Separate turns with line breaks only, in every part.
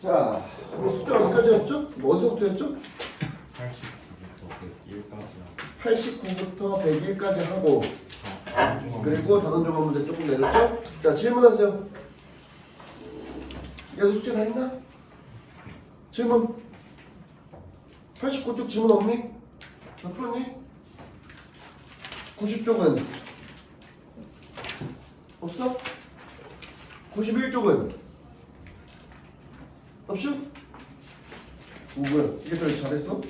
자, 우리 숙제 어디까지였죠? 어디서부터였죠?
89부터 101까지요.
89부터 101까지 하고 그리고 단원조각 문제 조금 내렸죠? 자, 질문하세요. 여기서 숙제 다 했나? 질문 89쪽 질문 없니? 다 풀었니? 90쪽은? 없어? 91쪽은? 없어? 뭐야? 이게 더 잘했어?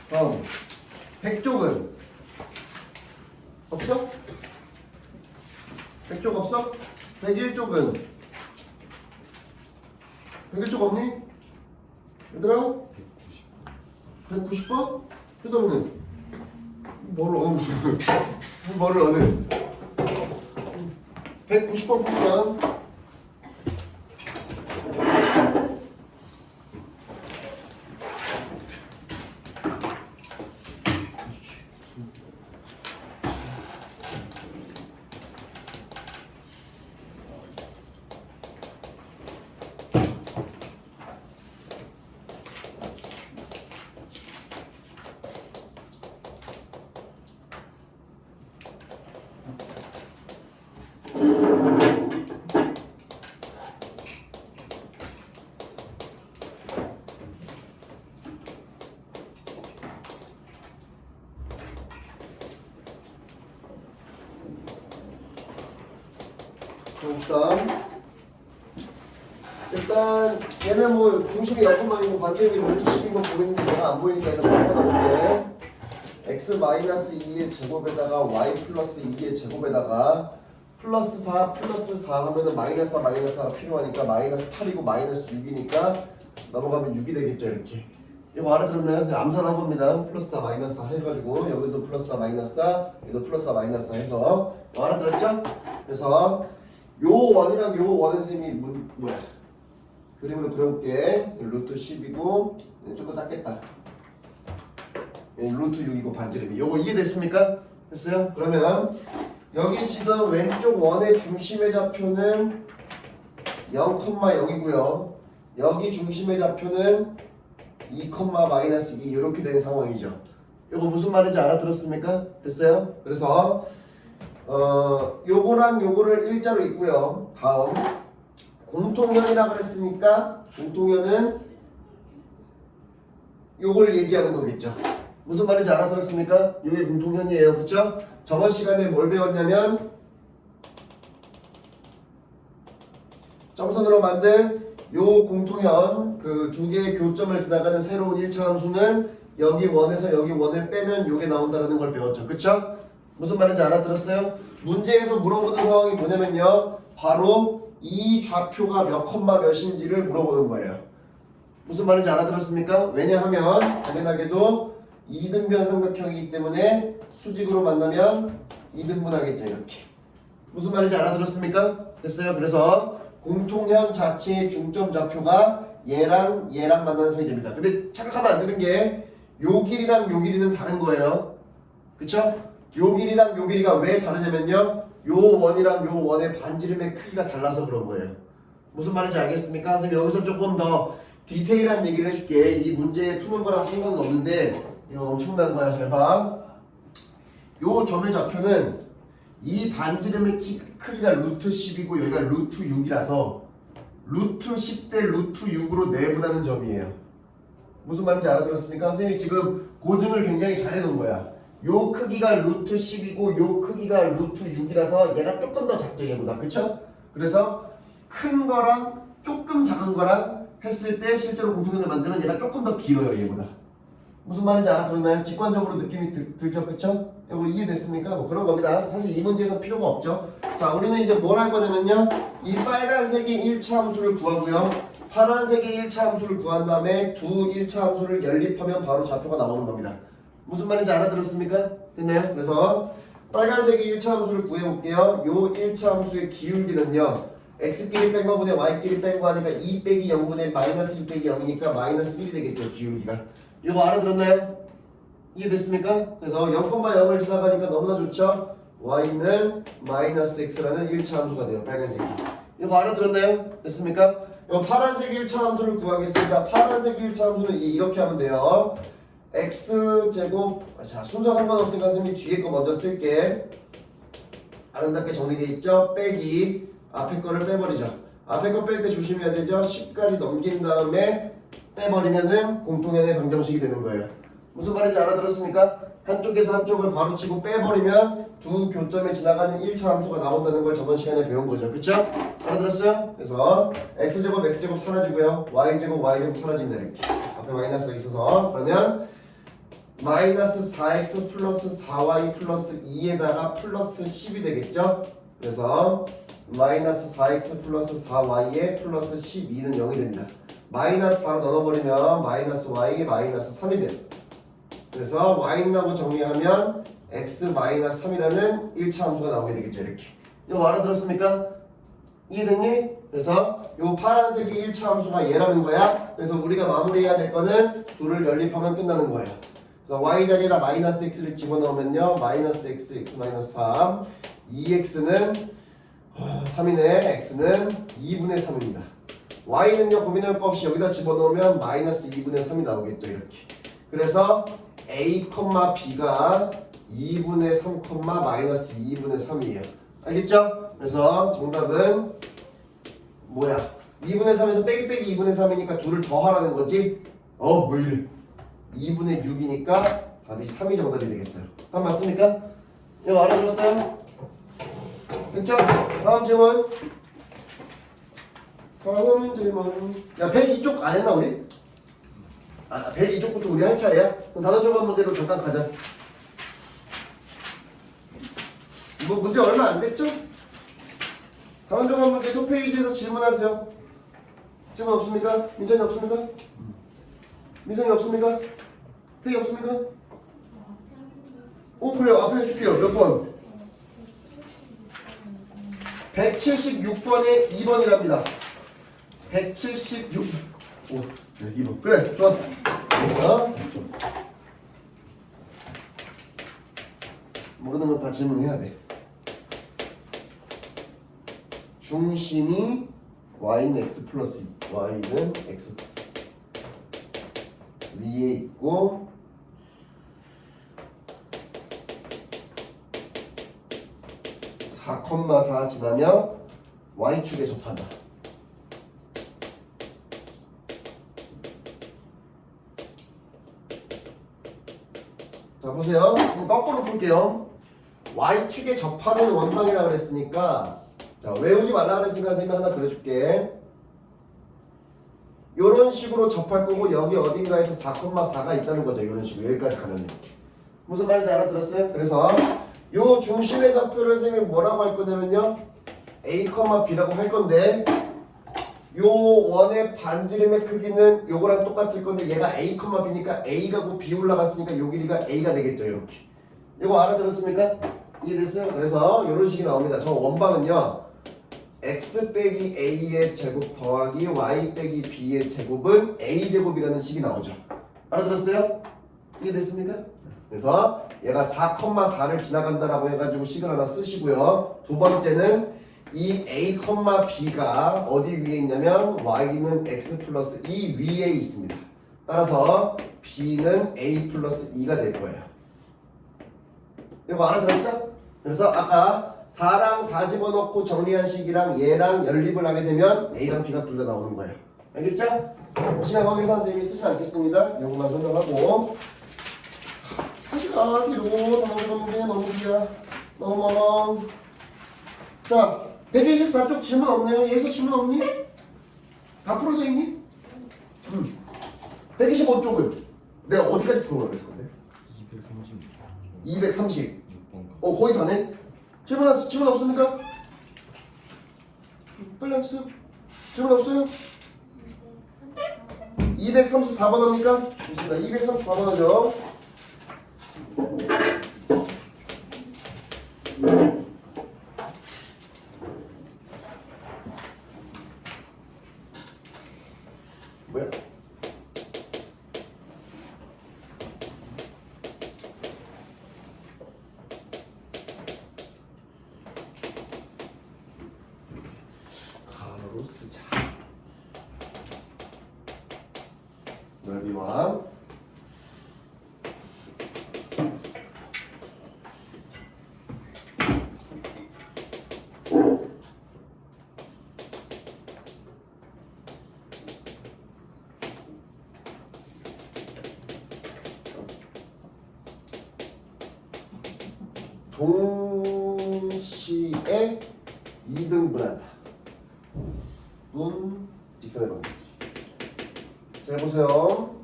다음 100쪽은? 없어? 100쪽 없어? 101쪽은? 101쪽 없니? 얘들아? 190번? 그 다음에 뭐를 어느 무슨 뭐를 어느 190번 푼다. 일단 얘는 뭐 중심이 0,이고 관점이 루트 10인 거 보이는데 내가 안 보이니까 이거 바꿔놓을게. x 마이너스 2의 제곱에다가 y 플러스 2의 제곱에다가 플러스 4 플러스 4 하면은 마이너스 4 마이너스 4가 필요하니까 마이너스 8이고 마이너스 6이니까 넘어가면 6이 되겠죠. 이렇게 이거 알아들었나요? 암산한 겁니다. 플러스 4 마이너스 4 해가지고 여기도 플러스 4 마이너스 4 여기도 플러스 4 마이너스 4 해서 알아들었죠? 그래서 요 원이랑 요 원의 셈이 뭐야? 그림으로 그려볼게. 루트 10이고 좀 더 작겠다. 루트 6이고 반지름이. 요거 이해됐습니까? 됐어요? 그러면 여기 지금 왼쪽 원의 중심의 좌표는 0,0이고요. 여기 중심의 좌표는 2, 마이너스 2 이렇게 된 상황이죠. 요거 무슨 말인지 알아들었습니까? 됐어요? 그래서 요거랑 요거를 일자로 있고요. 다음 공통현이라 그랬으니까 공통현은 요걸 얘기하는 거겠죠. 무슨 말인지 알아들었습니까? 요게 공통현이에요. 그쵸? 저번 시간에 뭘 배웠냐면 점선으로 만든 요 공통현 그 두 개의 교점을 지나가는 새로운 1차 함수는 여기 원에서 여기 원을 빼면 요게 나온다는 걸 배웠죠. 그쵸? 무슨 말인지 알아들었어요? 문제에서 물어보는 상황이 뭐냐면요. 바로 이 좌표가 몇 컴마 몇인지를 물어보는 거예요. 무슨 말인지 알아들었습니까? 왜냐하면 당연하게도 2등변 삼각형이기 때문에 수직으로 만나면 2등분 하겠죠. 이렇게. 무슨 말인지 알아들었습니까? 됐어요? 그래서 공통현 자체의 중점 좌표가 얘랑 얘랑 만나는 소리 됩니다. 근데 착각하면 안 되는 게 요 길이랑 요 길이는 다른 거예요. 그쵸? 요 길이랑 요 길이가 왜 다르냐면요. 요 원이랑 요 원의 반지름의 크기가 달라서 그런 거예요. 무슨 말인지 알겠습니까? 선생님 여기서 조금 더 디테일한 얘기를 해줄게. 이 문제 푸는 거랑 상관은 없는데 이거 엄청난 거야. 잘 봐. 요 점의 좌표는 이 반지름의 크기가 루트 10이고 여기가 루트 6이라서 루트 10 대 루트 6으로 내분하는 점이에요. 무슨 말인지 알아들었습니까? 선생님이 지금 고증을 굉장히 잘해놓은 거야. 요 크기가 루트 10이고 요 크기가 루트 6이라서 얘가 조금 더 작죠. 얘보다. 그쵸? 그래서 큰 거랑 조금 작은 거랑 했을 때 실제로 공통현을 만들면 얘가 조금 더 길어요. 얘보다. 무슨 말인지 알아들었나요? 직관적으로 느낌이 들죠? 그쵸? 이거 이해됐습니까? 뭐 그런 겁니다. 사실 이 문제에서 필요가 없죠. 자, 우리는 이제 뭘 할 거냐면요. 이 빨간색의 1차 함수를 구하고요. 파란색의 1차 함수를 구한 다음에 두 1차 함수를 연립하면 바로 좌표가 나오는 겁니다. 무슨 말인지 알아들었습니까? 됐나요? 그래서 빨간색의 1차 함수를 구해볼게요. 요 1차 함수의 기울기는요. x끼리 뺀 거분의 y끼리 뺀 거 하니까 2 빼기 0분의 마이너스 2 빼기 0이니까 마이너스 1이 되겠죠. 기울기가. 이거 알아들었나요? 이해됐습니까? 그래서 0,0을 지나가니까 너무나 좋죠? y는 마이너스 x라는 1차 함수가 돼요. 빨간색이. 이거 알아들었나요? 됐습니까? 이거 파란색 1차 함수를 구하겠습니다. 파란색 1차 함수는 이렇게 하면 돼요. x제곱, 자 순서 상관없으니까 선생님 뒤에 거 먼저 쓸게. 아름답게 정리되어 있죠? 빼기 앞에 거를 빼버리죠. 앞에 거 뺄 때 조심해야 되죠? 10까지 넘긴 다음에 빼버리면은 공통연의 방정식이 되는 거예요. 무슨 말인지 알아들었습니까? 한쪽에서 한쪽을 가로치고 빼버리면 두 교점에 지나가는 1차 함수가 나온다는 걸 저번 시간에 배운 거죠. 그쵸? 알아들었어요? 그래서 x제곱 x제곱 사라지고요. y제곱 y제곱 사라집니다. 이렇게 앞에 마이너스가 있어서 그러면 마이너스 4x 플러스 4y 플러스 2에다가 플러스 10이 되겠죠? 그래서 마이너스 4x 플러스 4y에 플러스 12는 0이 됩니다. 마이너스 4로 나눠버리면 마이너스 y 마이너스 3이 돼요. 그래서 y라고 정리하면 x 마이너스 3이라는 1차 함수가 나오게 되겠죠. 이렇게. 이거 알아들었습니까? 이해됐니? 그래서 요 파란색이 1차 함수가 얘라는 거야. 그래서 우리가 마무리해야 될 거는 둘을 연립하면 끝나는 거예요. 그래서 y 자리에다 마이너스 x를 집어넣으면요. 마이너스 x, x 마이너스 3 2x는 3이네. x는 2분의 3입니다. y는요. 고민할 거 없이 여기다 집어넣으면 마이너스 2분의 3이 나오겠죠. 이렇게. 그래서 a, b가 2분의 3, 마이너스 2분의 3이에요. 알겠죠? 그래서 정답은 뭐야? 2분의 3에서 빼기 2분의 3이니까 둘을 더하라는 거지? 왜 이래? 2분의 6이니까 답이 3이 정답이 되겠어요. 답 맞습니까? 이거 알아들었어요? 됐죠? 다음 질문. 야, 102쪽 안 했나 우리? 102쪽부터 우리 할 차례야? 그럼 단어 조각 문제로 잠깐 가자. 이거 문제 얼마 안 됐죠? 단어 조각 문제 첫 페이지에서 질문하세요. 질문 없습니까? 민선이 없습니까? 민선이 없습니까? 태희 없습니까? 그래요. 앞에 해줄게요. 몇 번? 176번에 2번이랍니다. 176. 네, 2번. 그래, 좋았어. 됐어. 모르는 건 다 질문해야 돼. 중심이 y는 x 플러스 y는 x 위에 있고 (4,4) 지나면 y축에 접한다. 자 보세요. 그럼 거꾸로 풀게요. y축에 접하는 원방이라고 그랬으니까 자 외우지 말라 그랬으니까 선생님이 하나 그려줄게. 요런 식으로 접할 거고 여기 어딘가에서 4,4가 있다는 거죠. 요런 식으로 여기까지 가면 이렇게. 무슨 말인지 알아들었어요? 그래서 요 중심의 좌표를 선생님이 뭐라고 할 거냐면요 a, b라고 할 건데 요 원의 반지름의 크기는 요거랑 똑같을 건데 얘가 a, b니까 a가 곧 b 올라갔으니까 요 길이가 a가 되겠죠. 이렇게. 이거 알아들었습니까? 이해됐어요? 그래서 요런 식이 나옵니다. 저 원방은요 x 빼기 a의 제곱 더하기 y 빼기 b의 제곱은 a제곱이라는 식이 나오죠. 알아들었어요? 이해됐습니까? 그래서 얘가 4,4를 지나간다라고 해가지고 식을 하나 쓰시고요. 두 번째는 이 a, b가 어디 위에 있냐면 y는 x 플러스 2 위에 있습니다. 따라서 b는 a 플러스 2가 될 거예요. 이거 알아들었죠? 그래서 아까 4랑 4 집어넣고 정리한 식이랑 얘랑 연립을 하게 되면 a랑 b가 둘 다 나오는 거예요. 알겠죠? 시간 관계상 선생님이 쓰지 않겠습니다. 이것만 설명하고 시간 뒤로 너무 길이야. 너무 멀어. 자 124쪽 질문 없네요. 얘에서 질문 없니? 다 풀어져 있니? 125쪽은 내가 어디까지 풀어보라 그랬을 건데? 230. 거의 다네? 질문 없습니까? 빨리 앉으세요. 질문 없어요? 234번 합니까? 좋습니다. 234번 하죠. 뭐야? 넓이와 동시에 2등분한다. 직선의 방정식. 잘 보세요.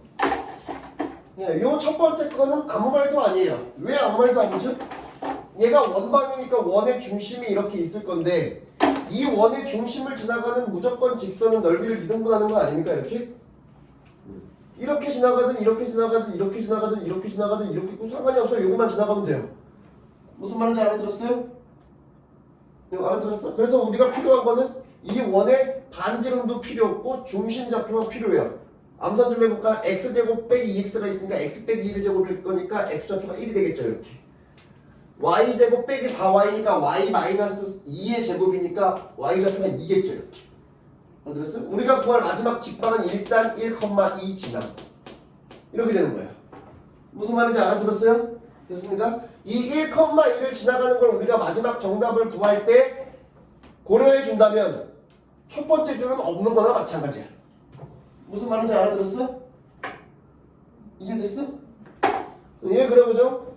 요 첫 번째 거는 아무 말도 아니에요. 왜 아무 말도 아니죠? 얘가 원방이니까 원의 중심이 이렇게 있을 건데 이 원의 중심을 지나가는 무조건 직선은 넓이를 2등분하는 거 아닙니까? 이렇게 지나가든 이렇게 지나가든 이렇게 지나가든 이렇게 지나가든 이렇게 상관이 없어요. 여기만 지나가면 돼요. 무슨 말인지 알아들었어요? 알아들었어? 그래서 우리가 필요한 거는 이 원의 반지름도 필요 없고 중심 좌표만 필요해요. 암산 좀 해볼까? x제곱 빼기 2x가 있으니까 x 빼기 1의 제곱일 거니까 x좌표가 1이 되겠죠. 이렇게 y제곱 빼기 4y니까 y 마이너스 2의 제곱이니까 y좌표가 2겠죠. 이렇게 알아들었어? 우리가 구할 마지막 직방은 일단 1,2 지나 이렇게 되는 거예요. 무슨 말인지 알아들었어요? 됐습니까? 이 1,1을 지나가는 걸 우리가 마지막 정답을 구할 때 고려해 준다면 첫 번째 줄은 없는 거나 마찬가지야. 무슨 말인지 알아들었어? 이해됐어? 예, 그래 보죠.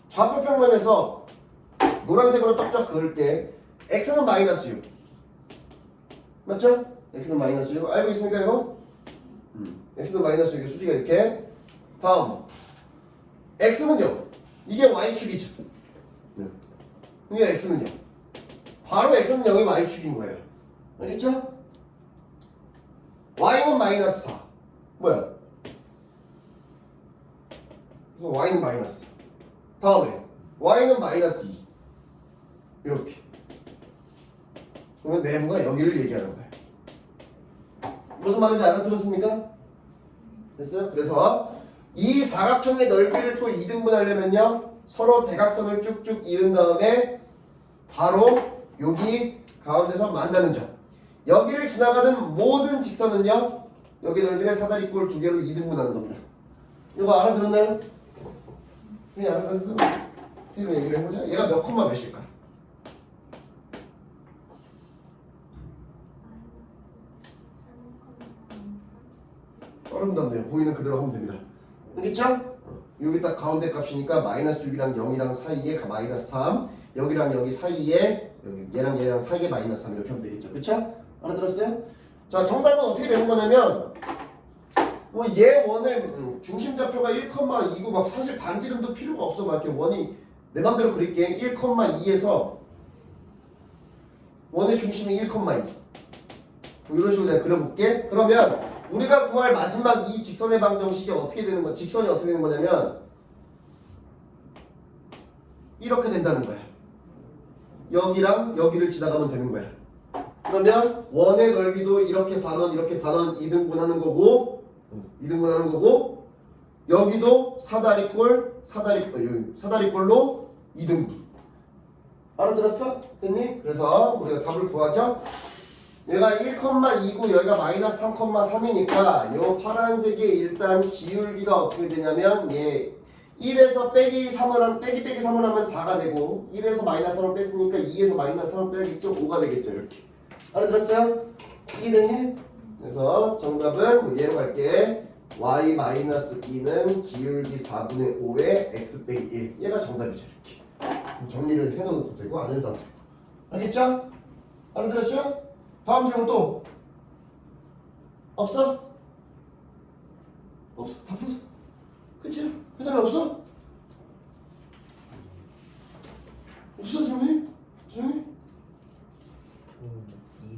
좌표 평면에서 노란색으로 쫙쫙 그을게. x는 마이너스 6 맞죠? x는 마이너스 6 알고 있습니까 이거? x는 마이너스 6의 수지가 이렇게. 다음 x는요 이게 y축이죠. 이게 x는요 바로 x는 0이 y축인 거예요. 알겠죠? y는 마이너스 4 뭐야? 그래서 y는 마이너스 다음에 y는 마이너스 2 이렇게. 그러면 네모가 여기를 얘기하는 거예요. 무슨 말인지 알아들었습니까? 됐어요? 그래서 이 사각형의 넓이를 또 2등분 하려면요 서로 대각선을 쭉쭉 이은 다음에 바로 여기 가운데서 만나는 점. 여기를 지나가는 모든 직선은요 여기 넓이를 사다리꼴 두 개로 2등분하는 겁니다. 이거 알아들었나요? 네, 알아들었어? 이거 얘기를 해보자. 얘가 몇 콤마 몇일까? 어렵답네요. 보이는 그대로 하면 됩니다. 알겠죠? 여기 딱 가운데 값이니까 마이너스 6이랑 0이랑 사이에 마이너스 3 여기랑 여기 사이에 여기 얘랑 얘랑 사이에 마이너스 3 이렇게 하면 되겠죠. 그쵸? 알아들었어요? 자, 정답은 어떻게 되는 거냐면 뭐 얘 원을 중심 좌표가 1,2고 막 사실 반지름도 필요가 없어. 막 이렇게 원이 내 맘대로 그릴게. 1,2에서 원의 중심이 1,2 뭐 이런 식으로 내가 그려볼게. 그러면 우리가 구할 마지막 이 직선의 방정식이 어떻게 되는 거? 직선이 어떻게 되는 거냐면 이렇게 된다는 거야. 여기랑 여기를 지나가면 되는 거야. 그러면 원의 넓이도 이렇게 반원 2등분하는 거고 여기도 사다리꼴로 2등분. 알아들었어? 됐니? 그래서 우리가 답을 구하죠. 얘가 1,2고 여기가 마이너스 3,3이니까 요 파란색의 일단 기울기가 어떻게 되냐면 얘 1에서 빼기 3을 하면 4가 되고 1에서 마이너스 3을 뺐으니까 2에서 마이너스 3을 빼기 5가 되겠죠. 이렇게. 알아들었어요? 이해되니? 그래서 정답은 얘로 갈게. y-2는 기울기 4분의 5의 x 빼기 1. 얘가 정답이죠. 이렇게. 정리를 해놓어도 되고 안 해도 되고. 알겠죠? 알아들었어요? 다음 질문 또 없어? 없어? 다 풀었어? 끝이야? 그 다음에 없어? 없어 질문이? 질문이?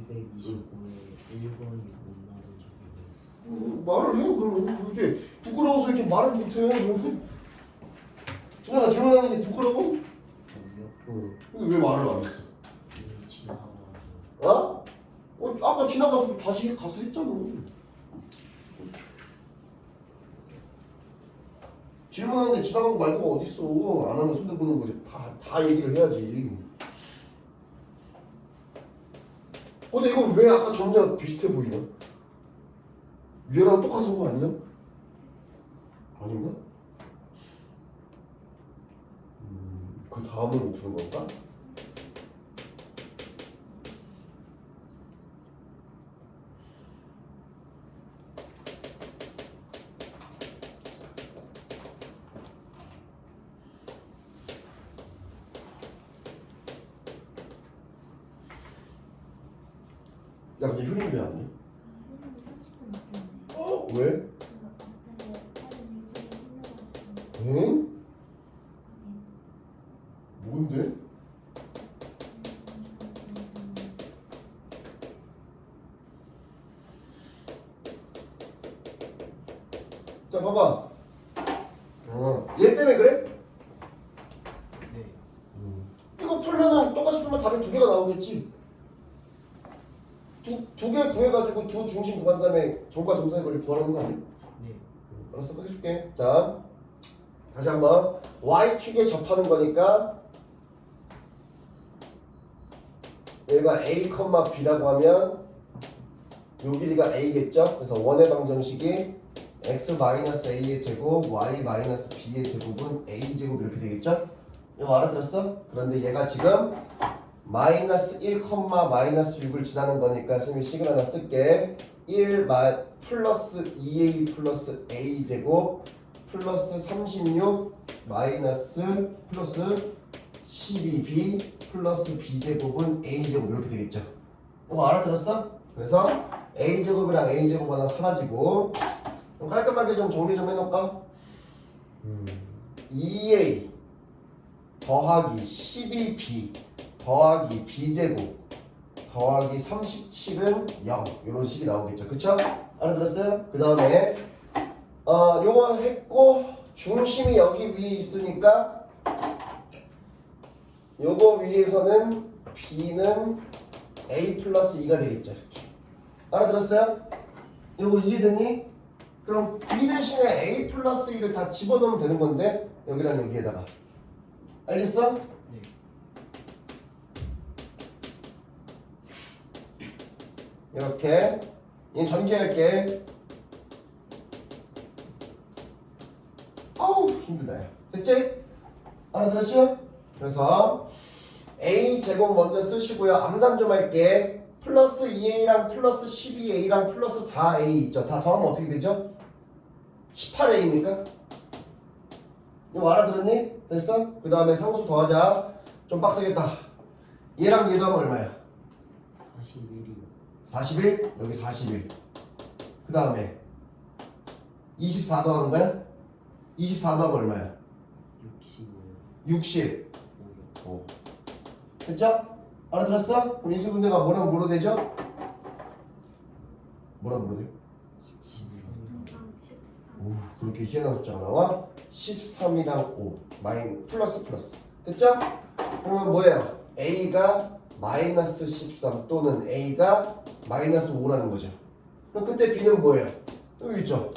225에 1번이 못 나는 적이 있어.
말을 해요. 그럼 이렇게 부끄러워서 이렇게 말을 못해. 준영아 질문하는 게 부끄러워?
전혀
근데 왜 말을 안 했어?
지나가가지고.
어? 아까 지나가서 다시 가서 했잖아. 질문하는데 지나가고 말고 어딨어. 안 하면 손대 보는 거지. 다 얘기를 해야지. 근데 이건 왜 아까 전자랑 비슷해 보이냐? 얘랑 똑같은 거 아니야? 아닌가? 그 다음을 못 푸는 건가? 야 근데 효린이 왜 안 해? 왜? 응? 뭔데? 자 봐봐. 얘 때문에 그래?
네.
이거 풀면은 똑같이 풀면 답이 두 개가 나오겠지. 두 개 구해가지고 두 중심 구한 다음에 점과 점 사이 거리 구하라는 거 아니야?
네.
알았어, 해줄게. 자, 다시 한번 y축에 접하는 거니까 얘가 a, b라고 하면 요 길이가 a겠죠? 그래서 원의 방정식이 x-a의 제곱, y-b의 제곱은 a제곱 이렇게 되겠죠? 이거 알아들었어? 그런데 얘가 지금 마이너스 1, 마이너스 6을 지나는 거니까 선생님이 식을 하나 쓸게. 1 플러스 2a 플러스 a 제곱 플러스 36 마이너스 플러스 12b 플러스 b 제곱은 a 제곱 이렇게 되겠죠. 이거 알아들었어? 그래서 a 제곱이랑 a 제곱 하나 사라지고 그럼 깔끔하게 좀 정리 좀 해놓을까? 2a 더하기 12b 더하기 b제곱 더하기 37은 0 이런 식이 나오겠죠. 그쵸? 알아들었어요? 그 다음에 요거 했고 중심이 여기 위에 있으니까 요거 위에서는 b는 a 플러스 2가 되겠죠. 이렇게. 알아들었어요? 요거 이해됐니? 그럼 b 대신에 a 플러스 2를 다 집어넣으면 되는 건데 여기랑 여기에다가 알겠어?
네.
이렇게 얘 전개할게. 어우 힘들다. 됐지? 알아들었죠? 그래서 a 제곱 먼저 쓰시고요. 암산 좀 할게. 플러스 2a랑 플러스 12a랑 플러스 4a 있죠. 다 더하면 어떻게 되죠? 18a입니까? 이거 알아들었니? 됐어? 그 다음에 상수 더하자. 좀 빡세겠다. 얘랑 얘도 하면 얼마야?
41이요.
41? 여기 41. 그 다음에 24 더하는 거야? 24 더하면 얼마야?
65요.
60. 5. 됐죠? 알아들었어? 그럼 인수분해가 뭐랑 뭐로 되죠? 뭐랑 뭐로 돼요?
13.
오, 그렇게 희한한 숫자가 나와? 13이랑 5 플러스 됐죠? 그러면 뭐예요? A가 마이너스 13 또는 A가 마이너스 5라는 거죠. 그럼 그때 B는 뭐예요? 여기 있죠?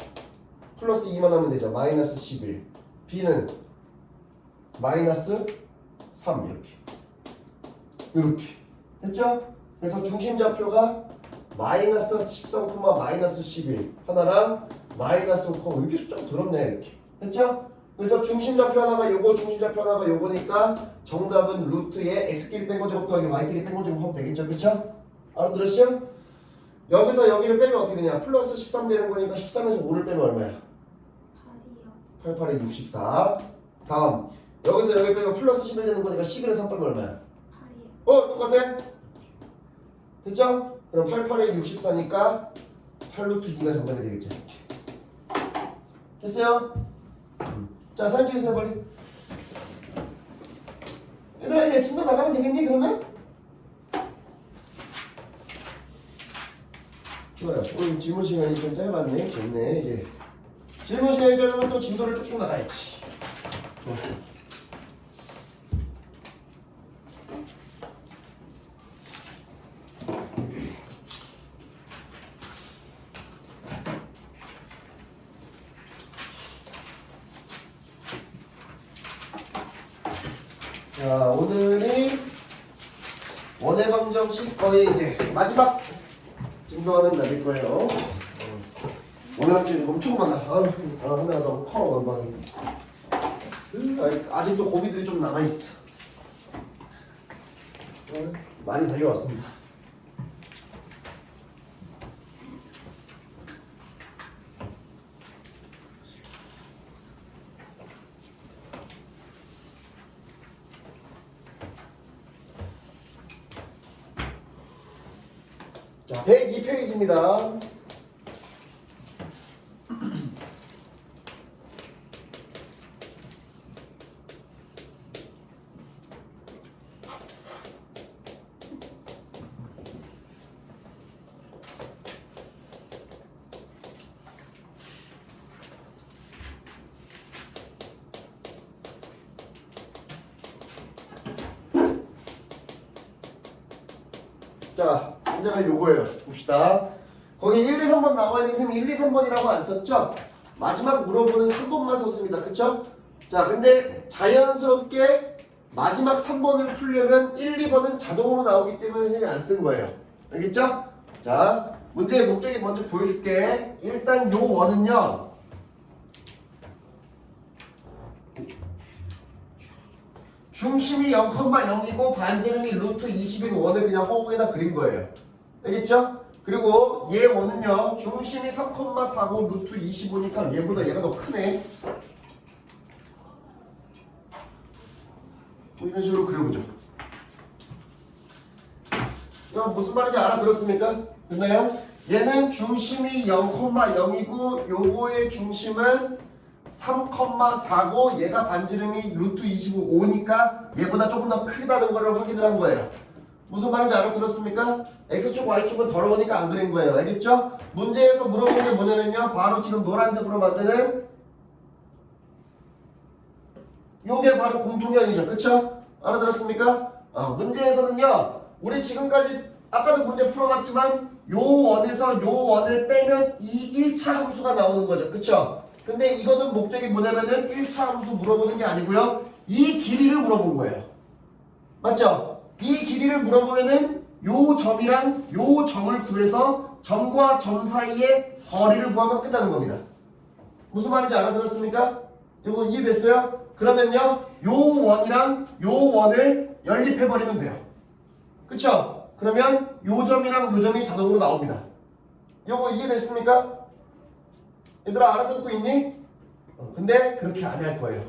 플러스 2만 하면 되죠. 마이너스 11. B는 마이너스 3 이렇게 됐죠? 그래서 중심좌표가 마이너스 13, 마이너스 11 하나랑 마이너스 5, 이렇게 숫자가 더럽네 이렇게. 됐죠? 그래서 중심좌표 하나가 요거, 중심좌표 하나가 요거니까 정답은 루트에 x끼리 뺀 거 제곱 더하기 y끼리 뺀 거 제곱 하면 되겠죠? 그쵸? 알아들었죠? 여기서 여기를 빼면 어떻게 되냐? 플러스 13 되는 거니까 13에서 5를 빼면 얼마야?
8이요.
88에 64. 다음 여기서 여기 빼면 플러스 11 되는 거니까 11에서 3 빼면 얼마야?
8이요.
똑같아? 됐죠? 그럼 88에 64니까 8루트 2가 정답이 되겠죠. 됐어요? 자, 사진 찍으세요 빨리. 얘들아 이제 진도 나가면 되겠니 그러면? 좋아요. 오늘 질문 시간이 좀 짧았네. 좋네. 이제 질문 시간이 짧으면 또 진도를 쭉쭉 나가야지. 좋았어. 자, 오늘이 원의 원의 방정식 거의 이제 마지막 증명하는 날일 거예요. 오늘 학생 엄청 많아. 하나가 너무 커 원방이. 아직도 고비들이 좀 남아 있어. 많이 달려왔습니다. 자, 102페이지입니다. 자, 문제가 요거예요. 봅시다. 거기 1, 2, 3번 나와 있는 셈이 1, 2, 3번이라고 안 썼죠? 마지막 물어보는 3번만 썼습니다. 그쵸? 자, 근데 자연스럽게 마지막 3번을 풀려면 1, 2번은 자동으로 나오기 때문에 셈이 안 쓴 거예요. 알겠죠? 자, 문제의 목적이 먼저 보여줄게. 일단 요 원은요. 중심이 0,0이고 반지름이 루트 20인 원을 그냥 허공에다 그린 거예요. 알겠죠? 그리고 얘 원은요. 중심이 3,4고 루트 25니까 얘보다 얘가 더 크네. 이런 식으로 그려보죠. 이건 무슨 말인지 알아들었습니까? 됐나요? 얘는 중심이 0,0이고 요거의 중심은 3,4고 얘가 반지름이 루트 25니까 얘보다 조금 더 크다는 걸 확인을 한 거예요. 무슨 말인지 알아들었습니까? X축, Y축은 더러우니까 안 그린 거예요. 알겠죠? 문제에서 물어본 게 뭐냐면요. 바로 지금 노란색으로 만드는 요게 바로 공통형이죠. 그쵸? 알아들었습니까? 문제에서는요. 우리 지금까지 아까도 문제 풀어봤지만 요 원에서 요 원을 빼면 이 1차 함수가 나오는 거죠. 그쵸? 근데 이거는 목적이 뭐냐면은 1차 함수 물어보는 게 아니고요. 이 길이를 물어본 거예요. 맞죠? 이 길이를 물어보면은 요 점이랑 요 점을 구해서 점과 점 사이의 거리를 구하면 끝나는 겁니다. 무슨 말인지 알아들었습니까? 이거 이해됐어요? 그러면요. 요 원이랑 요 원을 연립해버리면 돼요. 그쵸? 그러면 요 점이랑 요 점이 자동으로 나옵니다. 요거 이해됐습니까? 얘들아 알아듣고 있니? 근데 그렇게 안 할 거예요.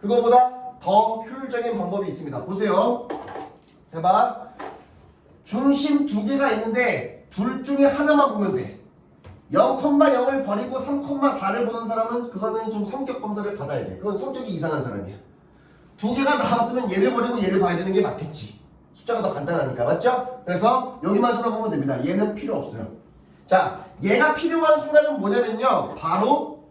그거보다 더 효율적인 방법이 있습니다. 보세요. 해봐. 중심 두 개가 있는데 둘 중에 하나만 보면 돼. 0,0을 버리고 3,4를 보는 사람은 그거는 좀 성격 검사를 받아야 돼. 그건 성격이 이상한 사람이야. 두 개가 나왔으면 얘를 버리고 얘를 봐야 되는 게 맞겠지. 숫자가 더 간단하니까. 맞죠? 그래서 여기만 쳐다보면 됩니다. 얘는 필요 없어요. 자, 얘가 필요한 순간은 뭐냐면요. 바로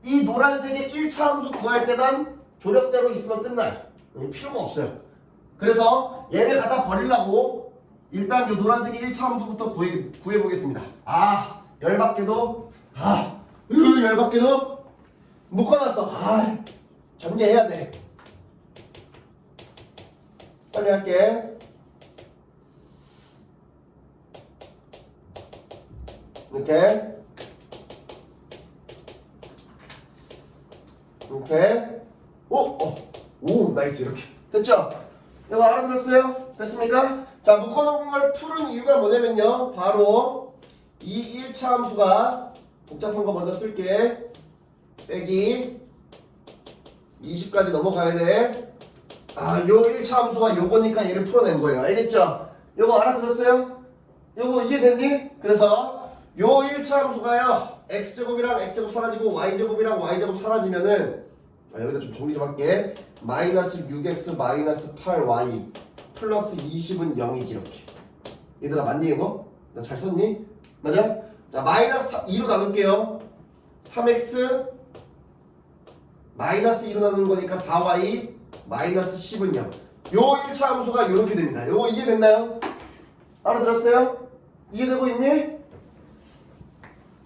이 노란색의 1차 함수 구할 때만 조력자로 있으면 끝나요. 필요가 없어요. 그래서 얘를 갖다 버리려고 일단 이 노란색의 1차 함수부터 구해보겠습니다. 열받게도 열받게도 묶어놨어. 정리해야 돼. 빨리 할게. 이렇게 오 나이스. 이렇게 됐죠? 이거 알아들었어요? 됐습니까? 자, 묶어놓은 걸 푸는 이유가 뭐냐면요. 바로 이 1차 함수가 복잡한 거 먼저 쓸게. 빼기 20까지 넘어가야 돼. 요 1차 함수가 요거니까 얘를 풀어낸 거예요. 알겠죠? 요거 알아들었어요? 요거 이해됐니? 그래서 요 1차 함수가요. x제곱이랑 x제곱 사라지고 y제곱이랑 y제곱 사라지면은 여기다 좀 정리 좀 할게. 마이너스 6x 마이너스 8y 플러스 20은 0이지 이렇게. 얘들아 맞니 이거? 나 잘 썼니? 맞아? 자, 마이너스 2로 나눌게요. 3x 마이너스 2로 나누는 거니까 4y 마이너스 10은 0. 요 1차 함수가 이렇게 됩니다. 요거 이해됐나요? 알아들었어요? 이해되고 있니?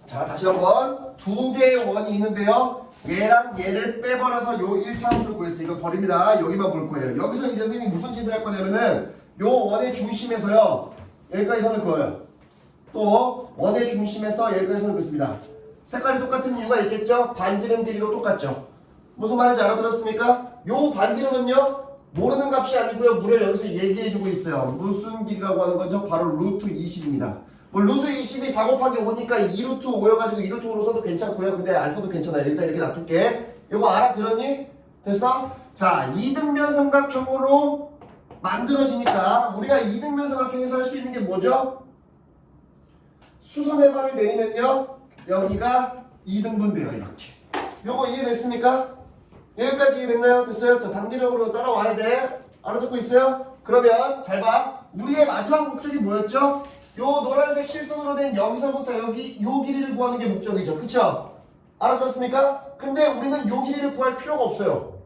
자, 다시 한번 두 개의 원이 있는데요. 얘랑 얘를 빼버려서 요 1차함수를 구했어요. 이거 버립니다. 여기만 볼 거예요. 여기서 이제 선생님이 무슨 짓을 할 거냐면은 요 원의 중심에서요. 여기까지 선을 그어요. 또 원의 중심에서 여기까지 선을 긋습니다. 색깔이 똑같은 이유가 있겠죠? 반지름 길이로 똑같죠? 무슨 말인지 알아들었습니까? 요 반지름은요. 모르는 값이 아니고요. 무려 여기서 얘기해주고 있어요. 무슨 길이라고 하는 거죠? 바로 루트 20입니다. 뭐 루트 20이 4 곱하기 5니까 2루트 5여가지고 2루트 5로 써도 괜찮고요. 근데 안 써도 괜찮아요. 일단 이렇게 놔둘게. 이거 알아들었니? 됐어? 자, 이등변 삼각형으로 만들어지니까 우리가 이등변 삼각형에서 할 수 있는 게 뭐죠? 수선의 발을 내리면요. 여기가 2등분 돼요. 이렇게. 요거 이해됐습니까? 여기까지 이해됐나요? 됐어요? 자, 단계적으로 따라와야 돼. 알아듣고 있어요? 그러면 잘 봐. 우리의 마지막 목적이 뭐였죠? 요 노란색 실선으로 된 여기서부터 여기 요 길이를 구하는 게 목적이죠. 그쵸? 알아들었습니까? 근데 우리는 요 길이를 구할 필요가 없어요.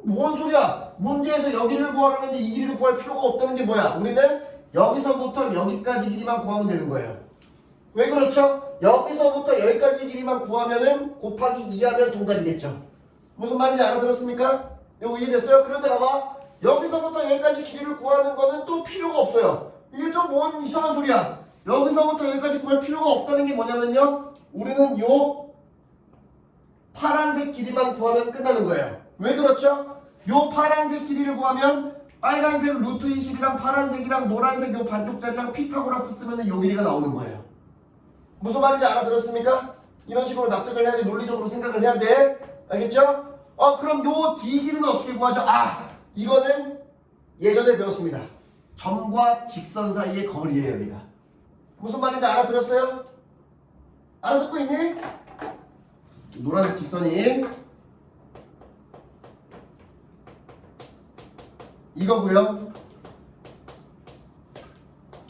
뭔 소리야? 문제에서 여기를 구하라는데 이 길이를 구할 필요가 없다는 게 뭐야? 우리는 여기서부터 여기까지 길이만 구하면 되는 거예요. 왜 그렇죠? 여기서부터 여기까지 길이만 구하면은 곱하기 2 하면 정답이겠죠. 무슨 말인지 알아들었습니까? 이거 이해됐어요? 그런데 봐봐. 여기서부터 여기까지 길이를 구하는 거는 또 필요가 없어요. 이게 또 뭔 이상한 소리야. 여기서부터 여기까지 구할 필요가 없다는 게 뭐냐면요. 우리는 요 파란색 길이만 구하면 끝나는 거예요. 왜 그렇죠? 요 파란색 길이를 구하면 빨간색 루트 20이랑 파란색이랑 노란색 요 반쪽짜리랑 피타고라스 쓰면 요 길이가 나오는 거예요. 무슨 말인지 알아들었습니까? 이런 식으로 납득을 해야 돼. 논리적으로 생각을 해야 돼. 알겠죠? 그럼 요 D 길이는 어떻게 구하죠? 이거는 예전에 배웠습니다. 점과 직선 사이의 거리예요. 여기가. 무슨 말인지 알아들었어요? 알아듣고 있니? 노란색 직선이 이거고요.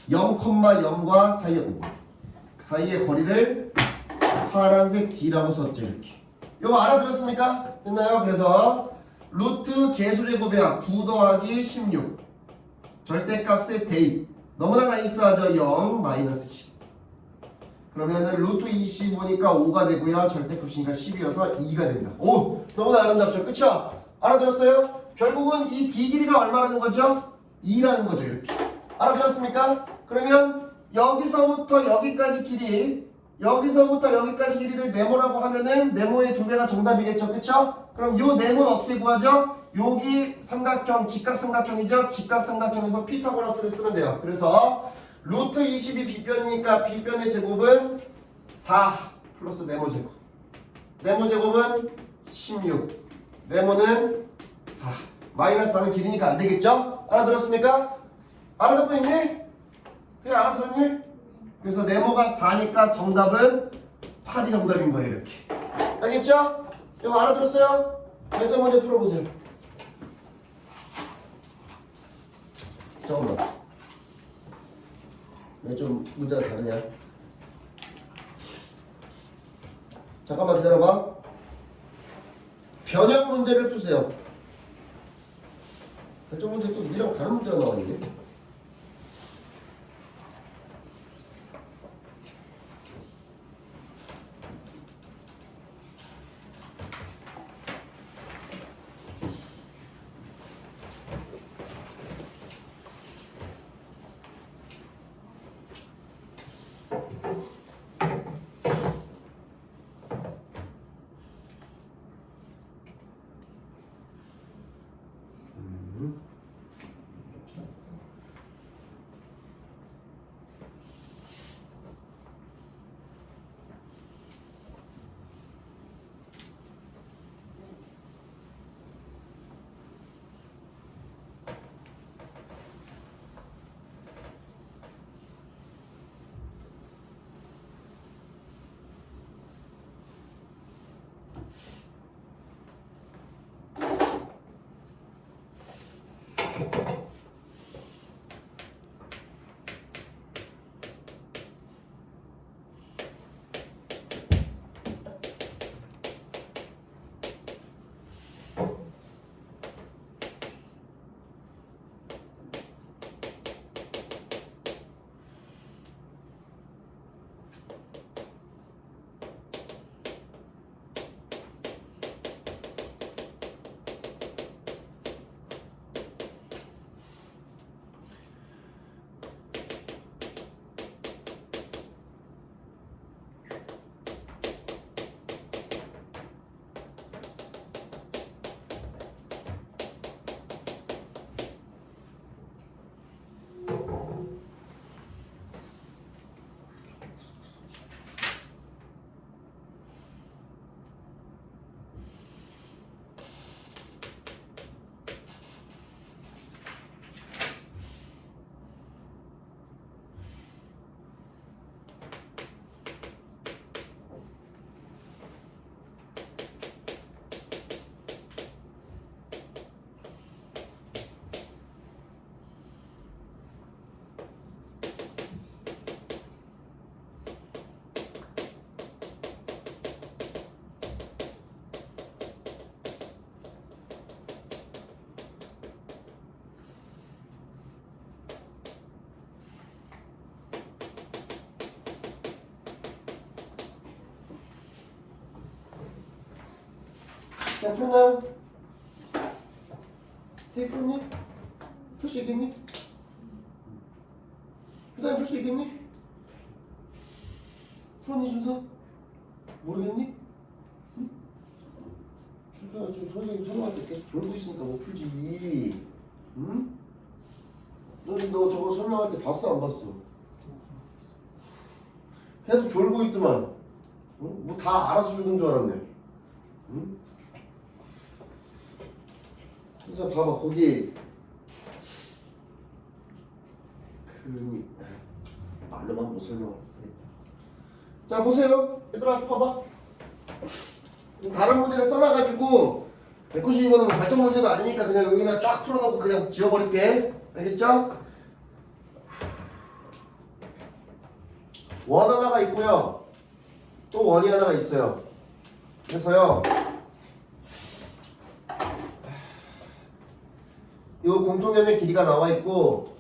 0,0과 사이의 거리를 파란색 D라고 썼죠. 이렇게. 이거 알아들었습니까? 됐나요? 그래서 루트 개수제곱의 합 9 더하기 16 절대값의 대입 너무나 나이스하죠. 0 마이너스 10 그러면은 루트 25니까 5가 되고요. 절대값이니까 10이어서 2가 됩니다. 오! 너무나 아름답죠? 그쵸? 알아들었어요? 결국은 이 D 길이가 얼마라는 거죠? 2라는 거죠. 이렇게. 알아들었습니까? 그러면 여기서부터 여기까지 길이를 네모라고 하면은 네모의 2배가 정답이겠죠. 그쵸? 그럼 요 네모는 어떻게 구하죠? 여기 삼각형, 직각삼각형이죠. 직각삼각형에서 피타고라스를 쓰면 돼요. 그래서 루트 20이 빗변이니까 빗변의 제곱은 4 플러스 네모 제곱. 네모 제곱은 16. 네모는 4. 마이너스 4는 길이니까 안 되겠죠? 알아들었습니까? 알아듣고 있니? 그게 알아들었니? 그래서 네모가 4니까 정답은 8이 정답인 거예요. 이렇게. 알겠죠? 이거 알아들었어요? 결정 문제 풀어보세요. 잠깐만. 왜 좀 문제가 다르냐? 잠깐만 기다려봐. 변형 문제를 푸세요. 결정 문제 또 우리랑 다른 문제가 나왔는데? 자, 풀었나요? 되게 풀었니? 풀 수 있겠니? 그 다음에 풀 수 있겠니? 풀었니 준서? 모르겠니? 응? 준서야 지금 선생님 설명할 때 계속 졸고 있으니까 못 풀지. 응? 너 저거 설명할 때 봤어 안 봤어? 계속 졸고 있더만. 응? 뭐 다 알아서 주는 줄 알았네. 응? 그래서 봐봐 거기 말로만 못 설명. 자 보세요 얘들아 봐봐. 다른 문제를 써놔가지고 192번은 발전 문제도 아니니까 그냥 여기다 쫙 풀어놓고 그냥 지워버릴게. 알겠죠? 원 하나가 있고요. 또 원이 하나가 있어요. 그래서요. 이 공통연의 길이가 나와 있고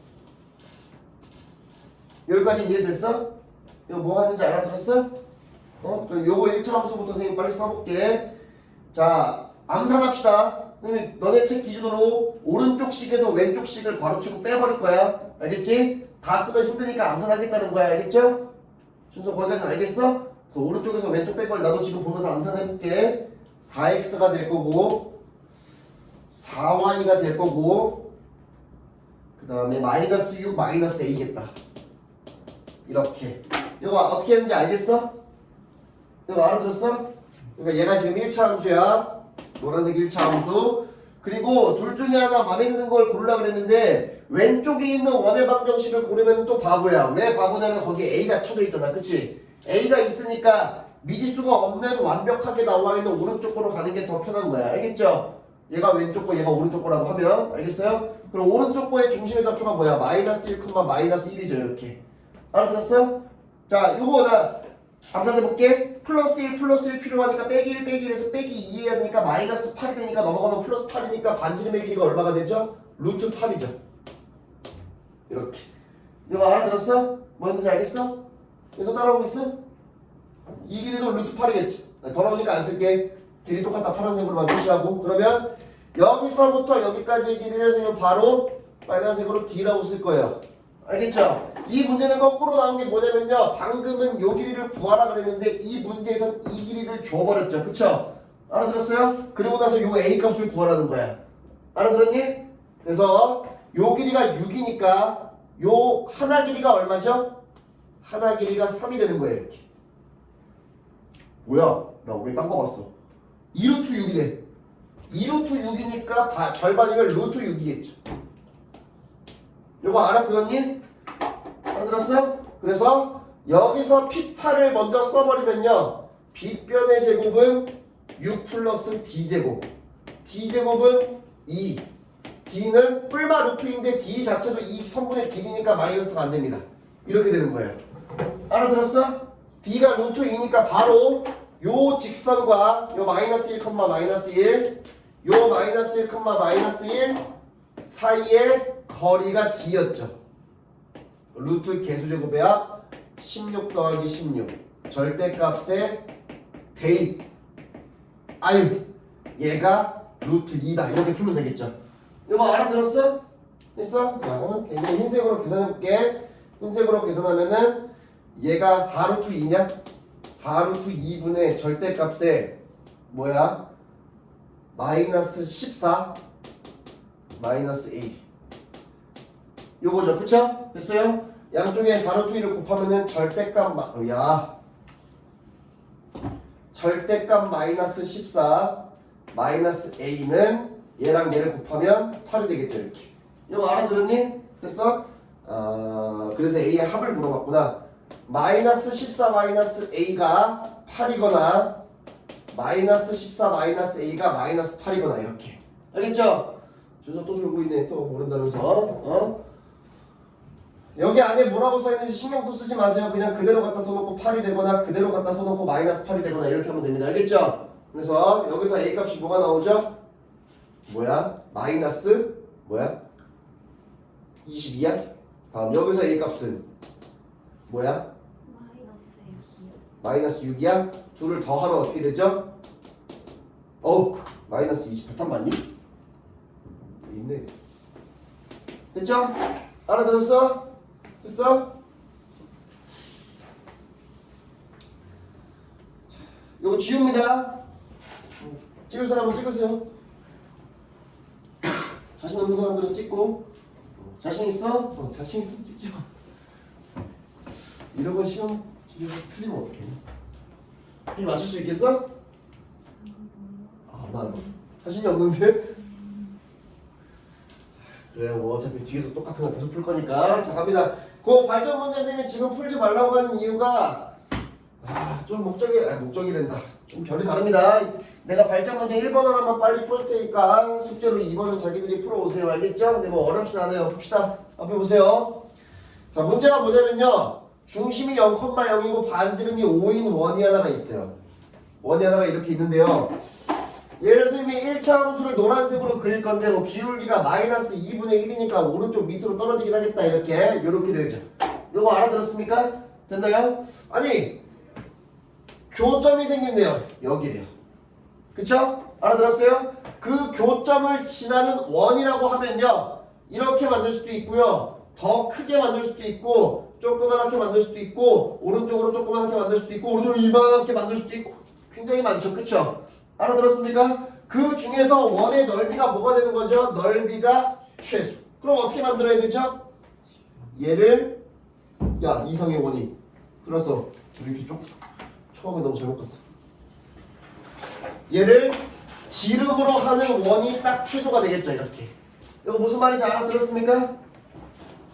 여기까지 이해됐어? 이거 뭐 하는지 알아들었어? 그럼 요거 1차 함수부터 선생님 빨리 써볼게. 자, 암산합시다. 선생님 너네 책 기준으로 오른쪽 식에서 왼쪽 식을 괄호치고 빼버릴 거야. 알겠지? 다 쓰면 힘드니까 암산하겠다는 거야. 알겠죠? 준서 거기까지 알겠어? 그래서 오른쪽에서 왼쪽 뺄 걸 나도 지금 보면서 암산해볼게. 4x가 될 거고 4y가 될 거고 그 다음에 마이너스 6 마이너스 a겠다. 이렇게 이거 어떻게 하는지 알겠어? 이거 알아들었어? 그러니까 얘가 지금 1차 함수야. 노란색 1차 함수. 그리고 둘 중에 하나 마음에 드는 걸 고르려고 그랬는데 왼쪽에 있는 원의 방정식을 고르면 또 바보야. 왜 바보냐면 거기에 a가 쳐져 있잖아. 그치? a가 있으니까 미지수가 없는 완벽하게 나와 있는 오른쪽 거로 가는 게 더 편한 거야. 알겠죠? 얘가 왼쪽 거 얘가 오른쪽 거라고 하면 알겠어요? 그럼 오른쪽 거의 중심의 좌표가 뭐야? 마이너스 1, 마이너스 1이죠. 이렇게 알아들었어? 자 요거 나 암산해볼게. 플러스 1 플러스 1 필요하니까 빼기 1 빼기 1에서 빼기 2 해야 되니까 마이너스 8이 되니까 넘어가면 플러스 8이니까 반지름의 길이가 얼마가 되죠? 루트 8이죠. 이렇게 이거 알아들었어? 뭐 했는지 알겠어? 그래서 따라오고 있어? 이 길이도 루트 8이겠지. 더러우니까 안 쓸게. 길이 똑같다. 파란색으로만 표시하고. 그러면 여기서부터 여기까지의 길이를 쓰면 바로 빨간색으로 D라고 쓸 거예요. 알겠죠? 이 문제는 거꾸로 나온 게 뭐냐면요. 방금은 요 길이를 구하라 그랬는데 이 문제에선 이 길이를 줘버렸죠. 그쵸? 알아들었어요? 그리고 나서 요 A 값을 구하라는 거야. 알아들었니? 그래서 요 길이가 6이니까 요 하나 길이가 얼마죠? 하나 길이가 3이 되는 거예요. 이렇게. 뭐야? 나 왜 딴 거 봤어? 2루트 6이래. 2루트 6이니까 절반이면 루트 6이겠죠. 요거 알아들었니? 알아들었어? 그래서 여기서 피타를 먼저 써버리면요. 빗변의 제곱은 6 플러스 D제곱. D제곱은 2. D는 뿔마 루트인데 D 자체도 이 선분의 길이니까 마이너스가 안 됩니다. 이렇게 되는 거예요. 알아들었어? D가 루트 2니까 바로 요 직선과 요 마이너스 1, 마이너스 1, 요 마이너스 1, 마이너스 1 사이의 거리가 D였죠. 루트 개수제곱이야 16 더하기 16 절대값의 대입. 아유 얘가 루트 2다. 이렇게 풀면 되겠죠. 이거 알아들었어? 됐어? 자, 이제 흰색으로 계산해볼게. 흰색으로 계산하면은 얘가 4루트 2냐? 4루트 2분의 절대값의 뭐야? 마이너스 14 마이너스 A 요거죠. 그쵸? 됐어요? 양쪽에 4루트 2를 곱하면은 절대값 절대값 마이너스 14 마이너스 A는 얘랑 얘를 곱하면 8이 되겠죠. 이렇게. 이거 알아들었니? 됐어? 그래서 A의 합을 물어봤구나. 마이너스 14 마이너스 A가 8이거나 마이너스 14 마이너스 A가 마이너스 8이거나 이렇게. 알겠죠? 준서 또 졸고 있네. 또 모른다면서. 여기 안에 뭐라고 써있는지 신경도 쓰지 마세요. 그냥 그대로 갖다 써놓고 8이 되거나 그대로 갖다 써놓고 마이너스 8이 되거나 이렇게 하면 됩니다. 알겠죠? 그래서 여기서 A 값이 뭐가 나오죠? 뭐야? 마이너스 뭐야? 22야? 다음 여기서 A 값은 뭐야?
마이너스 6이요.
마이너스 6이야? 둘을 더하면 어떻게 되죠? 마이너스 28. 답 맞니? 있네. 됐죠? 알아들었어? 됐어? 요거 지웁니다. 찍을 사람은 찍으세요. 자신 없는 사람들은 찍고. 자신 있어? 자신 있으면 찍지 마. 이런 거 시험 집에서 틀리면 어떡해? 이 맞출 수 있겠어? 나 자신이 없는데? 그래 뭐 어차피 뒤에서 똑같은 거 계속 풀 거니까. 자 갑니다. 그 발전 문제 선생님이 지금 풀지 말라고 하는 이유가 좀 목적이란다. 좀 결이 다릅니다. 내가 발전 문제 1번 하나만 빨리 풀 테니까 숙제로 2번은 자기들이 풀어오세요. 알겠죠? 근데 뭐 어렵진 않아요. 봅시다. 앞에 보세요. 자 문제가 뭐냐면요. 중심이 0,0이고 반지름이 5인 원이 하나가 있어요. 원이 하나가 이렇게 있는데요. 얘를 선생님이 1차 함수를 노란색으로 그릴 건데 뭐 기울기가 마이너스 2분의 1이니까 오른쪽 밑으로 떨어지긴 하겠다. 이렇게 되죠. 요거 알아들었습니까? 됐나요? 아니 교점이 생겼네요. 여기래요. 그쵸? 알아들었어요? 그 교점을 지나는 원이라고 하면요. 이렇게 만들 수도 있고요. 더 크게 만들 수도 있고 조그맣게 만들 수도 있고 오른쪽으로 조그맣게 만들 수도 있고 오른쪽으로 이만하게 만들 수도 있고 굉장히 많죠. 그쵸? 알아들었습니까? 그 중에서 원의 넓이가 뭐가 되는 거죠? 넓이가 최소. 그럼 어떻게 만들어야 되죠? 얘를 이성의 원이 그래서 이렇게 좀 처음에 너무 잘못 갔어. 얘를 지름으로 하는 원이 딱 최소가 되겠죠. 이렇게. 이거 무슨 말인지 알아들었습니까?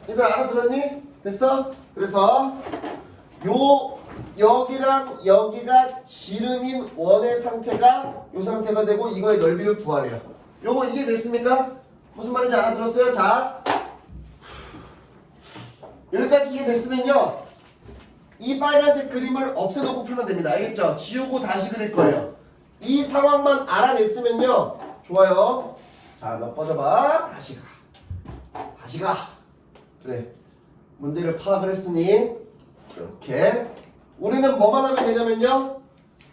얘들 알아들었니? 됐어? 그래서 여기랑 여기가 지름인 원의 상태가 요 상태가 되고 이거의 넓이를 구하래요. 요거 이게 됐습니까? 무슨 말인지 알아들었어요? 자 여기까지 이해됐으면요. 이 빨간색 그림을 없애놓고 풀면 됩니다. 알겠죠? 지우고 다시 그릴 거예요. 이 상황만 알아냈으면요. 좋아요. 자, 너 꺼져봐. 다시 가. 그래. 문제를 파악을 했으니 이렇게 우리는 뭐만 하면 되냐면요.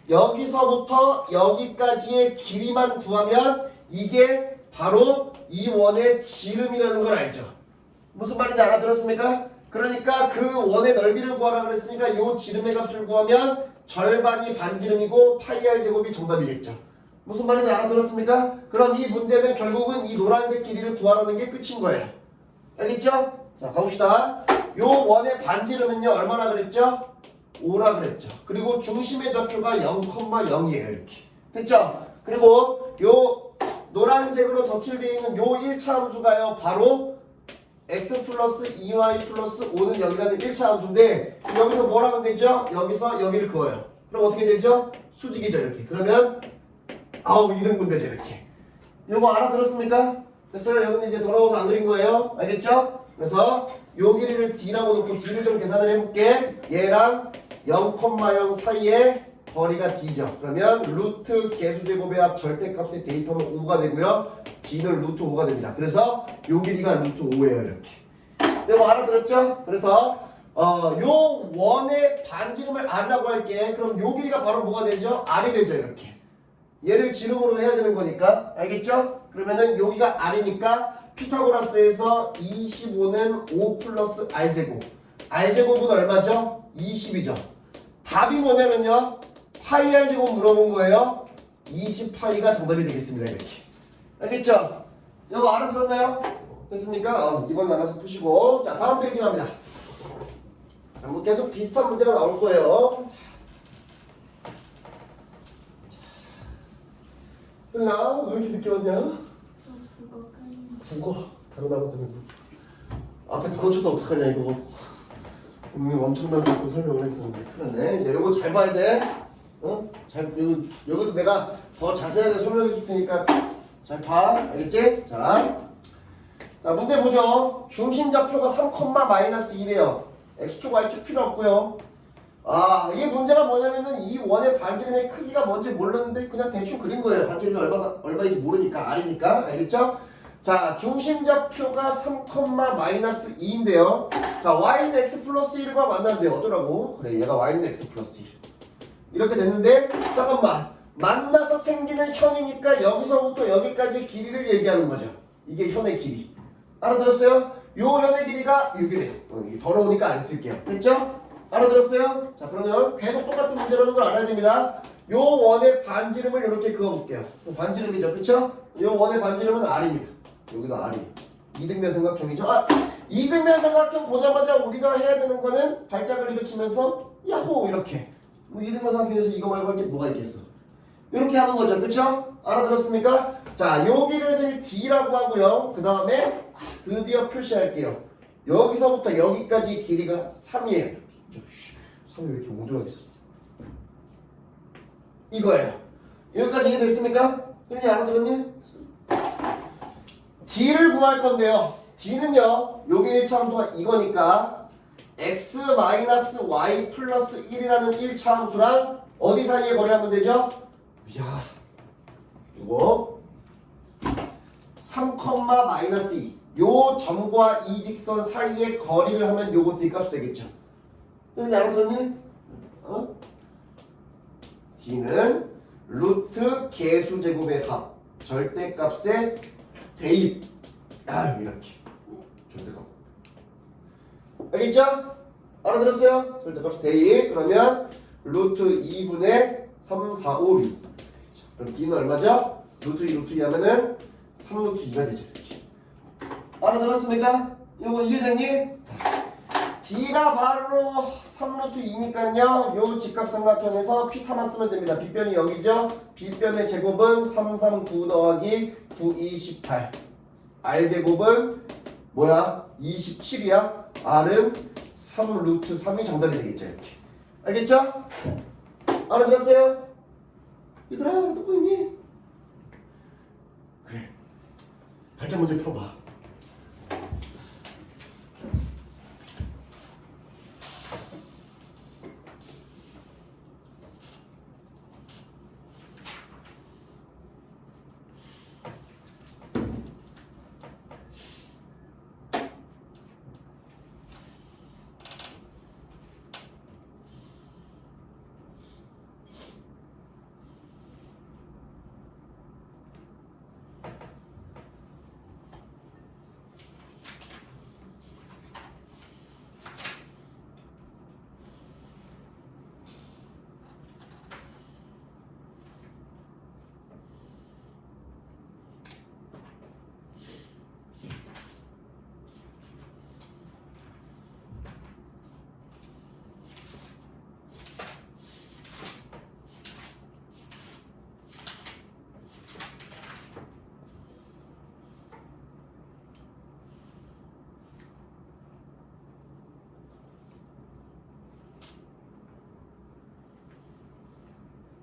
여기서부터 여기까지의 길이만 구하면 이게 바로 이 원의 지름이라는 걸 알죠. 무슨 말인지 알아들었습니까? 그러니까 그 원의 넓이를 구하라 그랬으니까 이 지름의 값을 구하면 절반이 반지름이고 파이 r 제곱이 정답이겠죠. 무슨 말인지 알아들었습니까? 그럼 이 문제는 결국은 이 노란색 길이를 구하라는 게 끝인 거예요. 알겠죠? 자 가봅시다. 요 원의 반지름은요 얼마나 그랬죠? 5라 그랬죠. 그리고 중심의 좌표가 0,0이에요. 이렇게 됐죠? 그리고 요 노란색으로 덧칠되어 있는 요 1차 함수가요 바로 x 플러스 2y 플러스 5는 0이라는 1차 함수인데 여기서 뭘 하면 되죠? 여기서 여기를 그어요. 그럼 어떻게 되죠? 수직이죠. 이렇게. 그러면 2등분 문제죠. 이렇게. 이거 알아들었습니까? 됐어요? 여기는 이제 돌아오서 안 그린 거예요. 알겠죠? 그래서 요 길이를 d라고 놓고 d를 좀 계산을 해볼게. 얘랑 0,0 사이에 거리가 d죠. 그러면 루트 개수제곱의 합 절대값에 대입하면 5가 되고요. d는 루트 5가 됩니다. 그래서 요 길이가 루트 5예요. 이렇게. 이거 알아들었죠? 그래서 요 원의 반지름을 r이라고 할게. 그럼 요 길이가 바로 뭐가 되죠? r이 되죠. 이렇게. 얘를 지름으로 해야 되는 거니까. 알겠죠? 그러면은 여기가 r이니까 피타고라스에서 25는 5 플러스 r제곱. r제곱은 얼마죠? 20이죠. 답이 뭐냐면요. 파이 r제곱 물어본 거예요. 20파이가 정답이 되겠습니다. 이렇게. 알겠죠? 이거 알아들었나요? 됐습니까? 이번 나눠서 푸시고. 자, 다음 페이지 갑니다. 자, 뭐 계속 비슷한 문제가 나올 거예요. 그러나 왜 이렇게 늦게 왔냐? 국어 다른 학원 때문에 앞에 다 놓쳐서 어떡하냐 이거. 엄청나게 또 설명을 했었는데 큰일 났네. 이거 잘 봐야 돼. 여기서 내가 더 자세하게 설명해 줄 테니까 잘 봐. 알겠지? 자 문제 보죠. 중심 좌표가 3,-1이에요. x축 y축 필요 없고요. 이 문제가 뭐냐면은 이 원의 반지름의 크기가 뭔지 몰랐는데 그냥 대충 그린 거예요. 반지름이 얼마인지 모르니까 r이니까. 알겠죠? 자, 중심 좌표가 3,-2인데요. 자, y는 x 플러스 1과 만나는데 어쩌라고? 그래, 얘가 y는 x 플러스 1. 이렇게 됐는데 잠깐만. 만나서 생기는 현이니까 여기서부터 여기까지 길이를 얘기하는 거죠. 이게 현의 길이. 알아들었어요? 요 현의 길이가 6이래요. 더러우니까 안 쓸게요. 됐죠? 알아들었어요? 자, 그러면 계속 똑같은 문제라는 걸 알아야 됩니다. 요 원의 반지름을 이렇게 그어볼게요. 반지름이죠. 그쵸? 요 원의 반지름은 R입니다. 여기도 R이. 이등변 삼각형이죠. 아! 이등변 삼각형 보자마자 우리가 해야 되는 거는 발작을 일으키면서 야호! 이렇게. 뭐 이등변 삼각형에서 이거 말고 할 게 뭐가 있겠어? 이렇게 하는 거죠. 그쵸? 알아들었습니까? 자, 여기를 선생님이 D라고 하고요. 그 다음에 드디어 표시할게요. 여기서부터 여기까지 길이가 3이에요. 3이 왜 이렇게 옹졸하게 있어? 이거예요. 여기까지 이해됐습니까? 그러니 알아들었니? D를 구할 건데요. D는요. 여기 1차 함수가 이거니까 x-y 플러스 1이라는 1차 함수랑 어디 사이에 거리하면 되죠? 이야, 이거 3,-2 요 점과 이 직선 사이의 거리를 하면 요거 D값이 되겠죠. 그런지 알아들었니? 어? D는 루트 개수제곱의 합 절대값의 대입. 이렇게 절대값. 알겠죠? 알아들었어요? 절대값 대입. 그러면 루트 2분의 3, 4, 5, 6. 그럼 D는 얼마죠? 루트 2, 루트 2 하면은 3루트 2가 되죠. 이렇게. 알아들었습니까? 이거 이해됐니? 자, D가 바로 3루트 2니까요. 요 직각삼각형에서 피타만 쓰면 됩니다. 빗변이 여기죠? 빗변의 제곱은 3, 3, 9 더하기 9, 2, 18. R제곱은 뭐야? 27이야. R은 3루트 3이 정답이 되겠죠. 이렇게. 알겠죠? 알아들었어요? 얘들아, 듣고 있니? 그래. 발전 문제 풀어봐.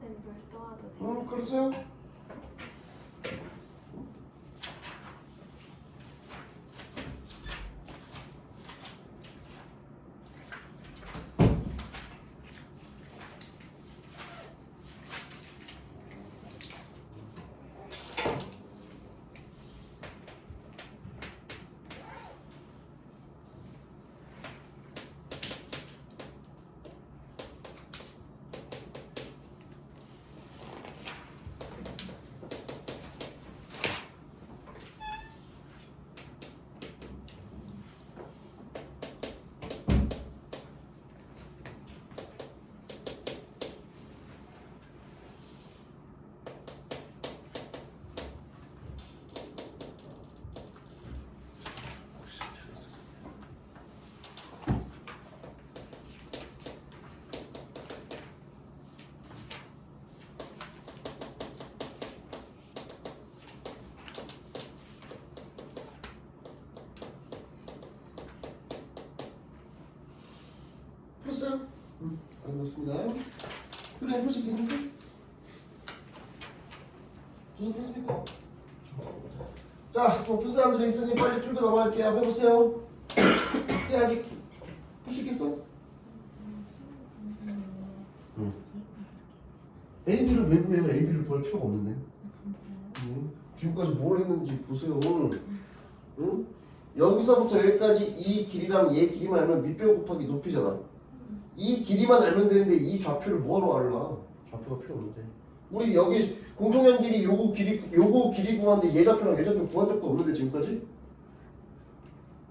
쌤물 떠와도 돼요?
그랬어요? 풀었어요? 알겠습니다. 그래, 풀 수 있겠습니까? 조선 풀었습니까? 자, 풀 사람들이 있으니 빨리 줄거 넘어갈게요. 앞에 보세요. 아직 풀 수 있겠어? A, B를 왜 구해요? A, B를 구할 필요가 없는데. 지금까지 뭘 했는지 보세요. 응? 여기서부터 여기까지 이 길이랑 얘 길이만 알면 밑변 곱하기 높이잖아. 이 길이만 알면 되는데 이 좌표를 뭐하러 알라? 좌표가 필요 없는데. 우리 여기 공통연 길이 요거 길이 구하는데 얘 좌표랑 얘 좌표 구한 적도 없는데 지금까지?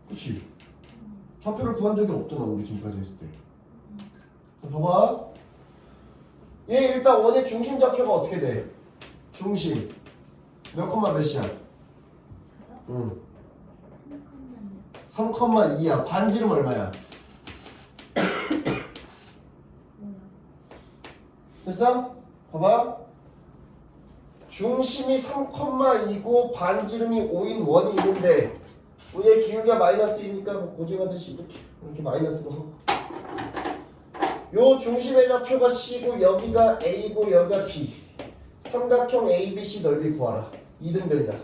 그치? 좌표를 구한 적이 없잖아 우리 지금까지 했을 때. 자, 봐봐. 얘 일단 원의 중심 좌표가 어떻게 돼? 중심 몇 컴마 몇이야? 응. 3,2야. 반지름 얼마야? 됐어? 봐봐. 중심이 3,2고 반지름이 5인 원이 있는데 얘 기울기가 마이너스이니까 뭐 고증하듯이 이렇게 마이너스로 하고 요 중심의 좌표가 C고 여기가 A고 여기가 B 삼각형 ABC 넓이 구하라. 2등변이다.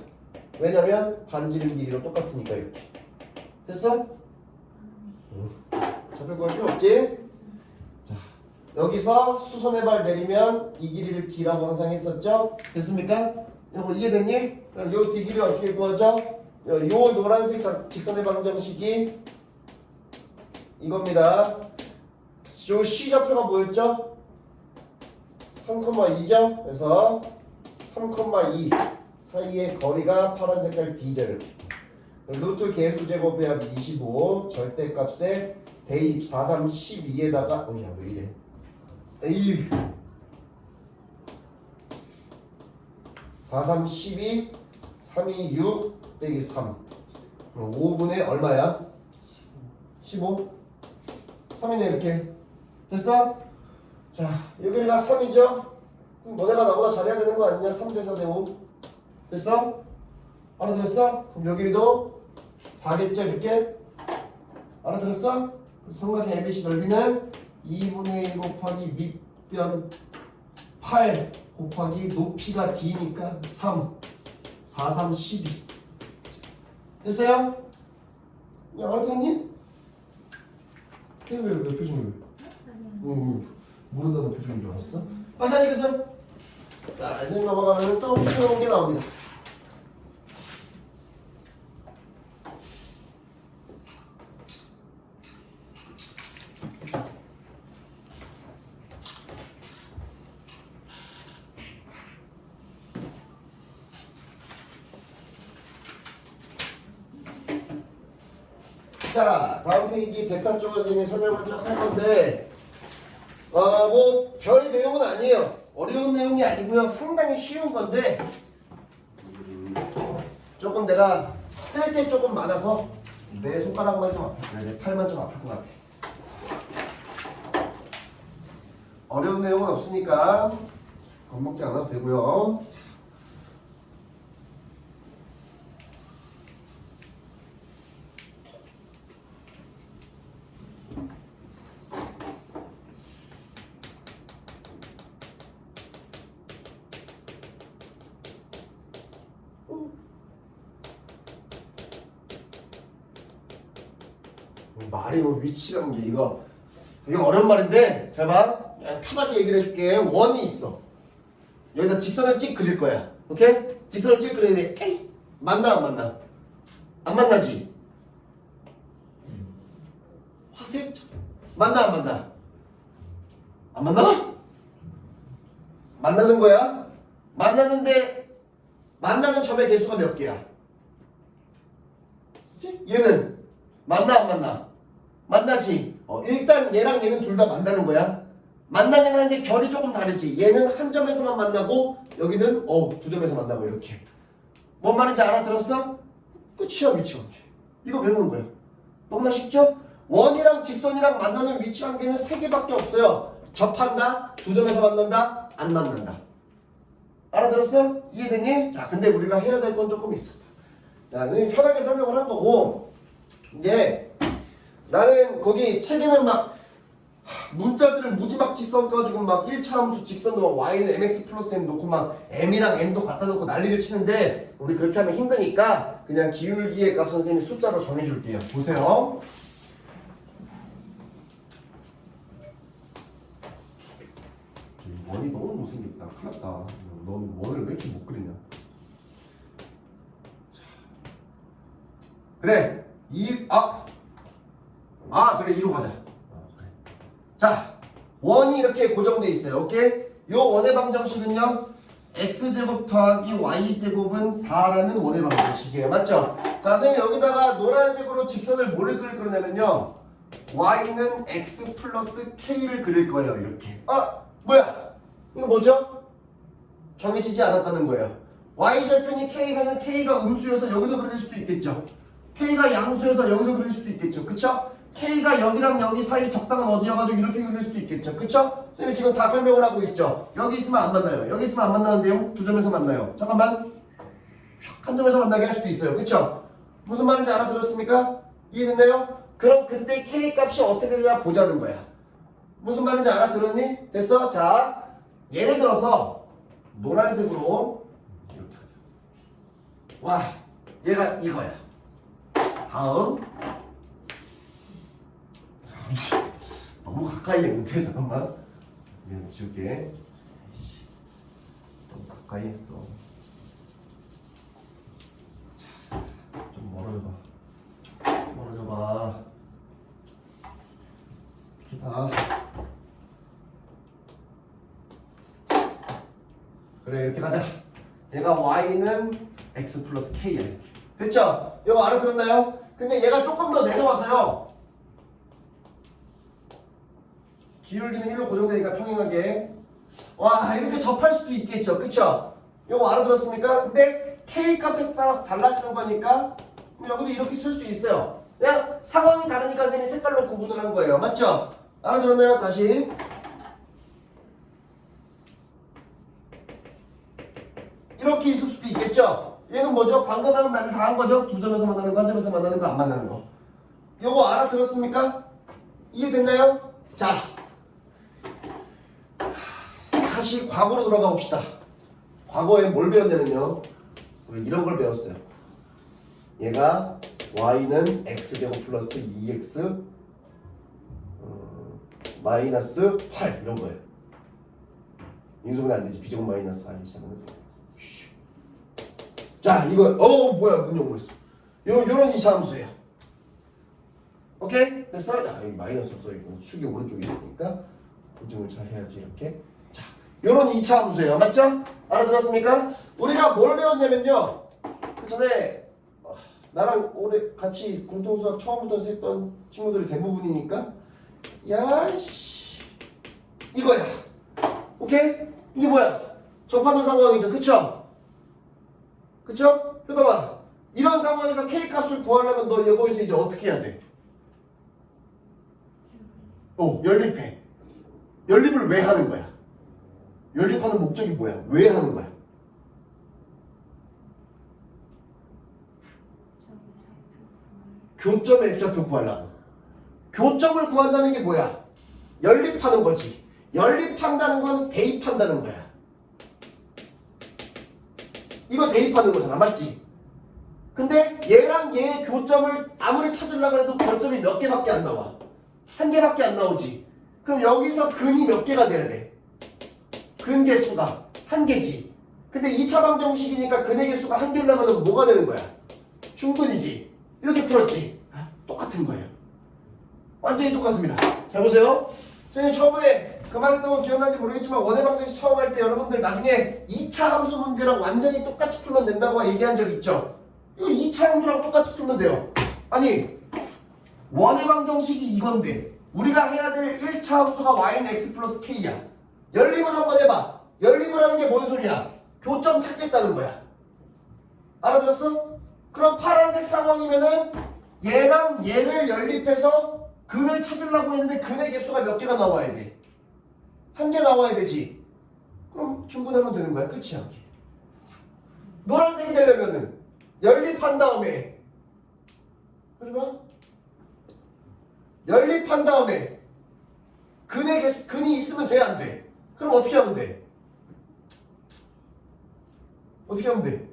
왜냐면 반지름 길이로 똑같으니까 이렇게 됐어? 좌표 구할 필요 없지? 자 여기서 수선의 발 내리면 이 길이를 D라고 항상 했었죠? 됐습니까? 이거 이해됐니? 그럼 요 D 길이를 어떻게 구하죠? 요 노란색 직선의 방정식이 이겁니다. 요 C 좌표가 뭐였죠? 3,2죠? 그래서 3,2 사이의 거리가 파란 색깔 D죠. 이렇게. 루트 개수 제곱 해합 25 절대값에 대입 4, 3, 12에다가 야 왜 이래 에이 4, 3, 12 3, 2, 6 빼기 3 5분의 얼마야? 15 3이네 이렇게 됐어? 자 여기가 3이죠? 그럼 너네가 나보다 잘해야 되는 거 아니냐? 3대 4대 5 됐어? 알아들었어? 그럼 여기도 4겠죠 이렇게? 알아들었어? 삼각형 ABC 넓이는 2분의 1 곱하기 밑변 8 곱하기 높이가 D니까 3 4, 3, 12 됐어요? 야 알아들었니? 왜 표정이 왜? 모른다는 표정인 줄 알았어? 자 그래서 자 이제 넘어가면 또 새로운 게 나옵니다. 자 다음 페이지 104쪽을 선생님이 설명을 쭉 할 건데 뭐 별 내용은 아니에요. 어려운 내용이 아니고요. 상당히 쉬운 건데 조금 내가 쓸 때 조금 많아서 내 손가락만 좀 아플 내 팔만 좀 아플 것 같아. 어려운 내용은 없으니까 겁먹지 않아도 되고요. 말이 뭐 위치라는 게 이거 되게 어려운 말인데 잘 봐. 편하게 얘기를 해줄게. 원이 있어. 여기다 직선을 찍 그릴 거야. 오케이? 직선을 찍 그리는데 에이 만나 안 만나? 안 만나지? 화색 만나 안 만나? 안 만나? 만나는 거야. 만나는데 만나는 점의 개수가 몇 개야? 그치? 얘는 만나 안 만나? 만나지. 일단 얘랑 얘는 둘 다 만나는 거야. 만나긴 하는데 결이 조금 다르지. 얘는 한 점에서만 만나고 여기는 두 점에서 만나고 이렇게. 뭔 말인지 알아들었어? 끝이야 위치 관계. 이거 배우는 거야. 너무나 쉽죠? 원이랑 직선이랑 만나는 위치 관계는 3개밖에 없어요. 접한다, 두 점에서 만난다, 안 만난다. 알아들었어? 이해되니? 자, 근데 우리가 해야 될 건 조금 있어. 자, 선생님 편하게 설명을 한 거고 이제 나는 거기 책에는 막 문자들을 무지막지 써가지고 막 1차 함수 직선도 막 y는 mx 플러스 n 놓고 막 m이랑 n도 갖다 놓고 난리를 치는데 우리 그렇게 하면 힘드니까 그냥 기울기의 값 선생님이 숫자로 정해줄게요. 보세요. 원이 너무 못생겼다. 큰일 났다. 넌 원을 왜 이렇게 못 그리냐. 그래. 그래 2로 가자. 그래. 자 원이 이렇게 고정돼 있어요. 오케이? 요 원의 방정식은요 x제곱 더하기 y제곱은 4라는 원의 방정식이에요. 맞죠? 자, 선생님 여기다가 노란색으로 직선을 뭐를 그리냐면요 y는 x 플러스 k를 그릴 거예요. 이렇게. 아 뭐야 이거 뭐죠? 정해지지 않았다는 거예요. y절편이 k면은 k가 음수여서 여기서 그릴 수도 있겠죠. k가 양수여서 여기서 그릴 수도 있겠죠. 그쵸? k가 여기랑 여기 사이 적당한 어디여가지고 이렇게 그릴 수도 있겠죠. 그쵸? 선생님이 지금 다 설명을 하고 있죠. 여기 있으면 안 만나요. 여기 있으면 안 만나는데요. 두 점에서 만나요. 잠깐만. 한 점에서 만나게 할 수도 있어요. 그쵸? 무슨 말인지 알아들었습니까? 이해됐나요? 그럼 그때 k 값이 어떻게 되나 보자는 거야. 무슨 말인지 알아들었니? 됐어? 자, 예를 들어서 노란색으로 이렇게 하자. 와, 얘가 이거야. 다음. 너무 가까이 했는데 잠깐만. 미안, 지울게. 너무 가까이 했어. 자, 좀 멀어져봐. 멀어져봐. 이렇게 봐. 그래, 이렇게 가자. 얘가 y는 x 플러스 k야. 이렇게. 됐죠? 이거 알아들었나요? 근데 얘가 조금 더 내려와서요. 기울기는 1로 고정되니까 평행하게. 와, 이렇게 접할 수도 있겠죠. 그쵸? 이거 알아들었습니까? 근데 k 값에 따라서 달라지는 거니까 여기도 이렇게 쓸 수 있어요. 그냥 상황이 다르니까 선생님이 색깔로 구분을 한 거예요. 맞죠? 알아들었나요? 다시. 이렇게 있을 수도 있겠죠? 얘는 뭐죠? 방금 한 말을 다 한 거죠? 두 점에서 만나는 거, 한 점에서 만나는 거, 안 만나는 거. 요거 알아들었습니까? 이해됐나요? 자, 다시 과거로 돌아가 봅시다. 과거에 뭘 배웠냐면요. 우리 이런 걸 배웠어요. 얘가 y는 x제곱 플러스 2x 마이너스 8 이런 거예요. 인수분해 안 되지. b제곱 마이너스 4이 시작하면. 자, 이거 뭐야 문형 뭐였어? 요런 이차함수예요. 오케이? 됐어? 자, 여기 마이너스 없어. 이거 축이 오른쪽에 있으니까 고정을 잘 해야지. 이렇게. 자, 요런 이차함수예요. 맞죠? 알아들었습니까? 우리가 뭘 배웠냐면요. 그 전에 나랑 올해 같이 공통수학 처음부터 했던 친구들이 대부분이니까 야씨 이거야. 오케이? 이게 뭐야? 접하는 상황이죠. 그쵸? 그쵸? 효담아, 이런 상황에서 k 값을 구하려면 너 여기서 이제 어떻게 해야 돼? 연립해. 연립을 왜 하는 거야? 연립하는 목적이 뭐야? 왜 하는 거야? 교점의 X좌표 구하려고. 교점을 구한다는 게 뭐야? 연립하는 거지. 연립한다는 건 대입한다는 거야. 이거 대입하는 거잖아. 맞지? 근데 얘랑 얘의 교점을 아무리 찾으려고 해도 교점이 몇 개밖에 안 나와. 한 개밖에 안 나오지. 그럼 여기서 근이 몇 개가 돼야 돼? 근 개수가 한 개지. 근데 2차 방정식이니까 근의 개수가 한 개라면 뭐가 되는 거야? 중근이지. 이렇게 풀었지. 똑같은 거예요. 완전히 똑같습니다. 잘 보세요. 선생님 처음에 그 말했던 건 기억나는지 모르겠지만 원의 방정식 처음 할 때 여러분들 나중에 2차 함수 문제랑 완전히 똑같이 풀면 된다고 얘기한 적 있죠? 이거 2차 함수랑 똑같이 풀면 돼요. 아니 원의 방정식이 이건데 우리가 해야 될 1차 함수가 y는 x 플러스 k야. 연립을 한번 해봐. 연립을 하는 게 뭔 소리야? 교점 찾겠다는 거야. 알아들었어? 그럼 파란색 상황이면은 얘랑 얘를 연립해서 근을 찾으려고 했는데 근의 개수가 몇 개가 나와야 돼? 한 개 나와야 되지. 그럼 충분하면 되는 거야. 끝이야. 노란색이 되려면은 연립한 다음에 그러면 연립한 다음에 근의 개수, 근이 있으면 돼? 안 돼? 그럼 어떻게 하면 돼? 어떻게 하면 돼?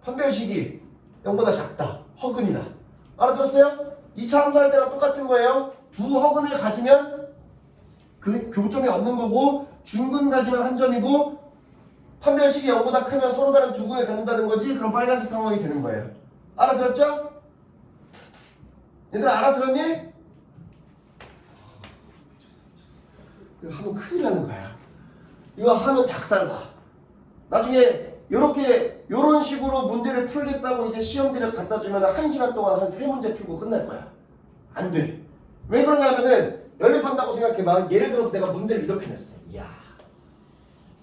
판별식이 0보다 작다. 허근이다. 알아들었어요? 2차 함수할 때랑 똑같은 거예요. 두 허근을 가지면 그 교점이 없는 거고 중근 가지면 한 점이고 판별식이 0보다 크면 서로 다른 두 근을 갖는다는 거지. 그럼 빨간색 상황이 되는 거예요. 알아들었죠? 얘들 알아들었니? 이거 하면 큰일 나는 거야. 이거 하면 작살나. 나중에 요런 식으로 문제를 풀겠다고 이제 시험지를 갖다 주면 1시간 동안 한 3문제 풀고 끝날 거야. 안 돼. 왜 그러냐면은 연립한다고 생각해봐. 예를 들어서 내가 문제를 이렇게 냈어. 이야.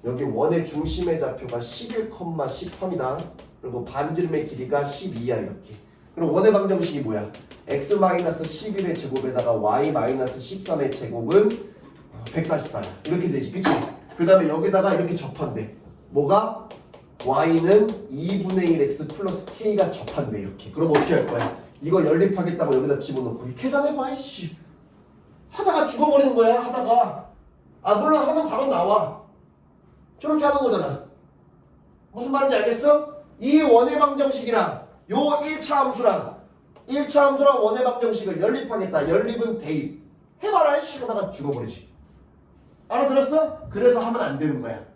여기 원의 중심의 좌표가 11,13이다. 그리고 반지름의 길이가 12야 이렇게. 그럼 원의 방정식이 뭐야? x-11의 제곱에다가 y-13의 제곱은 144야. 이렇게 되지. 그치? 그 다음에 여기다가 이렇게 접한대. 뭐가? y는 2분의 1x 플러스 k가 접한대 이렇게. 그럼 어떻게 할 거야? 이거 연립하겠다고 여기다 집어넣고 계산해봐 이씨. 하다가 죽어버리는 거야 하다가. 아 물론 하면 답은 나와. 저렇게 하는 거잖아. 무슨 말인지 알겠어? 이 원의 방정식이랑 요 1차 함수랑 원의 방정식을 연립하겠다. 연립은 대입. 해봐라 이씨 하다가 죽어버리지. 알아들었어? 그래서 하면 안 되는 거야.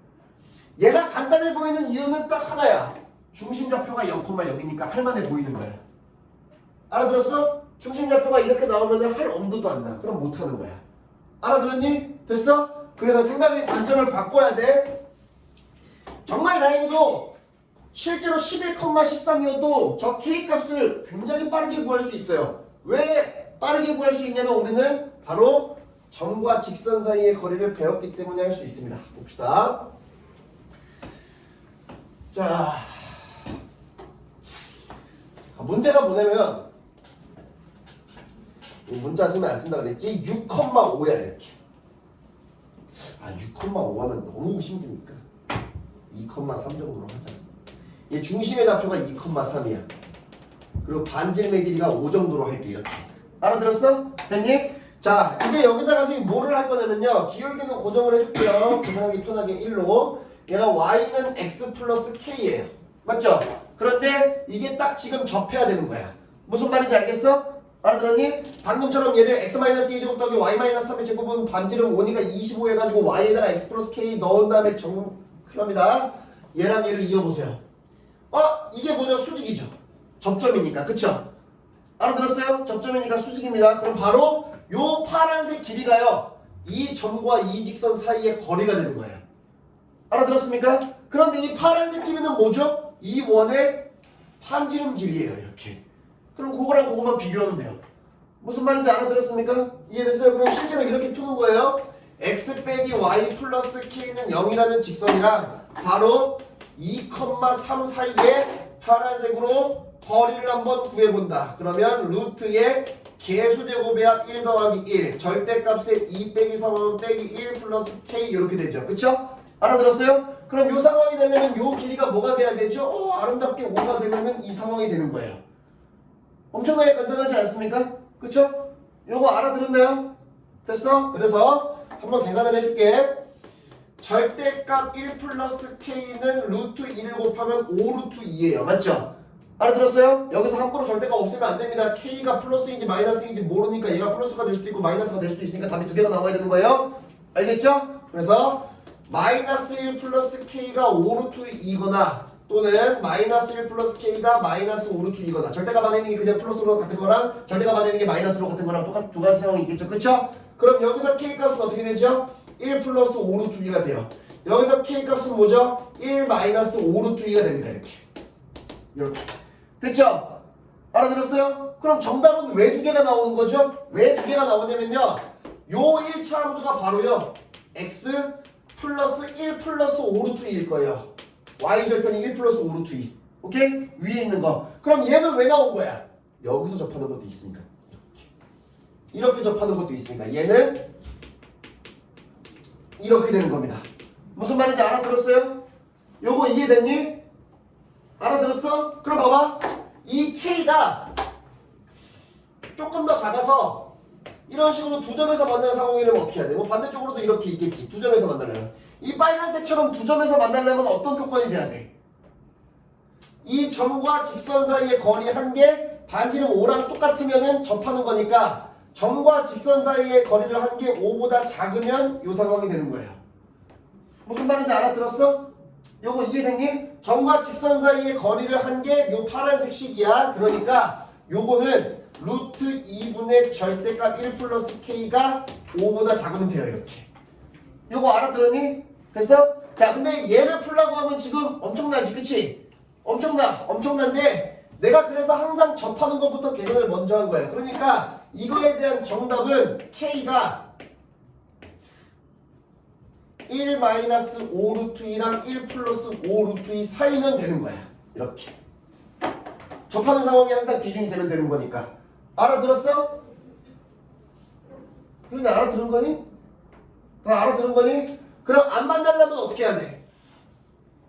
얘가 간단해 보이는 이유는 딱 하나야. 중심좌표가 0,0이니까 할만해 보이는 거야. 알아들었어? 중심좌표가 이렇게 나오면 할 엄두도 안 나. 그럼 못하는 거야. 알아들었니? 됐어? 그래서 생각의 관점을 바꿔야 돼. 정말 다행히도 실제로 11,13이어도 저 K값을 굉장히 빠르게 구할 수 있어요. 왜 빠르게 구할 수 있냐면 우리는 바로 점과 직선 사이의 거리를 배웠기 때문에 할 수 있습니다. 봅시다. 자, 문제가 뭐냐면 문자 쓰면 안 쓴다 그랬지? 6,5야 이렇게. 아 6,5 하면 너무 힘드니까 2,3 정도로 하자. 얘 중심의 좌표가 2,3이야. 그리고 반지름의 길이가 5 정도로 할게 이렇게. 알아들었어? 됐니? 자 이제 여기다가 선생님 뭐를 할 거냐면요. 기울기는 고정을 해줄게요. 계산하기 편하게 1로. 얘가 y는 x 플러스 k예요. 맞죠? 그런데 이게 딱 지금 접해야 되는 거야. 무슨 말인지 알겠어? 알아들었니? 방금처럼 얘를 x-2제곱 더하기 y-3의 제곱은 반지름 5니까 25 해가지고 y에다가 x 플러스 k 넣은 다음에 큰일납니다. 얘랑 얘를 이어보세요. 이게 뭐죠? 수직이죠. 접점이니까. 그쵸? 알아들었어요? 접점이니까 수직입니다. 그럼 바로 요 파란색 길이가요. 이 점과 이 직선 사이의 거리가 되는 거예요. 알아들었습니까? 그런데 이 파란색 길이는 뭐죠? 이 원의 반지름 길이에요. 이렇게. 그럼 그거랑 그거만 비교하면 돼요. 무슨 말인지 알아들었습니까? 이해됐어요? 그럼 실제로 이렇게 푸는 거예요. x 빼기 y 플러스 k는 0이라는 직선이랑 바로 2,3 사이에 파란색으로 거리를 한번 구해본다. 그러면 루트의 개수제곱의 1 더하기 1 절대값의 2 빼기 3하면 빼기 1 플러스 k 이렇게 되죠. 그쵸? 알아들었어요? 그럼 요 상황이 되면은 요 길이가 뭐가 돼야 되죠? 아름답게 5가 되면은 이 상황이 되는 거예요. 엄청나게 간단하지 않습니까? 그쵸? 요거 알아들었나요? 됐어? 그래서 한번 계산을 해줄게. 절대값 1 플러스 k는 루트 1을 곱하면 5 루트 2예요. 맞죠? 알아들었어요? 여기서 함부로 절대값 없으면 안 됩니다. k가 플러스인지 마이너스인지 모르니까 얘가 플러스가 될 수도 있고 마이너스가 될 수도 있으니까 답이 두 개가 나와야 되는 거예요. 알겠죠? 그래서 마이너스 1 플러스 k가 5 루트 2거나 또는 마이너스 1 플러스 k가 마이너스 5 루트 2거나 절대값 안에 있는 게 그냥 플러스로 같은 거랑 절대값 안에 있는 게 마이너스로 같은 거랑 똑같은 두 가지 상황이 있겠죠. 그쵸? 그럼 여기서 k값은 어떻게 되죠? 1 플러스 5 루트 2가 돼요. 여기서 k값은 뭐죠? 1 마이너스 5 루트 2가 됩니다. 이렇게. 됐죠? 알아들었어요? 그럼 정답은 왜 두 개가 나오는 거죠? 왜 두 개가 나오냐면요. 요 1차 함수가 바로요. x 플러스 1 플러스 5 루트 2일 거예요. y절편이 1 플러스 5 루트 2. 오케이? 위에 있는 거. 그럼 얘는 왜 나온 거야? 여기서 접하는 것도 있으니까. 이렇게 접하는 것도 있으니까. 얘는 이렇게 되는 겁니다. 무슨 말인지 알아들었어요? 요거 이해됐니? 알아들었어? 그럼 봐봐. 이 K가 조금 더 작아서 이런 식으로 두 점에서 만나는 상황이라면 어떻게 해야 돼? 뭐 반대쪽으로도 이렇게 있겠지. 두 점에서 만나려면. 이 빨간색처럼 두 점에서 만나려면 어떤 조건이 돼야 돼? 이 점과 직선 사이의 거리 한 개, 반지름 5랑 똑같으면은 접하는 거니까 점과 직선 사이의 거리를 한 개 5보다 작으면 이 상황이 되는 거예요. 무슨 말인지 알아들었어? 요거 이해됐니? 점과 직선 사이의 거리를 한 개 요 파란색 식이야. 그러니까 요거는 루트 2분의 절대값 1 플러스 k가 5보다 작으면 돼요. 이렇게. 요거 알아들었니? 됐어? 자, 근데 얘를 풀라고 하면 지금 엄청나지, 그치? 엄청난데 내가 그래서 항상 접하는 것부터 계산을 먼저 한 거야. 그러니까 이거에 대한 정답은 K가 1 마이너스 5 루트 2랑 1 플러스 5 루트 2 사이면 되는 거야. 이렇게. 접하는 상황이 항상 기준이 되면 되는 거니까. 알아들었어? 그러니까 알아들은 거니? 다 알아들은 거니? 그럼 안 만나려면 어떻게 해야 돼?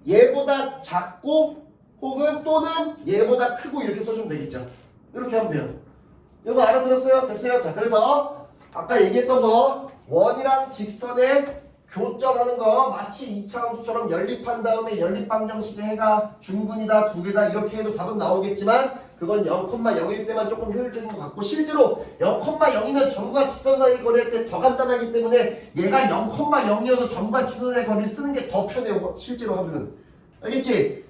얘보다 작고 혹은 또는 얘보다 크고 이렇게 써주면 되겠죠. 이렇게 하면 돼요. 이거 알아들었어요? 됐어요? 자, 그래서 아까 얘기했던 거 원이랑 직선의 교점하는 거 마치 2차 함수처럼 연립한 다음에 연립방정식에 해가 중근이다 두 개다 이렇게 해도 답은 나오겠지만 그건 0,0일 때만 조금 효율적인 것 같고 실제로 0,0이면 점과 직선 사이 거리할 때 더 간단하기 때문에 얘가 0,0이어도 점과 직선 사이 거리를 쓰는 게 더 편해요. 실제로 하면은. 알겠지?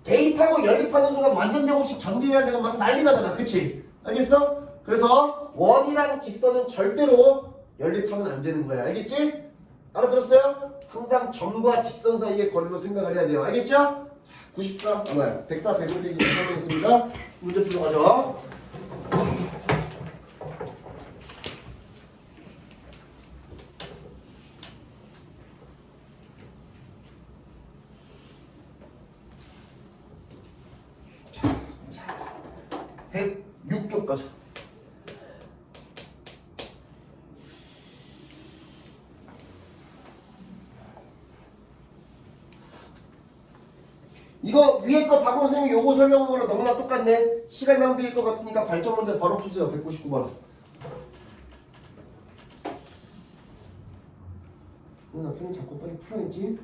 대입하고 연립하는 순간 완전 제곱식 전개해야 되고 막 난리 나잖아. 그치? 알겠어? 그래서 원이랑 직선은 절대로 연립하면 안 되는 거야. 알겠지? 알아들었어요? 항상 점과 직선 사이의 거리로 생각을 해야 돼요. 알겠죠? 94, 104, 105페이지 시작하겠습니다. 문제 풀어가죠. 자, 106쪽 가자. 이거 위에 거 박원 선생님이 요거 설명한 거랑 너무나 똑같네. 시간 낭비일 것 같으니까 발전 문제 바로 푸세요. 199번. 나 펜 잡고 빨리 풀어야지.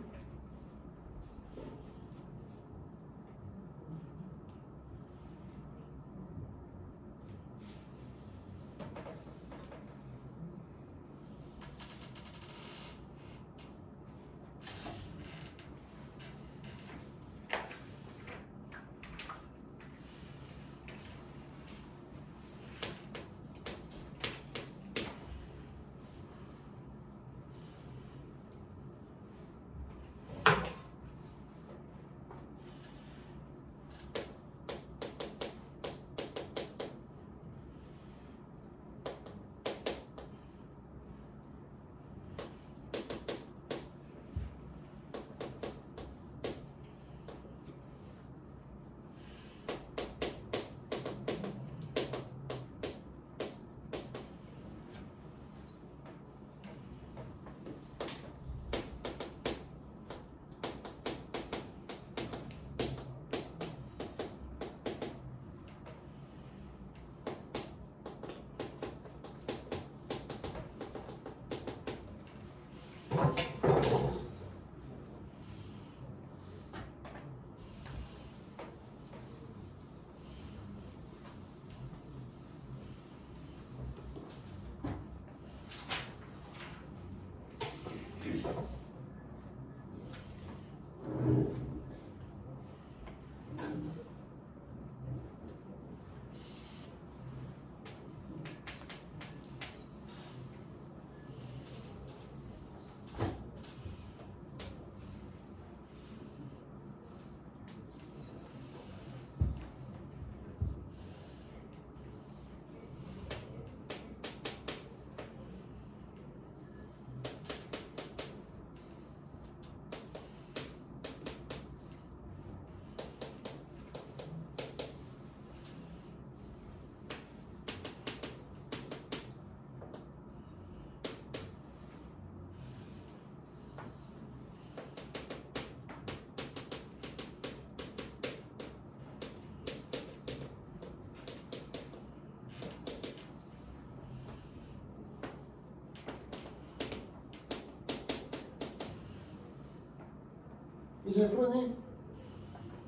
이제 풀었니?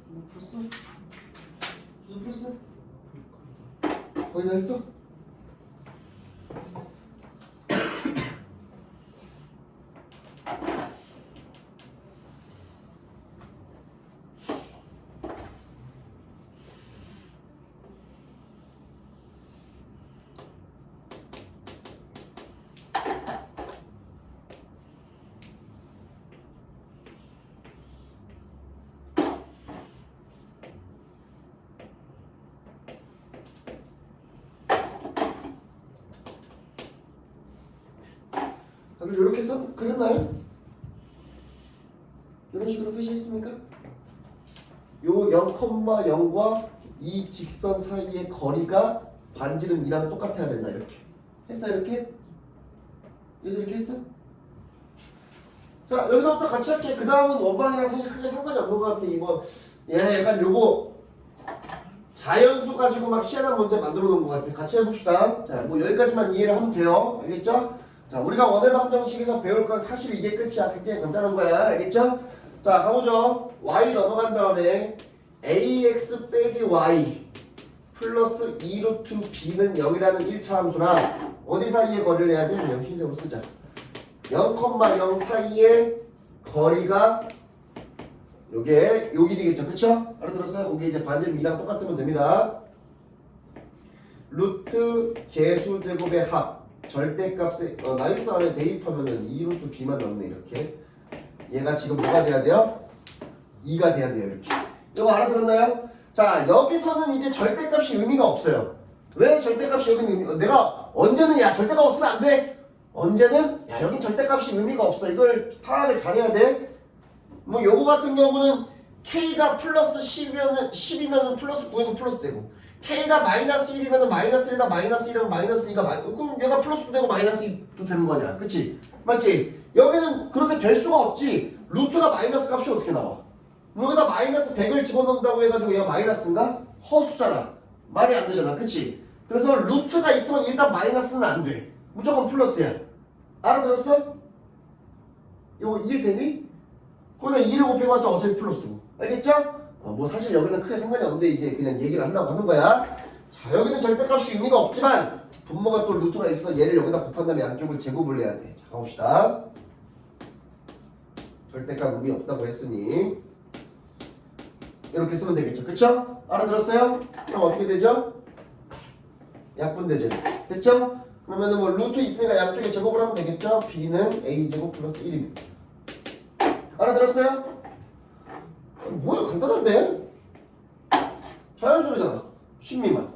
뭐 풀었어? 주소 풀었어? 거의 다 했어? 다들 이렇게 해서 그렸나요? 이런 식으로 표시했습니까? 요 0,0과 이 직선 사이의 거리가 반지름 2랑 똑같아야 된다. 이렇게 했어? 이렇게? 여기서 이렇게 했어? 자, 여기서부터 같이 할게. 그 다음은 원반이랑 사실 크게 상관이 없는 것 같아. 이거 약간 요거 자연수 가지고 막 희한한 문제 만들어 놓은 것 같아. 같이 해봅시다. 자, 뭐 여기까지만 이해를 하면 돼요. 알겠죠? 자, 우리가 원의 방정식에서 배울 건 사실 이게 끝이야. 굉장히 간단한 거야. 알겠죠? 자, 가보죠. y 넘어간 다음에 ax 빼기 y 플러스 2루트 b는 0이라는 1차 함수랑 어디 사이의 거리를 해야 돼? 그냥 흰색으로 쓰자. 0,0 사이의 거리가 요게 여기 되겠죠. 그쵸? 알아들었어요? 거기 이제 반지름 2랑 똑같으면 됩니다. 루트 개수 제곱의 합 절대값에 나이스 안에 대입하면은 2루트 b만 남네. 이렇게 얘가 지금 뭐가 돼야 돼요? 2가 돼야 돼요. 이렇게 이거 알아들었나요? 자, 여기서는 이제 절대값이 의미가 없어요. 왜 절대값이 여기는 내가 언제는 야 절대값 없으면 안 돼. 언제는 야 여긴 절대값이 의미가 없어. 이걸 파악을 잘해야 돼. 뭐 요거 같은 경우는 K가 플러스 10이면은 플러스 9에서 플러스 되고 K가 마이너스 1이면은 마이너스 1에다 마이너스 1이면 마이너스 2가 그럼 얘가 플러스도 되고 마이너스 2도 되는 거냐. 그치? 맞지? 여기는 그렇게 될 수가 없지. 루트가 마이너스 값이 어떻게 나와? 여기다 마이너스 100을 집어넣는다고 해가지고 얘가 마이너스인가? 허수잖아. 말이 안 되잖아. 그치? 그래서 루트가 있으면 일단 마이너스는 안 돼. 무조건 플러스야. 알아들었어? 이거 이해되니? 그러면 2를 곱해봤자 어차피 플러스고. 알겠죠? 뭐 사실 여기는 크게 상관이 없는데 이제 그냥 얘기를 하려고 하는 거야. 자, 여기는 절대값이 의미가 없지만 분모가 또 루트가 있어. 얘를 여기다 곱한 다음에 양쪽을 제곱을 해야 돼. 자, 가봅시다. 절대값 의미 없다고 했으니 이렇게 쓰면 되겠죠. 그쵸? 알아들었어요? 그럼 어떻게 되죠? 약분되죠. 됐죠? 그러면은 뭐 루트 있으니까 양쪽에 제곱을 하면 되겠죠? b는 a제곱 플러스 1입니다. 알아들었어요? 뭐야 간단한데? 자연수잖아. 10미만.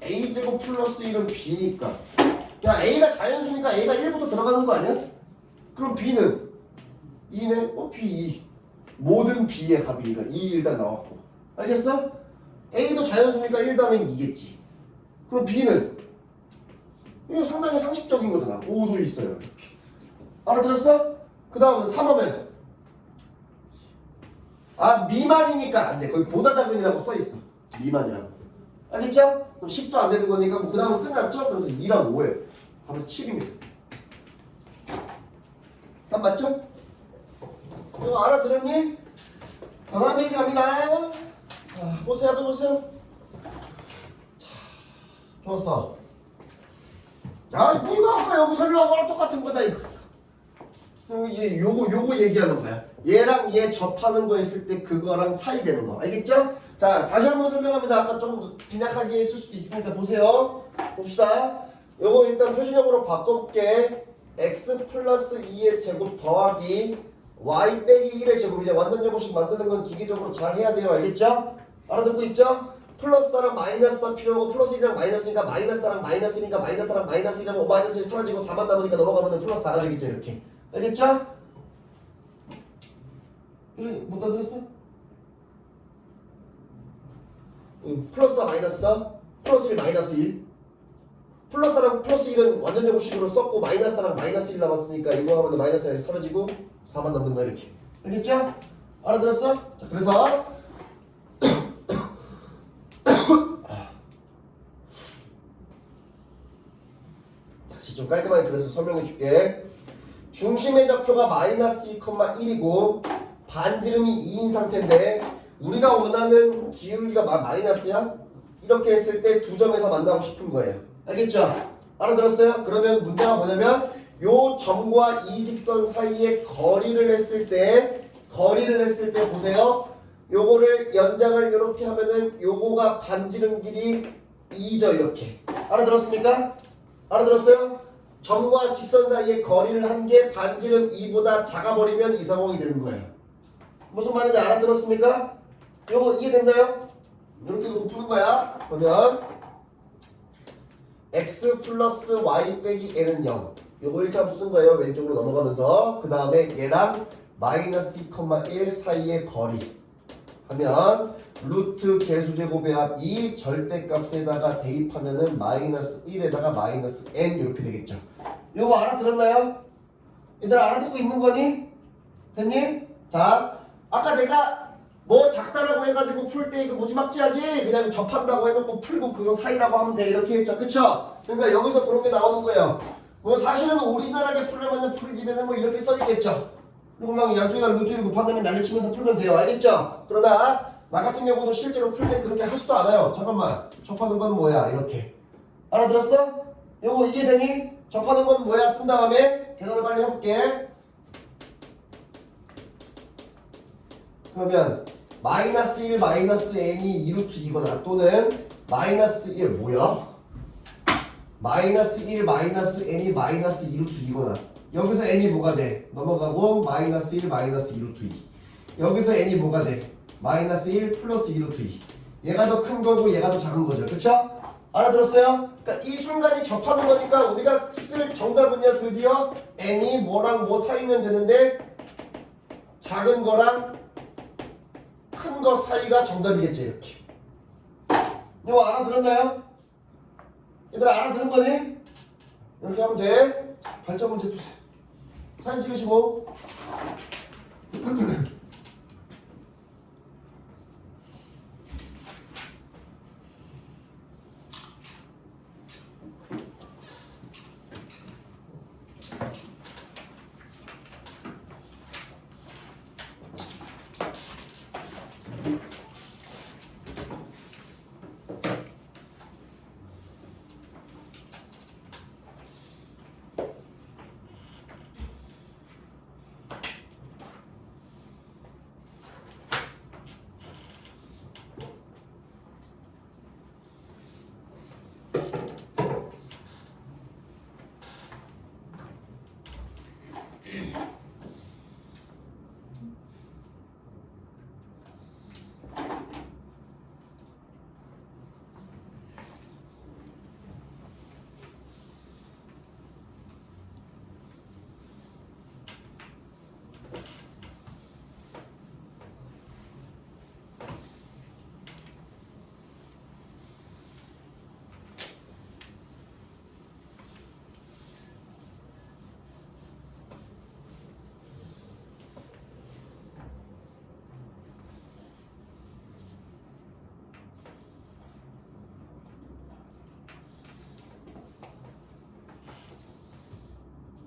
a제곱 플러스 1은 b니까 야 a가 자연수니까 a가 1부터 들어가는 거 아니야? 그럼 b는 2네? b2 모든 b의 합이니까 2 일단 나왔고 알겠어? a도 자연수니까 1 다음엔 2겠지. 그럼 b는 이거 상당히 상식적인 거잖아. 5도 있어요. 이렇게 알아들었어? 그 다음은 3하면 미만이니까 안 돼. 거기 보다 작은이라고 써있어. 미만이라고. 알겠죠? 그럼 10도 안 되는 거니까 뭐 그 다음은 끝났죠? 그래서 2랑 5에 답은 7입니다. 답 맞죠? 이거 알아들었니? 다음 페이지 갑니다. 자, 보세요. 한번 보세요. 자, 좋았어. 야, 뭐 이거 아까 여기 설명한 거랑 똑같은 거다 이거. 요거 얘기하는 거야. 얘랑 얘 접하는 거 했을 때 그거랑 사이 되는 거. 알겠죠? 자, 다시 한번 설명합니다. 아까 좀 빈약하게 했을 수도 있으니까 보세요. 봅시다. 요거 일단 표준형으로 바꿔볼게. x 플러스 2의 제곱 더하기 y 빼기 1의 제곱. 이제 완전 제곱식 만드는 건 기계적으로 잘 해야 돼요. 알겠죠? 알아듣고 있죠? 플러스랑 마이너스가 필요하고 플러스 1이랑 마이너스니까 마이너스랑 마이너스니까 마이너스랑 마이너스 1이면 마이너스 1 사라지고 4만 남으니까 넘어가면 플러스 4가 되겠죠. 이렇게. 알겠죠? 그래, 못 알아들었어? 플러스와 마이너스와 플러스 1 마이너스 1 플러스랑 플러스 1은 완전 제곱식으로 썼고 마이너스랑 마이너스 1 남았으니까 이거 하면 마이너스 1 사라지고 4만 남는 거야. 이렇게. 알겠죠? 알아들었어? 자, 그래서 다시 좀 깔끔하게 그래서 설명해 줄게. 중심의 좌표가 마이너스 2,1이고 반지름이 2인 상태인데 우리가 원하는 기울기가 마이너스야? 이렇게 했을 때 두 점에서 만나고 싶은 거예요. 알겠죠? 알아들었어요? 그러면 문제가 뭐냐면 요 점과 이 직선 사이에 거리를 했을 때 보세요. 요거를 연장을 이렇게 하면은 요거가 반지름 길이 2죠. 이렇게. 알아들었습니까? 알아들었어요? 점과 직선 사이의 거리를 한 게 반지름 2보다 작아버리면 이 상황이 되는 거예요. 무슨 말인지 알아들었습니까? 요거 이해됐나요? 이렇게 놓고 푸는 거야. 그러면 x 플러스 y 빼기 n은 0. 요거 1차함수 쓴 거예요. 왼쪽으로 넘어가면서. 그 다음에 얘랑 마이너스 2,1 사이의 거리 하면 루트 개수제곱의 합 2 절대값에다가 대입하면은 마이너스 1에다가 마이너스 n 이렇게 되겠죠. 요거 알아들었나요? 얘들 알아듣고 있는 거니? 됐니? 자, 아까 내가 뭐 작다라고 해가지고 풀 때 이거 무지막지하지? 그냥 접한다고 해놓고 풀고 그거 사이라고 하면 돼. 이렇게 했죠. 그쵸? 그러니까 여기서 그런 게 나오는 거예요. 뭐 사실은 오리지널하게 풀려면 풀이집에는 뭐 이렇게 써있겠죠. 그리고 막 양쪽에다 루트 1 곱한 다음에 난리치면서 풀면 돼요. 알겠죠? 그러나 나 같은 경우도 실제로 풀 때 그렇게 하지도 않아요. 잠깐만. 접하는 건 뭐야? 이렇게. 알아들었어? 요거 이해되니? 접하는 건 뭐야? 쓴 다음에 계산을 빨리 해볼게. 그러면 마이너스 1 마이너스 n이 2루트 2거나 또는 마이너스 1 뭐야? 마이너스 1 마이너스 n이 마이너스 2루트 2거나 여기서 n이 뭐가 돼? 넘어가고 마이너스 1 마이너스 2루트 2 여기서 n이 뭐가 돼? 마이너스 1 플러스 2루트 2 얘가 더 큰 거고 얘가 더 작은 거죠. 그쵸? 알아들었어요? 그러니까 이 순간이 접하는 거니까 우리가 쓸 정답은요 드디어 n이 뭐랑 뭐 사이면 되는데 작은 거랑 큰 거 사이가 정답이겠죠. 이렇게 이거 알아들었나요? 얘들아 알아들은 거니? 이렇게 하면 돼. 발전 문제 푸세요. 사진 찍으시고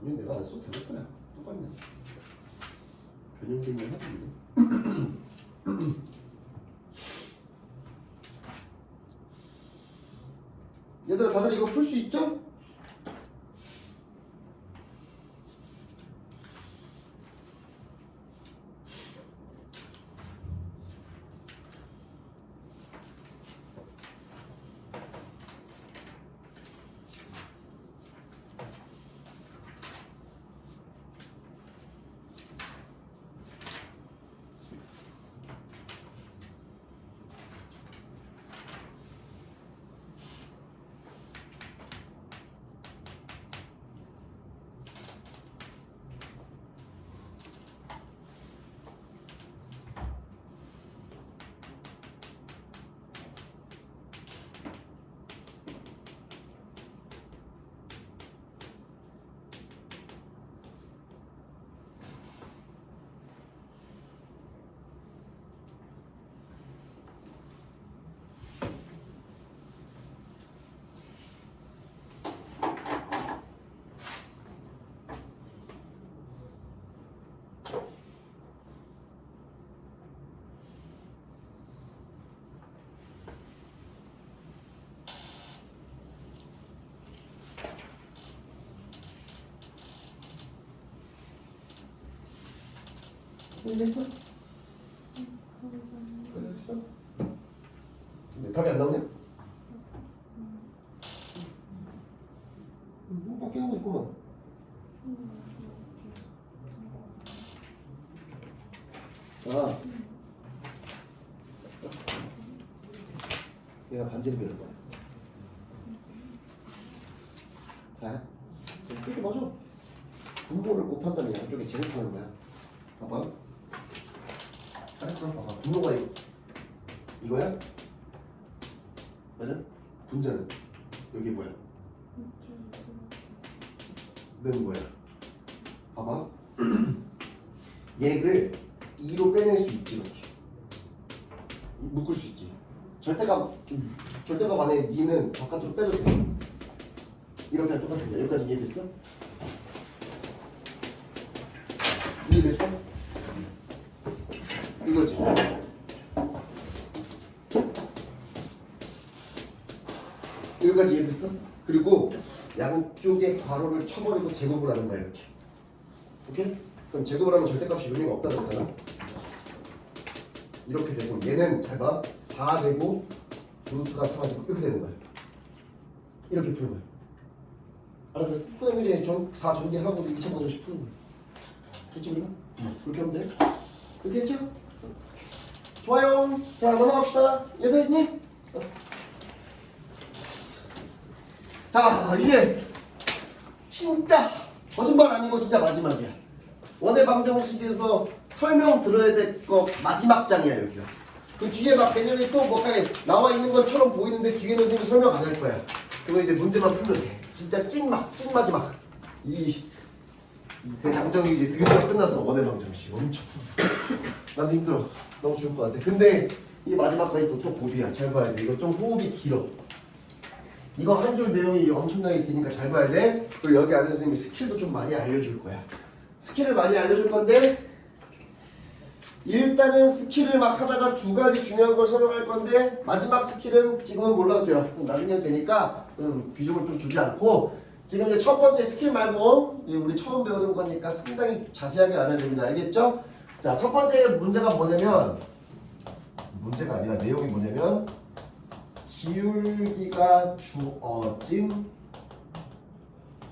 이건 내가 안 써도 될 거야. 똑같네. 변형된 건 하던데. 얘들아 다들 이거 풀 수 있죠? 됐어? 됐어? 근데 답이 안 나오냐? 바뀌는 거 있구만. 아, 얘가 반지를 배울 거야. 4야? 이렇게 맞아. 분모를 곱한다면 양쪽에 제곱하는 거야. 봐봐. 잘했어. 봐봐. 분모가 이거야? 맞아? 분자는 여기 뭐야? 는 뭐야? 봐봐. 얘를 2로 빼낼 수 있지 이렇게. 묶을 수 있지. 절대값 안에 2는 바깥으로 빼도 돼. 이렇게 하면 똑같은 거야. 여기까지 이해됐어? 이해됐어? 이거지. 여기까지 이해됐어? 그리고 양쪽에 괄호를 쳐버리고 제곱을 하는 거야 이렇게. 오케이? 그럼 제곱을 하면 절대값이 의미가 없다 그랬잖아. 이렇게 되고 얘는 잘 봐. 4 되고 루트가 사라지고 이렇게 되는 거야. 이렇게 푸는 거야. 알았어? 그다음에 이제 4 전개하고 2차 방정식 푸는 거야. 됐지 우리가? 그렇게 하면 돼. 그렇게 했죠? 좋아요. 자 넘어갑시다. 예사이스님. 자 이제 진짜 거짓말 아니고 진짜 마지막이야. 원의 방정식에서 설명 들어야 될 거 마지막 장이야 여기가. 그 뒤에 막 개념이 또 뭐가 나와 있는 것처럼 보이는데 뒤에는 선생님이 설명 안 할 거야. 그거 이제 문제만 풀면 돼. 진짜 찐 마지막. 이 대장정이 이제 드디어 끝나서 원의 방정식 엄청. 나도 힘들어. 너무 죽을 것 같아. 근데 이 마지막까지 또 고비야. 잘 봐야 돼. 이거 좀 호흡이 길어. 이거 한 줄 내용이 엄청나게 기니까 잘 봐야 돼. 그리고 여기 안에 선생님이 스킬도 좀 많이 알려줄 거야. 스킬을 많이 알려줄 건데 일단은 스킬을 막 하다가 두 가지 중요한 걸 설명할 건데 마지막 스킬은 지금은 몰라도 돼요. 나중에 해도 되니까 비중을 좀 두지 않고 지금 이제 첫 번째 스킬 말고 우리 처음 배우는 거니까 상당히 자세하게 알아야 됩니다. 알겠죠? 자, 첫 번째 문제가 뭐냐면 문제가 아니라 내용이 뭐냐면 기울기가 주어진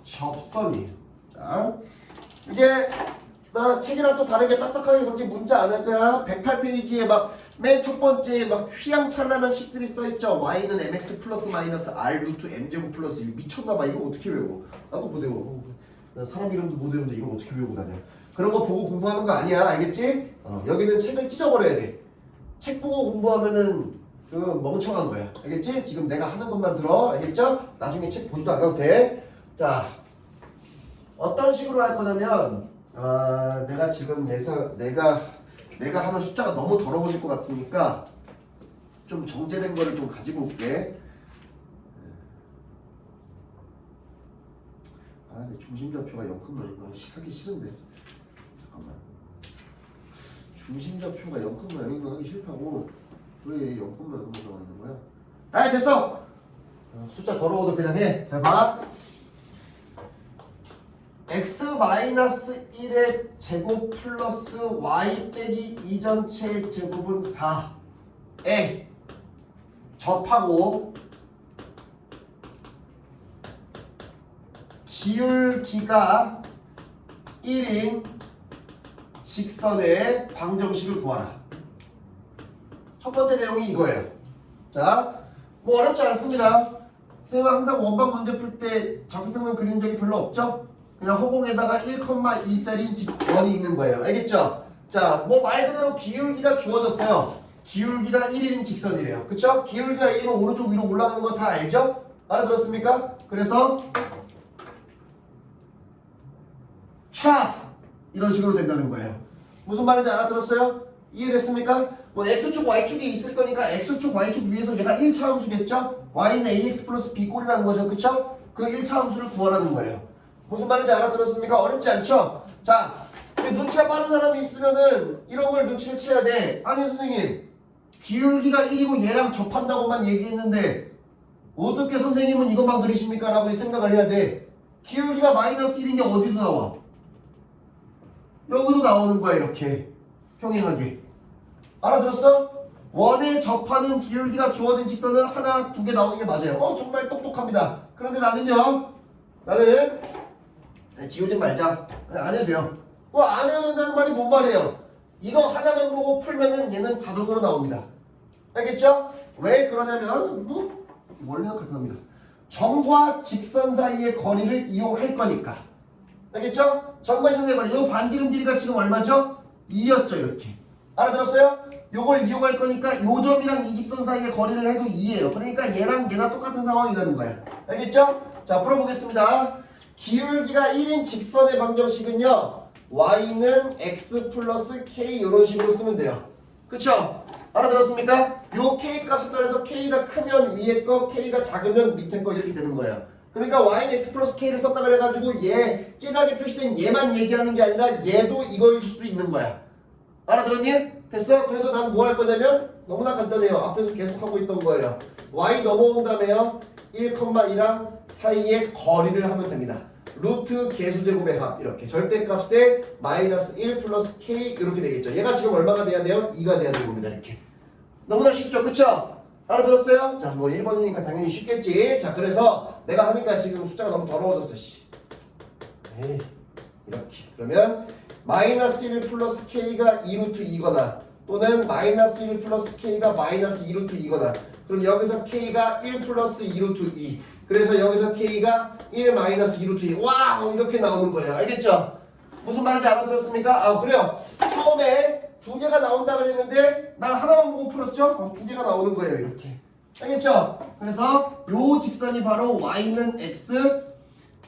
접선이에요. 자, 이제 나 책이랑 또 다르게 딱딱하게 그렇게 문자 안 할 거야. 108페이지에 막 맨 첫 번째 막 휘황찬란한 식들이 써있죠. y는 mx 플러스 마이너스 r 루트 m제곱 플러스 1 미쳤나봐. 이거 어떻게 외워? 나도 못 외워. 나 사람 이름도 못 외우는데 이거 어떻게 외우고 다녀? 그런 거 보고 공부하는 거 아니야. 알겠지? 여기는 책을 찢어버려야 돼. 책 보고 공부하면은 그 멍청한 거야. 알겠지? 지금 내가 하는 것만 들어. 알겠죠? 나중에 책 보지도 않아도 돼. 자, 어떤 식으로 할 거냐면 내가 지금 내가 하는 숫자가 너무 더러워질 것 같으니까 좀 정제된 거를 좀 가지고 올게. 근데 중심좌표가 0,0이고 하기 싫은데. 잠깐만. 중심좌표가 0,0이고 하기 싫다고. 왜 0,0가 나와 있는 거야? 아 됐어. 숫자 더러워도 그냥 해. 잘 봐. x-1의 제곱 플러스 y 빼기 2 전체의 제곱은 4에 접하고 기울기가 1인 직선의 방정식을 구하라. 첫 번째 내용이 이거예요. 자, 뭐 어렵지 않습니다. 선생님은 항상 원방 문제 풀 때 좌표평면 그린 적이 별로 없죠? 그냥 허공에다가 1,2짜리 원이 있는 거예요. 알겠죠? 자, 뭐 말 그대로 기울기가 주어졌어요. 기울기가 1인 직선이래요. 그쵸? 기울기가 1이면 오른쪽 위로 올라가는 거 다 알죠? 알아들었습니까? 그래서 촤! 이런 식으로 된다는 거예요. 무슨 말인지 알아들었어요? 이해됐습니까? 뭐 x축, y축이 있을 거니까 x축, y축 위에서 얘가 1차 함수겠죠? y는 ax 플러스 b 꼴이라는 거죠. 그쵸? 그 1차 함수를 구하라는 거예요. 무슨 말인지 알아들었습니까? 어렵지 않죠? 자, 눈치가 빠른 사람이 있으면은 이런 걸 눈치를 채야 돼. 아니 선생님, 기울기가 1이고 얘랑 접한다고만 얘기했는데 어떻게 선생님은 이것만 그리십니까? 라고 생각을 해야 돼. 기울기가 마이너스 1인 게 어디로 나와? 여기도 나오는 거야. 이렇게 평행하게. 알아들었어? 원에 접하는 기울기가 주어진 직선은 하나, 두 개 나오는 게 맞아요. 정말 똑똑합니다. 그런데 나는 지우지 말자. 안 해도 돼요. 안 해도 된다는 말이 뭔 말이에요? 이거 하나만 보고 풀면은 얘는 자동으로 나옵니다. 알겠죠? 왜 그러냐면 원래는 같답니다. 점과 직선 사이의 거리를 이용할 거니까. 알겠죠? 점과 직선 사이의 거리. 요 반지름 길이가 지금 얼마죠? 2였죠, 이렇게. 알아들었어요? 요걸 이용할 거니까 요 점이랑 이 직선 사이의 거리를 해도 2예요. 그러니까 얘랑 얘나 똑같은 상황이라는 거야. 알겠죠? 자, 풀어보겠습니다. 기울기가 1인 직선의 방정식은요. y는 x 플러스 k 이런 식으로 쓰면 돼요. 그쵸? 알아들었습니까? 요 k 값에 따라서 k가 크면 위에 거, k가 작으면 밑에 거 이렇게 되는 거예요. 그러니까 y는 x 플러스 k를 썼다 그래가지고 얘 진하게 표시된 얘만 얘기하는 게 아니라 얘도 이거일 수도 있는 거야. 알아들었니? 됐어? 그래서 난 뭐 할 거냐면 너무나 간단해요. 앞에서 계속 하고 있던 거예요. y 넘어온 다음에요. 1,2랑 사이의 거리를 하면 됩니다. 루트 개수제곱의 합 이렇게 절대값에 마이너스 1 플러스 k 이렇게 되겠죠. 얘가 지금 얼마가 돼야 돼요? 2가 돼야 되는 겁니다. 이렇게. 너무나 쉽죠? 그쵸? 알아들었어요? 자, 뭐 1번이니까 당연히 쉽겠지. 자, 그래서 내가 하니까 지금 숫자가 너무 더러워졌어. 씨. 에이, 이렇게. 그러면 마이너스 1 플러스 k가 2루트 2거나 또는 마이너스 1 플러스 k가 마이너스 2루트 2거나 그럼 여기서 k가 1 플러스 2루트 2 그래서 여기서 k가 1 마이너스 2루트 2 와! 이렇게 나오는 거예요. 알겠죠? 무슨 말인지 알아들었습니까? 아, 그래요. 처음에 두 개가 나온다 그랬는데 난 하나만 보고 풀었죠? 두 개가 나오는 거예요. 이렇게. 알겠죠? 그래서 요 직선이 바로 y는 x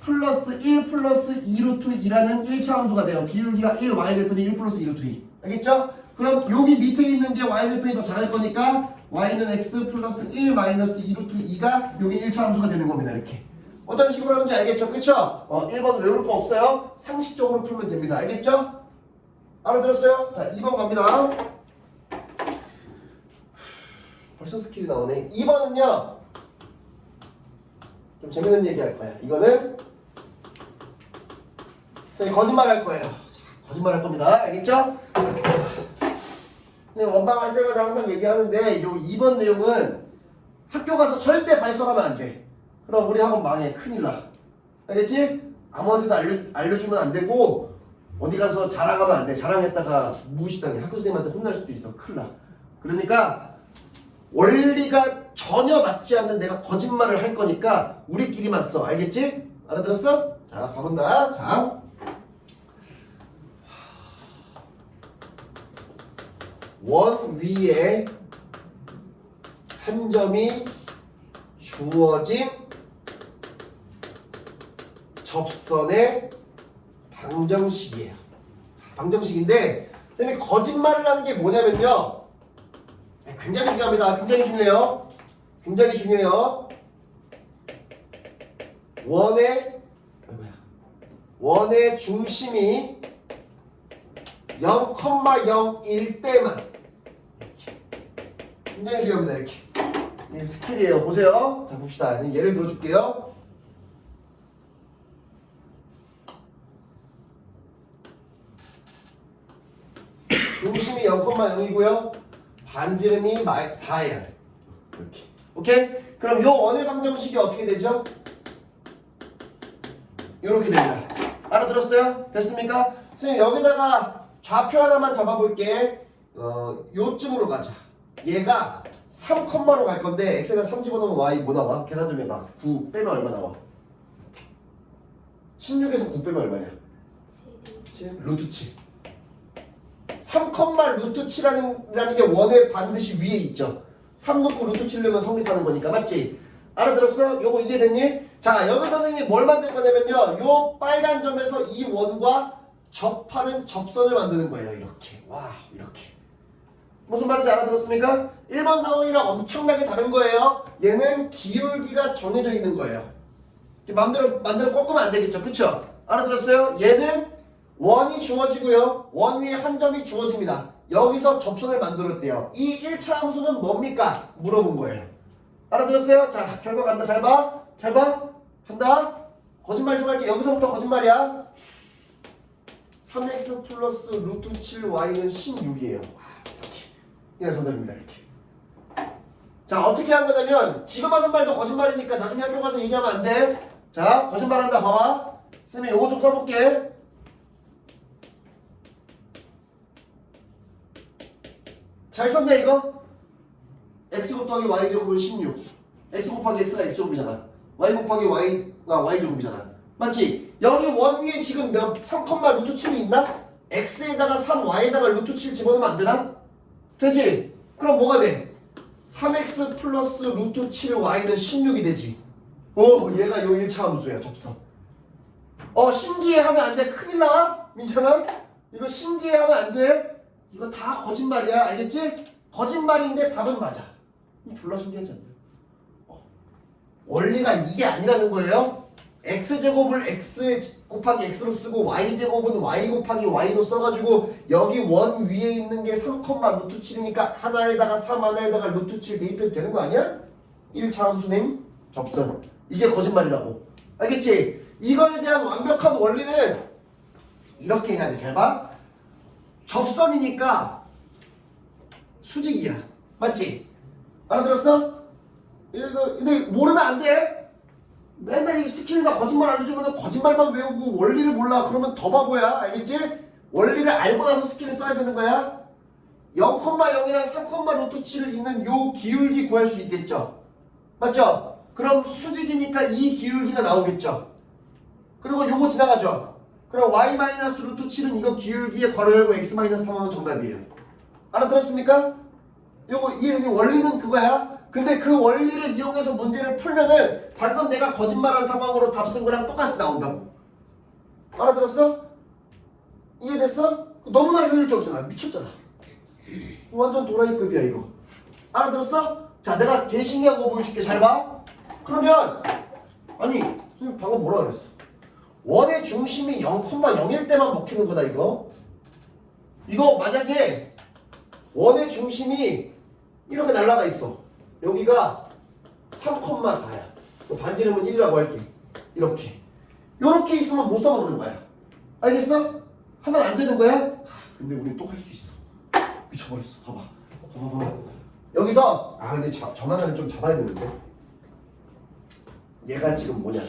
플러스 1 플러스 2루트 2라는 1차 함수가 돼요. 기울기가 1, y절편이 1 플러스 2루트 2. 알겠죠? 그럼 여기 밑에 있는 게 y절편이 더 작을 거니까 y는 x 플러스 1 마이너스 2루트 2가 여기 1차 함수가 되는 겁니다. 이렇게. 어떤 식으로 하는지 알겠죠? 그쵸? 1번 외울 거 없어요? 상식적으로 풀면 됩니다. 알겠죠? 알아들었어요? 자, 2번 갑니다. 벌써 스킬이 나오네. 2번은요. 좀 재밌는 얘기 할 거야. 이거는 선생님 거짓말 할 거예요. 거짓말 할 겁니다. 알겠죠? 선생님 원방 할 때마다 항상 얘기하는데 요 2번 내용은 학교 가서 절대 발설하면 안 돼. 그럼 우리 학원 망해. 큰일 나. 알겠지? 아무한테도 알려주면 안 되고 어디 가서 자랑하면 안 돼. 자랑했다가 무시당해. 학교 선생님한테 혼날 수도 있어. 큰일 나. 그러니까 원리가 전혀 맞지 않는 내가 거짓말을 할 거니까 우리끼리만 써. 알겠지? 알아들었어? 자, 가본다. 자. 원 위에 한 점이 주어진 접선의 방정식이에요. 방정식인데 선생님이 거짓말을 하는 게 뭐냐면요. 굉장히 중요합니다. 굉장히 중요해요. 굉장히 중요해요. 원의 중심이 0,01 때만 굉장히 중요합니다. 이렇게. 이게 스킬이에요. 보세요. 자, 봅시다. 예를 들어줄게요. 중심이 0,0이고요. 반지름이 4예요. 이렇게. 오케이? 그럼 요 원의 방정식이 어떻게 되죠? 이렇게 됩니다. 알아들었어요? 됐습니까? 선생님 여기다가 좌표 하나만 잡아볼게. 요쯤으로 가자. 얘가 3컴마로 갈 건데 x가 3 집어넣으면 y 뭐 나와? 계산 좀 해봐. 9 빼면 얼마 나와? 16에서 9 빼면 얼마냐? 7. 루트 7. 3, 루트 7이라는 게 원의 반드시 위에 있죠. 3 놓고 루트 7 넣으면 성립하는 거니까. 맞지? 알아들었어? 요거 이해됐니? 자, 여기 선생님이 뭘 만들 거냐면요. 요 빨간 점에서 이 원과 접하는 접선을 만드는 거예요. 이렇게. 와, 이렇게. 무슨 말인지 알아들었습니까? 1번 상황이랑 엄청나게 다른 거예요. 얘는 기울기가 정해져 있는 거예요. 마음대로 꺾으면 안 되겠죠. 그쵸? 알아들었어요? 얘는 원이 주어지고요. 원 위에 한 점이 주어집니다. 여기서 접선을 만들었대요. 이 1차 함수는 뭡니까? 물어본 거예요. 알아들었어요? 자, 결과 간다. 잘 봐. 잘 봐. 한다. 거짓말 좀 할게. 여기서부터 거짓말이야. 3x 플러스 루트 7y는 16이에요. 이게 정답입니다. 이렇게. 자, 어떻게 한 거냐면 지금 하는 말도 거짓말이니까 나중에 학교 가서 얘기하면 안 돼. 자, 거짓말한다. 봐봐. 선생님 요거 좀 써볼게. 잘 썼네 이거? x 곱 더하기 y 제곱은 16. x 곱하기 x가 x제곱이잖아. y 곱하기 y가 y제곱이잖아. 맞지? 여기 원 위에 지금 몇 3, 루트 7이 있나? x에다가 3, y에다가 루트 7 집어넣으면 안 되나? 되지? 그럼 뭐가 돼? 3x 플러스 루트 7y는 16이 되지. 오, 얘가 요 1차 함수야, 접선. 신기해하면 안 돼. 큰일 나. 민찬아? 이거 신기해하면 안 돼. 이거 다 거짓말이야. 알겠지? 거짓말인데 답은 맞아. 졸라 신기하지 않나요? 원리가 이게 아니라는 거예요. x제곱을 x 곱하기 x로 쓰고 y제곱은 y 곱하기 y로 써가지고 여기 원 위에 있는 게 3, 루트 7이니까 하나에다가 3, 하나에다가 루트 7 대입해도 되는 거 아니야? 1차 함수는 접선. 이게 거짓말이라고. 알겠지? 이거에 대한 완벽한 원리는 이렇게 해야 돼. 잘 봐. 접선이니까 수직이야. 맞지? 알아들었어? 이거 근데 모르면 안 돼. 맨날 이 스킬이나 거짓말 알려주면 거짓말만 외우고 원리를 몰라. 그러면 더 바보야. 알겠지? 원리를 알고 나서 스킬을 써야 되는 거야. 0,0이랑 3, 루트 7을 있는 요 기울기 구할 수 있겠죠? 맞죠? 그럼 수직이니까 이 기울기가 나오겠죠? 그리고 요거 지나가죠? 그럼 y-루트 7은 이거 기울기에 괄호 열고 x-3하면 정답이에요. 알아들었습니까? 요거 이 원리는 그거야. 근데 그 원리를 이용해서 문제를 풀면은 방금 내가 거짓말한 상황으로 답 쓴 거랑 똑같이 나온다고. 알아들었어? 이해됐어? 너무나 효율적이잖아. 미쳤잖아. 완전 도라이급이야 이거. 알아들었어? 자, 내가 개 신기한 거 보여줄게. 잘 봐. 그러면 아니 선생님 방금 뭐라 그랬어? 원의 중심이 0,0일 때만 먹히는 거다 이거. 이거 만약에 원의 중심이 이렇게 날아가 있어. 여기가 3,4야. 반지름은 1이라고 할게. 이렇게. 요렇게 있으면 못 써먹는 거야. 알겠어? 하면 안 되는 거야? 근데 우리 또 할 수 있어. 미쳐버렸어. 봐봐. 여기서 근데 저 하나를 좀 잡아야 되는데. 얘가 지금 뭐냐?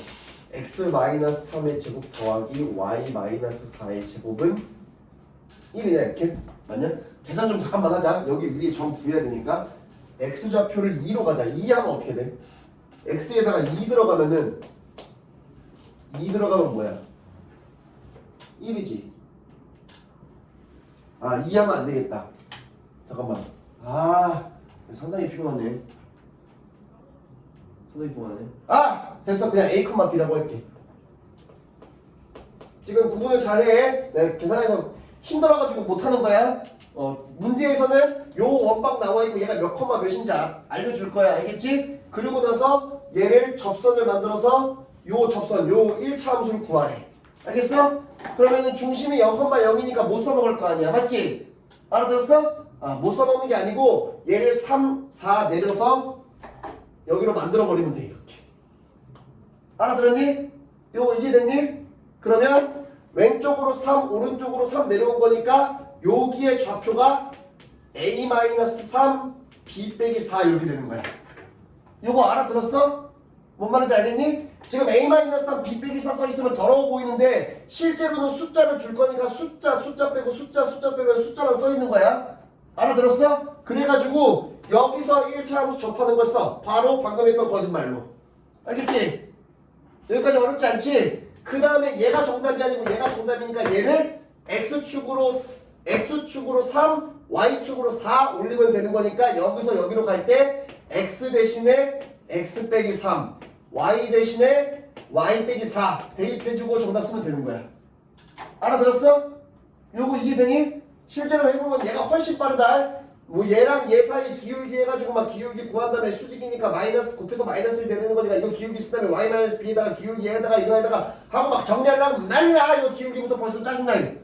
x-3의 제곱 더하기 y-4의 제곱은 1이냐 이렇게? 맞냐? 계산 좀 잠깐만 하자. 여기 위에 점 구해야 되니까 x좌표를 2로 가자. 2 하면 어떻게 돼? x에다가 2 들어가면은 2 들어가면 뭐야? 1이지. 2 하면 안 되겠다. 잠깐만. 상당히 피곤하네. 됐어. 그냥 a, b라고 할게. 지금 구분을 잘해. 내가 계산해서 힘들어가지고 못하는 거야. 문제에서는 요 원방 나와있고 얘가 몇 컴마 몇인지 알려줄 거야. 알겠지? 그리고 나서 얘를 접선을 만들어서 요 접선, 요 1차 함수를 구하래. 알겠어? 그러면은 중심이 0,0이니까 못 써먹을 거 아니야. 맞지? 알아들었어? 못 써먹는 게 아니고 얘를 3, 4 내려서 여기로 만들어버리면 돼. 이렇게. 알아들었니? 요거 이해됐니? 그러면 왼쪽으로 3, 오른쪽으로 3 내려온 거니까 여기의 좌표가 a-3, b 빼기 4 이렇게 되는 거야. 요거 알아들었어? 뭔 말인지 알겠니? 지금 a-3, b 빼기 4 써있으면 더러워 보이는데 실제로는 숫자를 줄 거니까 숫자 빼고 숫자 빼면 숫자만 써있는 거야. 알아들었어? 그래가지고 여기서 1차 함수 접하는 걸 써. 바로 방금 했던 거짓말로. 알겠지? 여기까지 어렵지 않지? 그 다음에 얘가 정답이 아니고 얘가 정답이니까 얘를 x축으로 3, y축으로 4 올리면 되는 거니까 여기서 여기로 갈 때 x 대신에 x 빼기 3, y 대신에 y 빼기 4 대입해주고 정답 쓰면 되는 거야. 알아들었어? 요거 이해되니? 실제로 해보면 얘가 훨씬 빠르다. 뭐 얘랑 얘 사이 기울기 해가지고 막 기울기 구한 다음에 수직이니까 마이너스 곱해서 마이너스를 내는 거니까 이거 기울기 쓴 다음에 y-b에다가 기울기 에다가 이거에다가 하고 막 정리하려면 난리나. 이거 기울기부터 벌써 짜증나니.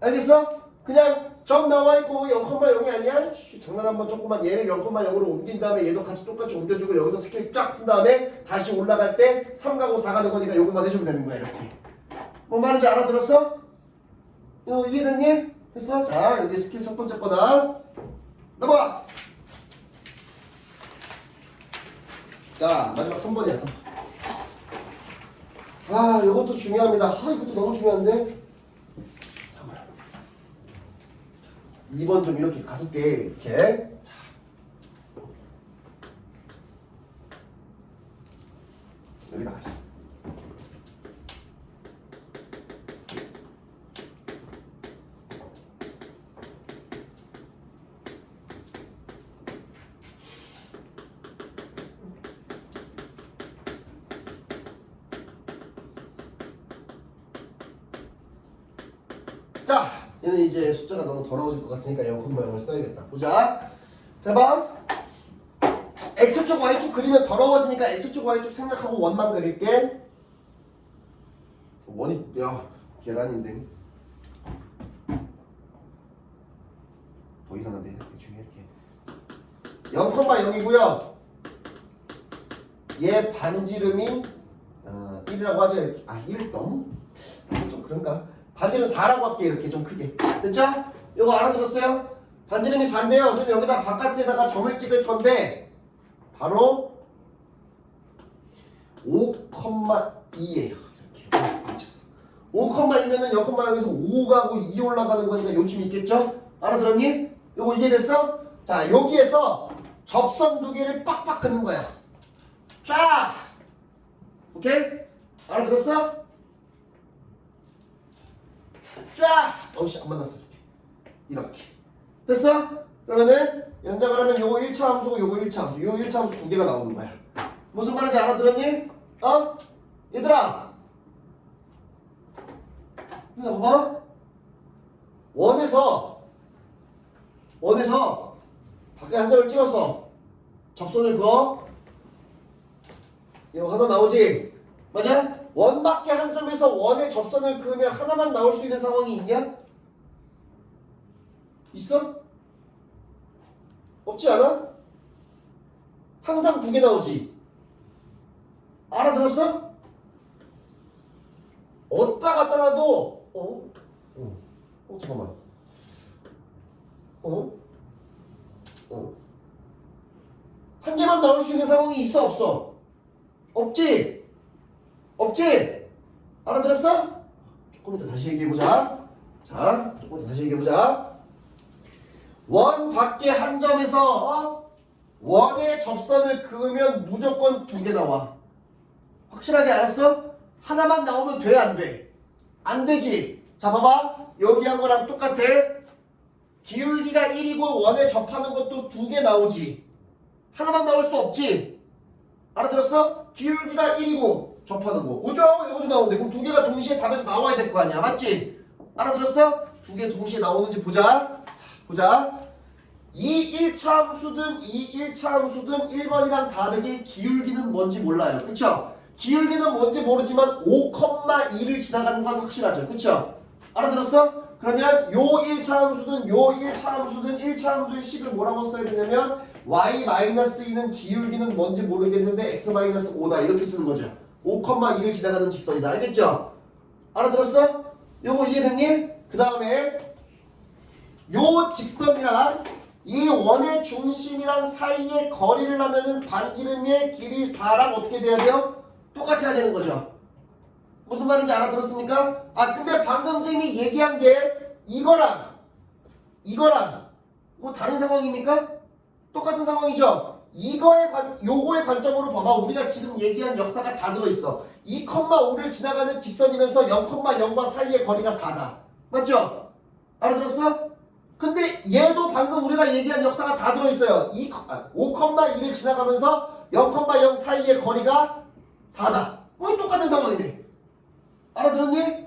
알겠어? 그냥 점 나와있고 0,0이 아니야? 장난 한번 조금만 얘를 0,0으로 옮긴 다음에 얘도 같이 똑같이 옮겨주고 여기서 스킬 쫙 쓴 다음에 다시 올라갈 때 3 가고 4 가는 거니까 요것만 해주면 되는 거야. 이렇게. 뭔 말인지 알아들었어? 이해됐니? 됐어? 자, 여기 스킬 첫 번째 거다. 넘어가! 자, 마지막 3번이야, 3번. 이것도 중요합니다. 이것도 너무 중요한데? 2번 좀 이렇게 가볍게, 이렇게. 자, 얘는 이제 숫자가 너무 더러워질 것 같으니까 0,0을 써야겠다. 보자. 잘 봐. X축, Y축 그리면 더러워지니까 X축, Y축 생략하고 원만 그릴게. 원이, 야, 계란인데. 더 이상한데, 대충 이렇게. 0,0이고요. 얘 반지름이 1이라고 하죠. 이렇게. 1 너무? 좀 그런가? 반지름 4라고 할게. 이렇게 좀 크게. 됐죠? 이거 알아들었어요? 반지름이 4인데요. 선생님 여기다 바깥에다가 점을 찍을 건데 바로 5,2예요. 이렇게 미쳤어. 5,2면은 0,0에서 5가고 2 올라가는 거니까 요쯤 있겠죠? 알아들었니? 요거 이해됐어? 자, 여기에서 접선 두 개를 빡빡 긋는 거야. 쫙! 오케이? 알아들었어? 쫙! 어우씨, 안 만났어. 이렇게. 됐어? 그러면은 연장을 하면 요거 1차 함수고 요거 1차 함수. 요 1차 함수 두 개가 나오는 거야. 무슨 말인지 알아들었니? 어? 얘들아! 얘들아 봐봐. 원에서 밖에 한 점을 찍었어. 접선을 그어. 이거 하나 나오지? 맞아? 원 밖에 한 점에서 원의 접선을 그으면 하나만 나올 수 있는 상황이 있냐? 있어? 없지 않아? 항상 두 개 나오지? 알아들었어? 어디다 갖다 놔도 잠깐만. 한 개만 나올 수 있는 상황이 있어 없어? 없지? 없지? 알아들었어? 조금 이따 다시 얘기해보자. 자, 조금 이따 다시 얘기해보자. 원 밖에 한 점에서 원의 접선을 그으면 무조건 두 개 나와. 확실하게 알았어? 하나만 나오면 돼, 안 돼? 안 되지. 자, 봐봐. 여기 한 거랑 똑같아. 기울기가 1이고 원에 접하는 것도 두 개 나오지. 하나만 나올 수 없지. 알아들었어? 기울기가 1이고 접하는 거. 오죠? 이것도 나오는데 그럼 두 개가 동시에 답에서 나와야 될 거 아니야. 맞지? 알아들었어? 두 개 동시에 나오는지 보자. 보자. 이 1차 함수든 이 1차 함수든 1번이랑 다르게 기울기는 뭔지 몰라요. 그쵸? 기울기는 뭔지 모르지만 5,2를 지나가는 건 확실하죠. 그쵸? 알아들었어? 그러면 요 1차 함수든 요 1차 함수든 1차 함수의 식을 뭐라고 써야 되냐면 y-2는 기울기는 뭔지 모르겠는데 x-5다 이렇게 쓰는 거죠. 5,2를 지나가는 직선이다. 알겠죠? 알아들었어? 요거 이해됐니? 그 다음에 요 직선이랑 이 원의 중심이랑 사이의 거리를 하면은 반지름의 길이 4랑 어떻게 돼야 돼요? 똑같아야 되는 거죠. 무슨 말인지 알아들었습니까? 근데 방금 선생님이 얘기한 게 이거랑 뭐 다른 상황입니까? 똑같은 상황이죠. 요거의 관점으로 봐봐. 우리가 지금 얘기한 역사가 다 들어있어. 2,5를 지나가는 직선이면서 0,0과 사이의 거리가 4다. 맞죠? 알아들었어? 근데 얘도 방금 우리가 얘기한 역사가 다 들어있어요. 5,2를 지나가면서 0,0 사이의 거리가 4다. 똑같은 상황이네. 알아들었니?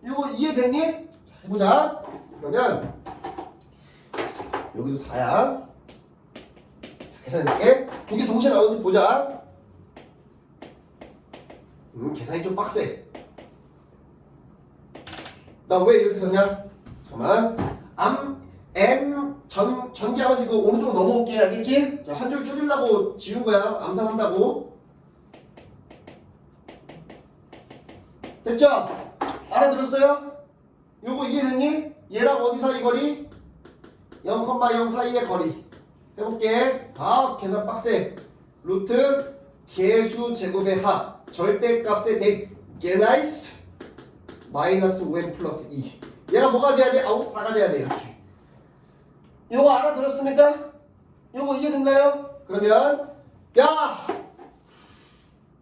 이거 이해됐니? 자, 해보자. 그러면 여기도 4야. 자, 계산해볼게. 두 개 동시에 나오는지 보자. 계산이 좀 빡세. 나 왜 이렇게 썼냐? 잠깐만. 전개하면서 이거 오른쪽으로 넘어올게. 알겠지? 자, 한 줄 줄이려고 지운 거야. 암산한다고. 됐죠? 알아들었어요? 요거 이해됐니? 얘랑 어디 사이 거리? 0,0 사이의 거리. 해볼게. 계산 빡세. 루트 개수 제곱의 합. 절대값의 대 개나이스 마이너스 5n 플러스 2. 얘가 뭐가 돼야 돼? 4가 돼야 돼. 이렇게. 요거 알아들었습니까? 요거 이해됐나요? 그러면 야!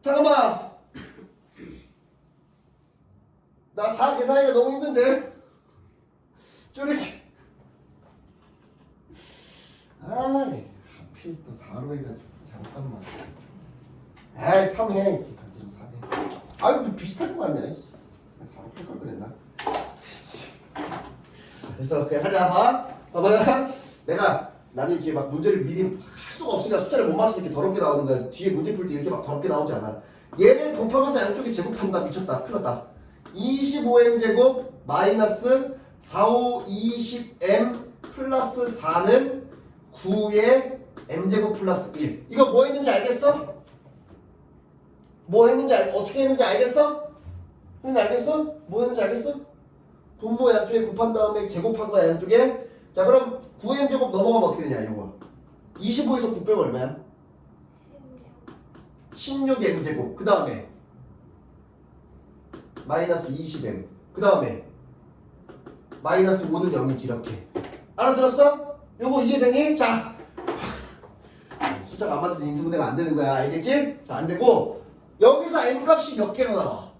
잠깐만. 나 4 계산하기가 너무 힘든데? 줄이기. 하필 또 4로 해가지고. 잠깐만. 3해. 반지름 4해. 뭐 비슷할 것 같네. 4로 풀 걸 그랬나? 됐어. 그냥 하자. 봐봐. 나는 이렇게 막 문제를 미리 할 수가 없으니까 숫자를 못 맞춰서 이렇게 더럽게 나오는 거야. 뒤에 문제 풀 때 이렇게 막 더럽게 나오지 않아. 얘를 곱하면서 양쪽이 제곱한다. 미쳤다. 큰일 났다. 25m 제곱 마이너스 45, 20m 플러스 4는 9의 m제곱 플러스 1. 이거 뭐 했는지 알겠어? 뭐 했는지 어떻게 했는지 알겠어? 뭐 했는지 알겠어? 분모 양쪽에 곱한 다음에 제곱한 거야 양쪽에. 자 그럼 9m 제곱 넘어가면 어떻게 되냐 이거. 25에서 9 빼면 얼마야? 16m 제곱. 그 다음에 마이너스 20m. 그 다음에 마이너스 5는 0이지 이렇게. 알아들었어? 요거 이해되니? 자 숫자가 안 맞아서 인수분해가 안 되는 거야. 알겠지? 자 안 되고 여기서 m값이 몇 개가 나와?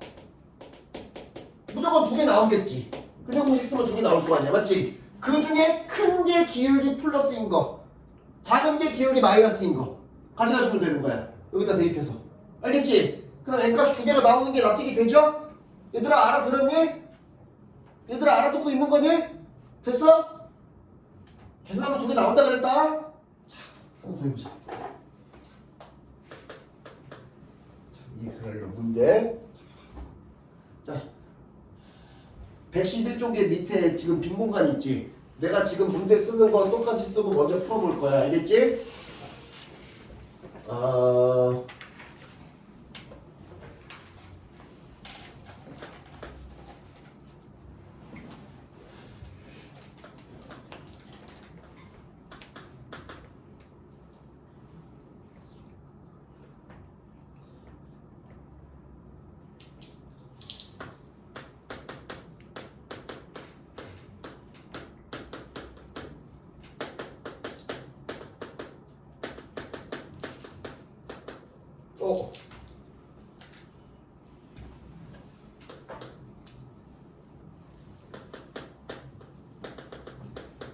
무조건 2개 나오겠지. 근데 공식 쓰면 2개 나올 거 아니야. 맞지? 그 중에 큰 게 기울기 플러스인 거, 작은 게 기울기 마이너스인 거 가져가 주면 되는 거야. 여기다 대입해서. 알겠지? 그럼 m값이 2개가 나오는 게 납득이 되죠? 얘들아 알아들었니? 얘들아 알아듣고 있는 거니? 됐어? 계산하면 2개 나온다 그랬다? 자, 한번 더 해보자. 자, EX가 이런 문제. 자, 111쪽에 밑에 지금 빈 공간 있지? 내가 지금 문제 쓰는 건 똑같이 쓰고 먼저 풀어볼 거야. 알겠지?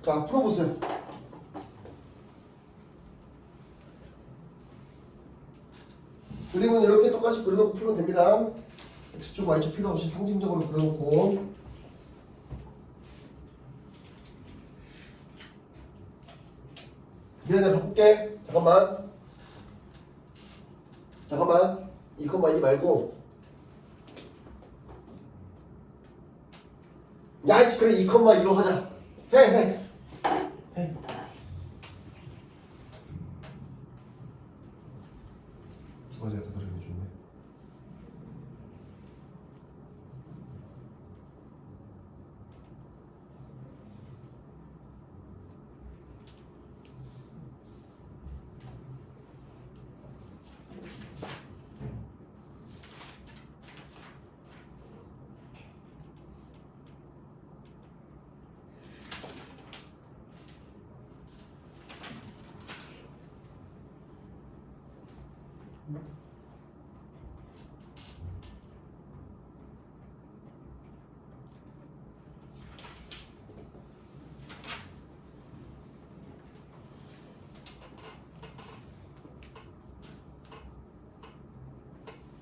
자, 풀어보세요. 그림은 이렇게 똑같이 그려놓고 풀면 됩니다. X축, Y축 필요 없이 상징적으로 그려놓고. 미안해, 바꿀게. 잠깐만. 2,2 말고. 야, 이씨, 그래, 2,2로 하자. 해. 누가 제가 더 그리고 좋네.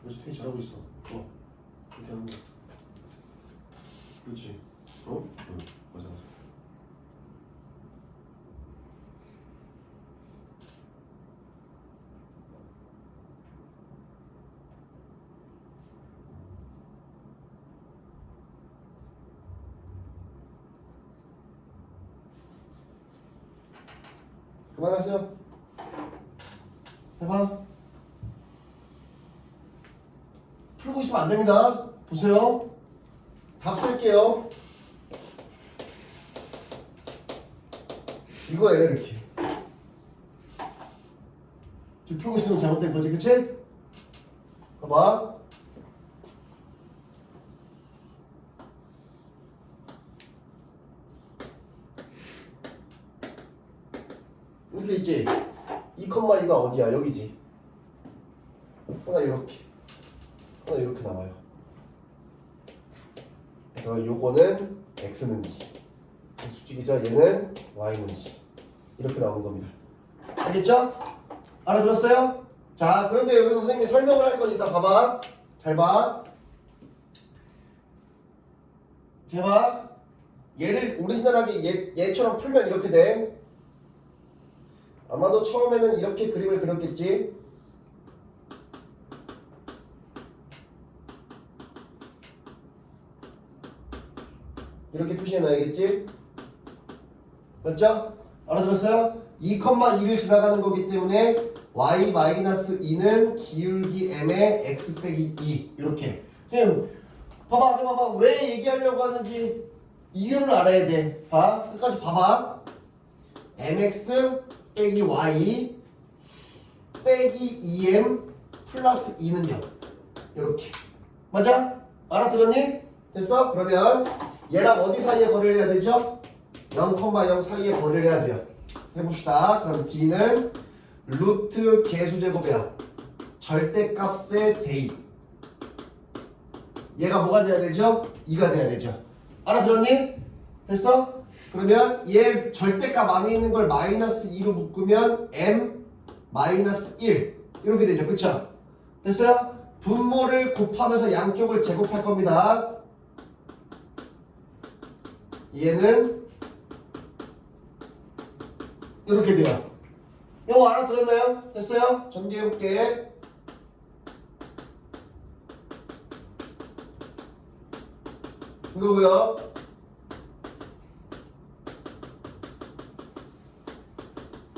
그래서 되게 잘하고 있어. 이렇게 하는 거. 그렇지. 응, 맞아. 그만하세요. 해봐. 풀고 있으면 안 됩니다. 보세요. 답 쓸게요. 이거예요, 이렇게. 지금 풀고 있으면 잘못된 거지, 그치? 봐봐. 이렇게 있지? 2,2가 어디야? 여기지. 하나 이렇게. 하나 이렇게 나와요. 그래서 요거는 x는 2. 수직이죠? 얘는 y는 2. 이렇게 나오는 겁니다. 알겠죠? 알아들었어요? 자, 그런데 여기서 선생님이 설명을 할 거니까 봐봐. 잘 봐. 잘 봐. 얘를 오리지널하게 얘처럼 풀면 이렇게 돼. 아마도 처음에는 이렇게 그림을 그렸겠지. 이렇게 표시해놔야겠지. 맞죠? 알아들었어요? 2,2를 지나가는 거기 때문에 y-2는 기울기 m의 x 빼기 2 이렇게. 지금 봐봐 왜 얘기하려고 하는지 이유를 알아야 돼. 봐 끝까지 봐봐. mx 빼기 y 빼기 2m 플러스 2는 0 이렇게. 맞아? 알아들었니? 됐어? 그러면 얘랑 어디 사이에 거리를 해야 되죠? 0,0 사이에 거리를 해야 돼요. 해봅시다. 그럼 d는 루트 개수제곱이야. 절대값의 대입. 얘가 뭐가 돼야 되죠? 2가 돼야 되죠. 알아들었니? 됐어? 그러면 얘 절대값 안에 있는 걸 마이너스 2로 묶으면 m 마이너스 1 이렇게 되죠. 그쵸? 됐어요? 분모를 곱하면서 양쪽을 제곱할 겁니다. 얘는 이렇게 돼요. 이거 알아들었나요? 됐어요? 전개해볼게. 이거고요.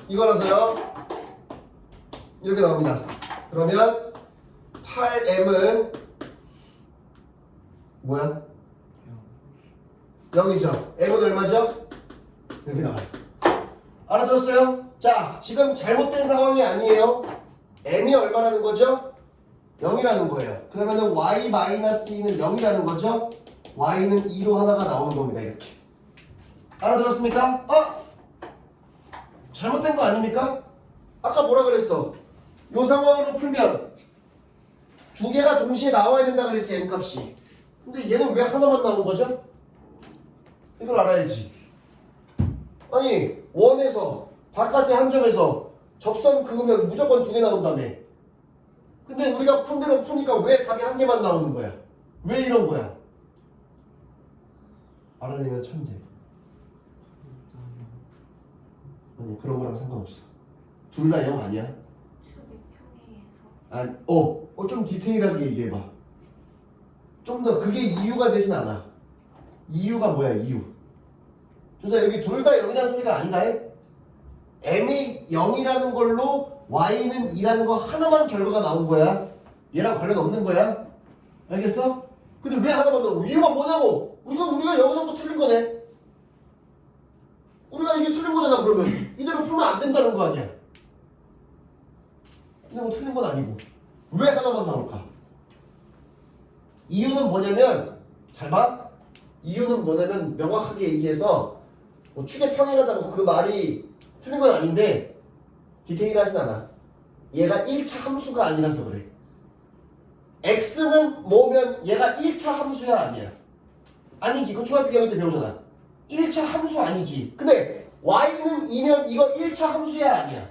이거라서요. 이렇게 나옵니다. 그러면 8m은 뭐야? 0이죠. m은 얼마죠? 이렇게 나와요. 알아들었어요? 자, 지금 잘못된 상황이 아니에요. m이 얼마라는 거죠? 0이라는 거예요. 그러면은 y-2는 0이라는 거죠? y는 2로 하나가 나오는 겁니다. 이렇게. 알아들었습니까? 잘못된 거 아닙니까? 아까 뭐라 그랬어? 요 상황으로 풀면 두 개가 동시에 나와야 된다 그랬지, m값이. 근데 얘는 왜 하나만 나온 거죠? 이걸 알아야지. 아니, 원에서 바깥의 한 점에서 접선 그으면 무조건 두 개 나온다며. 근데 우리가 푼 대로 푸니까 왜 답이 한 개만 나오는 거야? 왜 이런 거야? 알아내면 천재. 아니, 그런 거랑 상관없어. 둘 다 0 아니야?
축의
좀 디테일하게 얘기해봐. 좀 더 그게 이유가 되진 않아. 이유가 뭐야, 이유? 조사 여기 둘 다 0이라는 소리가 아니다. m이 0이라는 걸로 y는 2라는 거 하나만 결과가 나온 거야. 얘랑 관련 없는 거야. 알겠어? 근데 왜 하나만 나오고? 이유가 뭐냐고? 우리가 여기서부터 틀린 거네. 우리가 이게 틀린 거잖아. 그러면 이대로 풀면 안 된다는 거 아니야. 근데 뭐 틀린 건 아니고 왜 하나만 나올까? 이유는 뭐냐면 잘 봐. 이유는 뭐냐면 명확하게 얘기해서 뭐 축의 평행하다고 그 말이 틀린 건 아닌데 디테일하진 않아. 얘가 1차 함수가 아니라서 그래. x는 뭐면 얘가 1차 함수야 아니야? 아니지. 그 중학교 2학년 때 배우잖아. 1차 함수 아니지. 근데 y는 2면 이거 1차 함수야 아니야?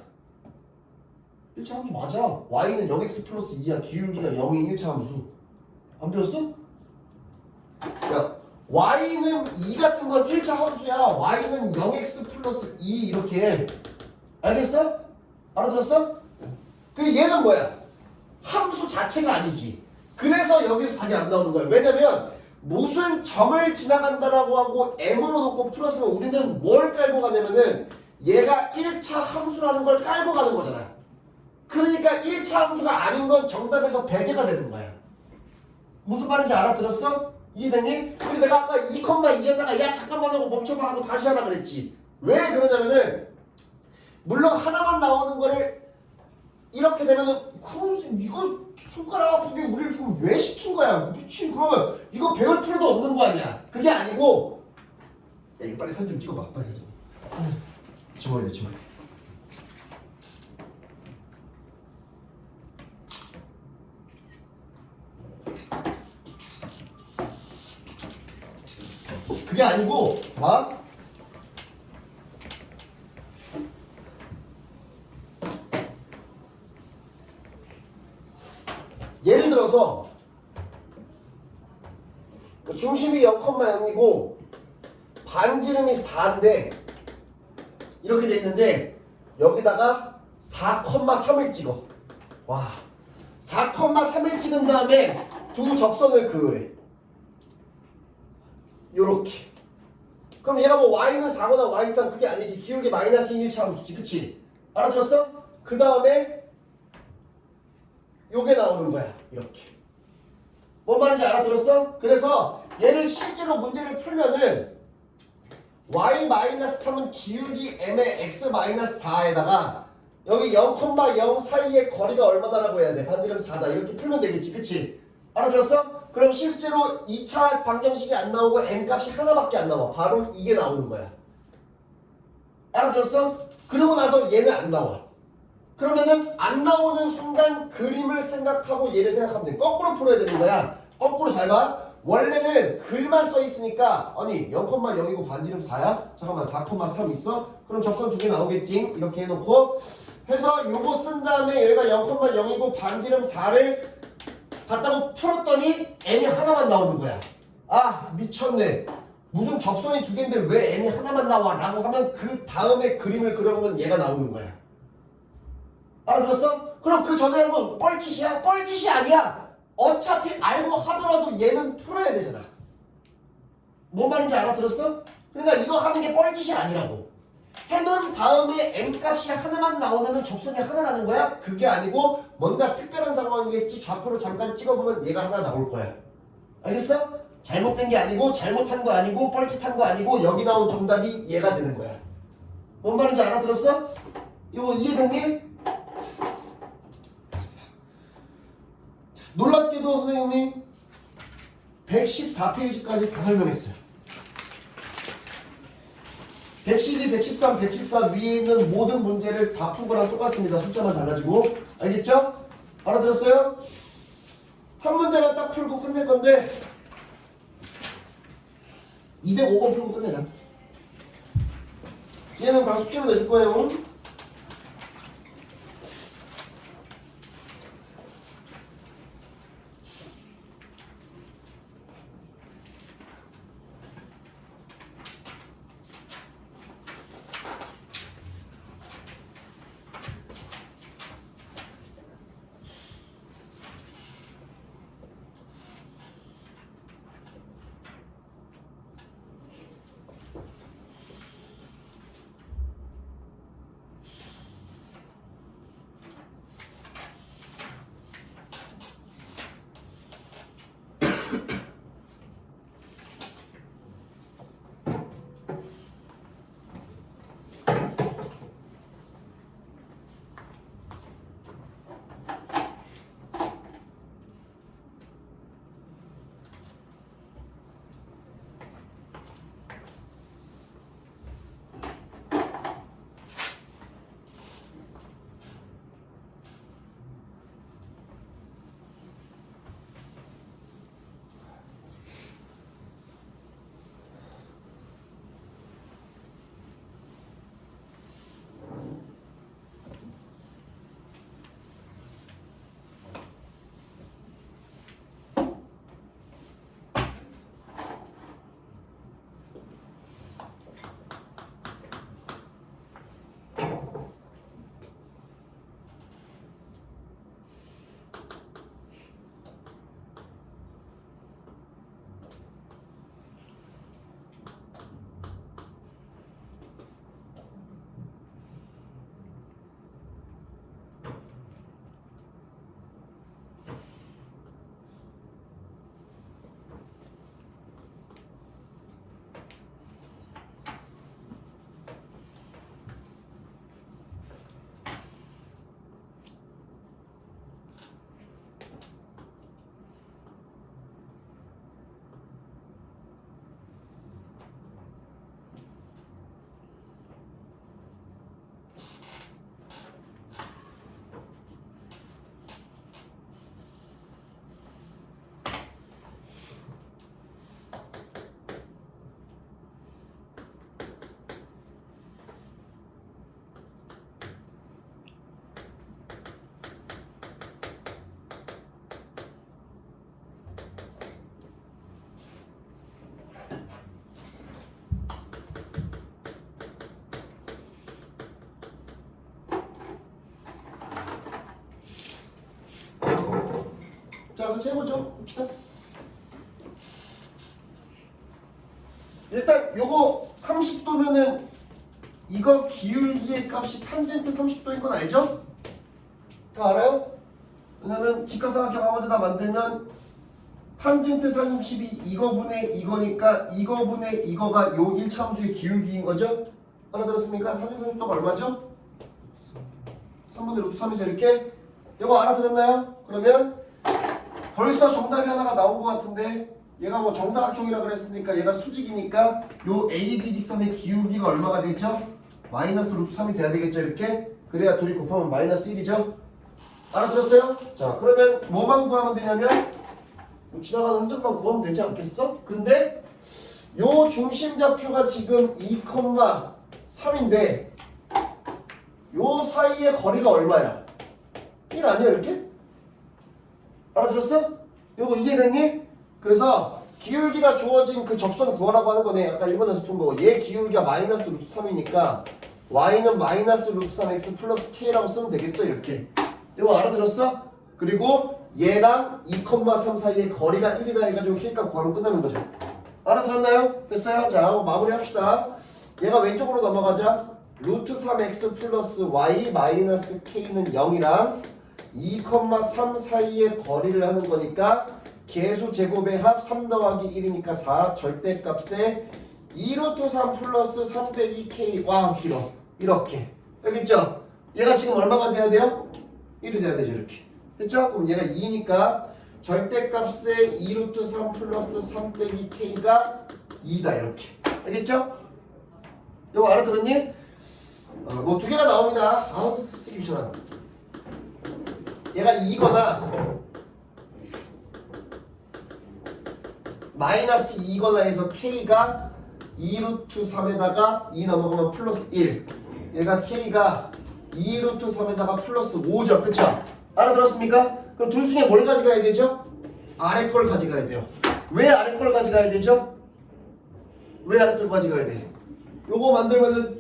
1차 함수 맞아. y는 0x 플러스 2야. 기울기가 0의 1차 함수. 안 배웠어? 야, y는 2 같은 건 1차 함수야. y는 0x 플러스 2 이렇게. 알겠어? 알아들었어? 그 얘는 뭐야? 함수 자체가 아니지. 그래서 여기서 답이 안 나오는 거야. 왜냐면 무슨 점을 지나간다라고 하고 m으로 놓고 풀었으면 우리는 뭘 깔고 가냐면은 얘가 1차 함수라는 걸 깔고 가는 거잖아. 그러니까 1차 함수가 아닌 건 정답에서 배제가 되는 거야. 무슨 말인지 알아들었어? 이해됐니? 근데 내가 아까 2,2였다가 야 잠깐만 하고 멈춰봐 하고 다시 하라 그랬지. 왜 그러냐면은 물론 하나만 나오는 거를 이렇게 되면은 이거 손가락 아프게 우리를 이거 왜 시킨 거야? 미친. 그러면 이거 배울 필요도 없는 거 아니야. 그게 아니고 야 이거 빨리 사진 좀 찍어봐. 빨리 사진. 지워야 돼 지워야 돼. 그게 아니고 봐. 예를 들어서 중심이 0,0이고 반지름이 4인데 이렇게 돼 있는데 여기다가 4,3을 찍어. 와, 4,3을 찍은 다음에 두 접선을 그으래. 요렇게. 그럼 얘가 뭐 y는 4거나 y는 3 그게 아니지. 기울기 마이너스 1 1차 함수지. 그치? 알아들었어? 그 다음에 요게 나오는 거야. 이렇게. 뭔 말인지 알아들었어? 그래서 얘를 실제로 문제를 풀면은 y-3은 기울기 m의 x-4에다가 여기 0,0 사이의 거리가 얼마다라고 해야 돼? 반지름 4다. 이렇게 풀면 되겠지. 그치? 알아들었어? 그럼 실제로 2차 방정식이 안 나오고 m값이 하나밖에 안 나와. 바로 이게 나오는 거야. 알아들었어? 그러고 나서 얘는 안 나와. 그러면은 안 나오는 순간 그림을 생각하고 얘를 생각하면 돼. 거꾸로 풀어야 되는 거야. 거꾸로 잘 봐. 원래는 글만 써 있으니까 아니 0,0이고 반지름 4야? 잠깐만 4,3 있어? 그럼 접선 두 개 나오겠지? 이렇게 해놓고 해서 요거 쓴 다음에 얘가 0,0이고 반지름 4를 갖다고 풀었더니 n이 하나만 나오는 거야. 아 미쳤네. 무슨 접선이 두 개인데 왜 n이 하나만 나와? 라고 하면 그 다음에 그림을 그려보면 얘가 나오는 거야. 알아들었어? 그럼 그 전에 한 건 뻘짓이야? 뻘짓이 아니야. 어차피 알고 하더라도 얘는 풀어야 되잖아. 뭔 말인지 알아들었어? 그러니까 이거 하는 게 뻘짓이 아니라고. 해놓은 다음에 m값이 하나만 나오면 접선이 하나라는 거야? 그게 아니고 뭔가 특별한 상황이겠지. 좌표로 잠깐 찍어보면 얘가 하나 나올 거야. 알겠어? 잘못된 게 아니고 잘못한 거 아니고 뻘짓한 거 아니고 여기 나온 정답이 얘가 되는 거야. 뭔 말인지 알아들었어? 이거 이해됐니? 놀랍게도 선생님이 114페이지까지 다 설명했어요. 112, 113, 114 위에 있는 모든 문제를 다 푼 거랑 똑같습니다. 숫자만 달라지고. 알겠죠? 알아들었어요? 한 문제만 딱 풀고 끝낼 건데 205번 풀고 끝내자. 얘는 다 숙제로 내줄 거예요. 같이 해보죠. 봅시다. 일단 요거 30도면은 이거 기울기의 값이 탄젠트 30도인 건 알죠? 다 알아요? 왜냐면 직각삼각형 아무데나 만들면 탄젠트 30이 이거분의 이거니까 이거분의 이거가 요 1차함수의 기울기인 거죠? 알아들었습니까? 탄젠트 30도가 얼마죠? 3분의 루트 3이죠 이렇게? 이거 알아들었나요? 그러면 벌써 정답이 하나가 나온 것 같은데 얘가 뭐 정사각형이라 그랬으니까 얘가 수직이니까 요 AD 직선의 기울기가 얼마가 되죠? 마이너스 루트 3이 돼야 되겠죠 이렇게? 그래야 둘이 곱하면 마이너스 1이죠? 알아들었어요? 자 그러면 뭐만 구하면 되냐면 뭐 지나가는 흔적만 구하면 되지 않겠어? 근데 요 중심좌표가 지금 2,3인데 요 사이의 거리가 얼마야? 1 아니야 이렇게? 알아들었어? 요거 이해됐니? 그래서 기울기가 주어진 그 접선 구하라고 하는 거네. 아까 1번에서 푼 거. 얘 기울기가 마이너스 루트 3이니까 y는 마이너스 루트 3x 플러스 k라고 쓰면 되겠죠 이렇게. 이거 알아들었어? 그리고 얘랑 2,3 사이의 거리가 1이다 해가지고 k값 구하면 끝나는 거죠. 알아들었나요? 됐어요? 자 마무리 합시다. 얘가 왼쪽으로 넘어가자. 루트 3x 플러스 y 마이너스 k는 0이랑 2,3 사이의 거리를 하는 거니까 계수 제곱의 합 3 더하기 1이니까 4 절대값에 2루트 3 플러스 3 빼기 k 와 길어 이렇게 여기 있죠? 얘가 지금 얼마가 돼야 돼요? 1이 돼야 되죠 이렇게 됐죠? 그럼 얘가 2니까 절대값에 2루트 3 플러스 3 빼기 k가 2다 이렇게 알겠죠? 이거 알아들었니? 뭐 두 개가 나옵니다. 아우 쓰기 귀찮아. 얘가 2거나 마이너스 2거나 해서 k가 2루트 3에다가 2 넘어가면 플러스 1 얘가 k가 2루트 3에다가 플러스 5죠 그쵸? 알아들었습니까? 그럼 둘 중에 뭘 가져가야 되죠? 아래 걸 가져가야 돼요. 왜 아래 걸 가져가야 되죠? 왜 아래 걸 가져가야 돼? 요거 만들면은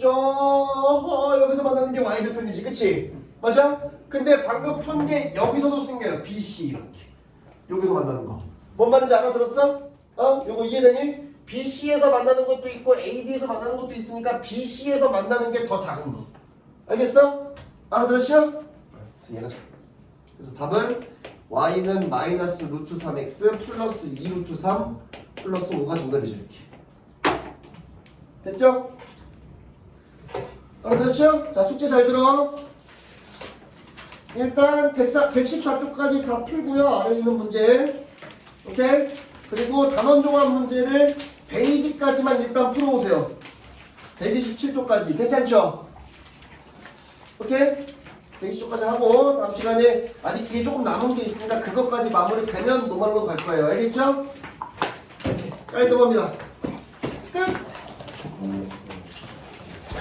여기서 만나는 게 y절편이지 그치? 맞아? 근데 방금 푼 게 여기서도 생겨요 BC 이렇게 여기서 만나는 거 뭔 말인지 알아들었어? 요거 이해되니? BC에서 만나는 것도 있고 AD에서 만나는 것도 있으니까 BC에서 만나는 게 더 작은 거 알겠어? 알아들었죠? 그래서 얘가 그래서 답은 y는 마이너스 루트 3x 플러스 2 루트 3 플러스 5가 정답이죠 이렇게 됐죠? 알아들었죠? 자 숙제 잘 들어 일단 114쪽까지 다 풀고요 아래에 있는 문제 오케이? 그리고 단원종합 문제를 베이직까지만 일단 풀어오세요 127쪽까지 괜찮죠? 오케이? 120쪽까지 하고 다음 시간에 아직 뒤에 조금 남은 게 있으니까 그것까지 마무리되면 노말로 갈 거예요 알겠죠? 깔끔합니다 끝!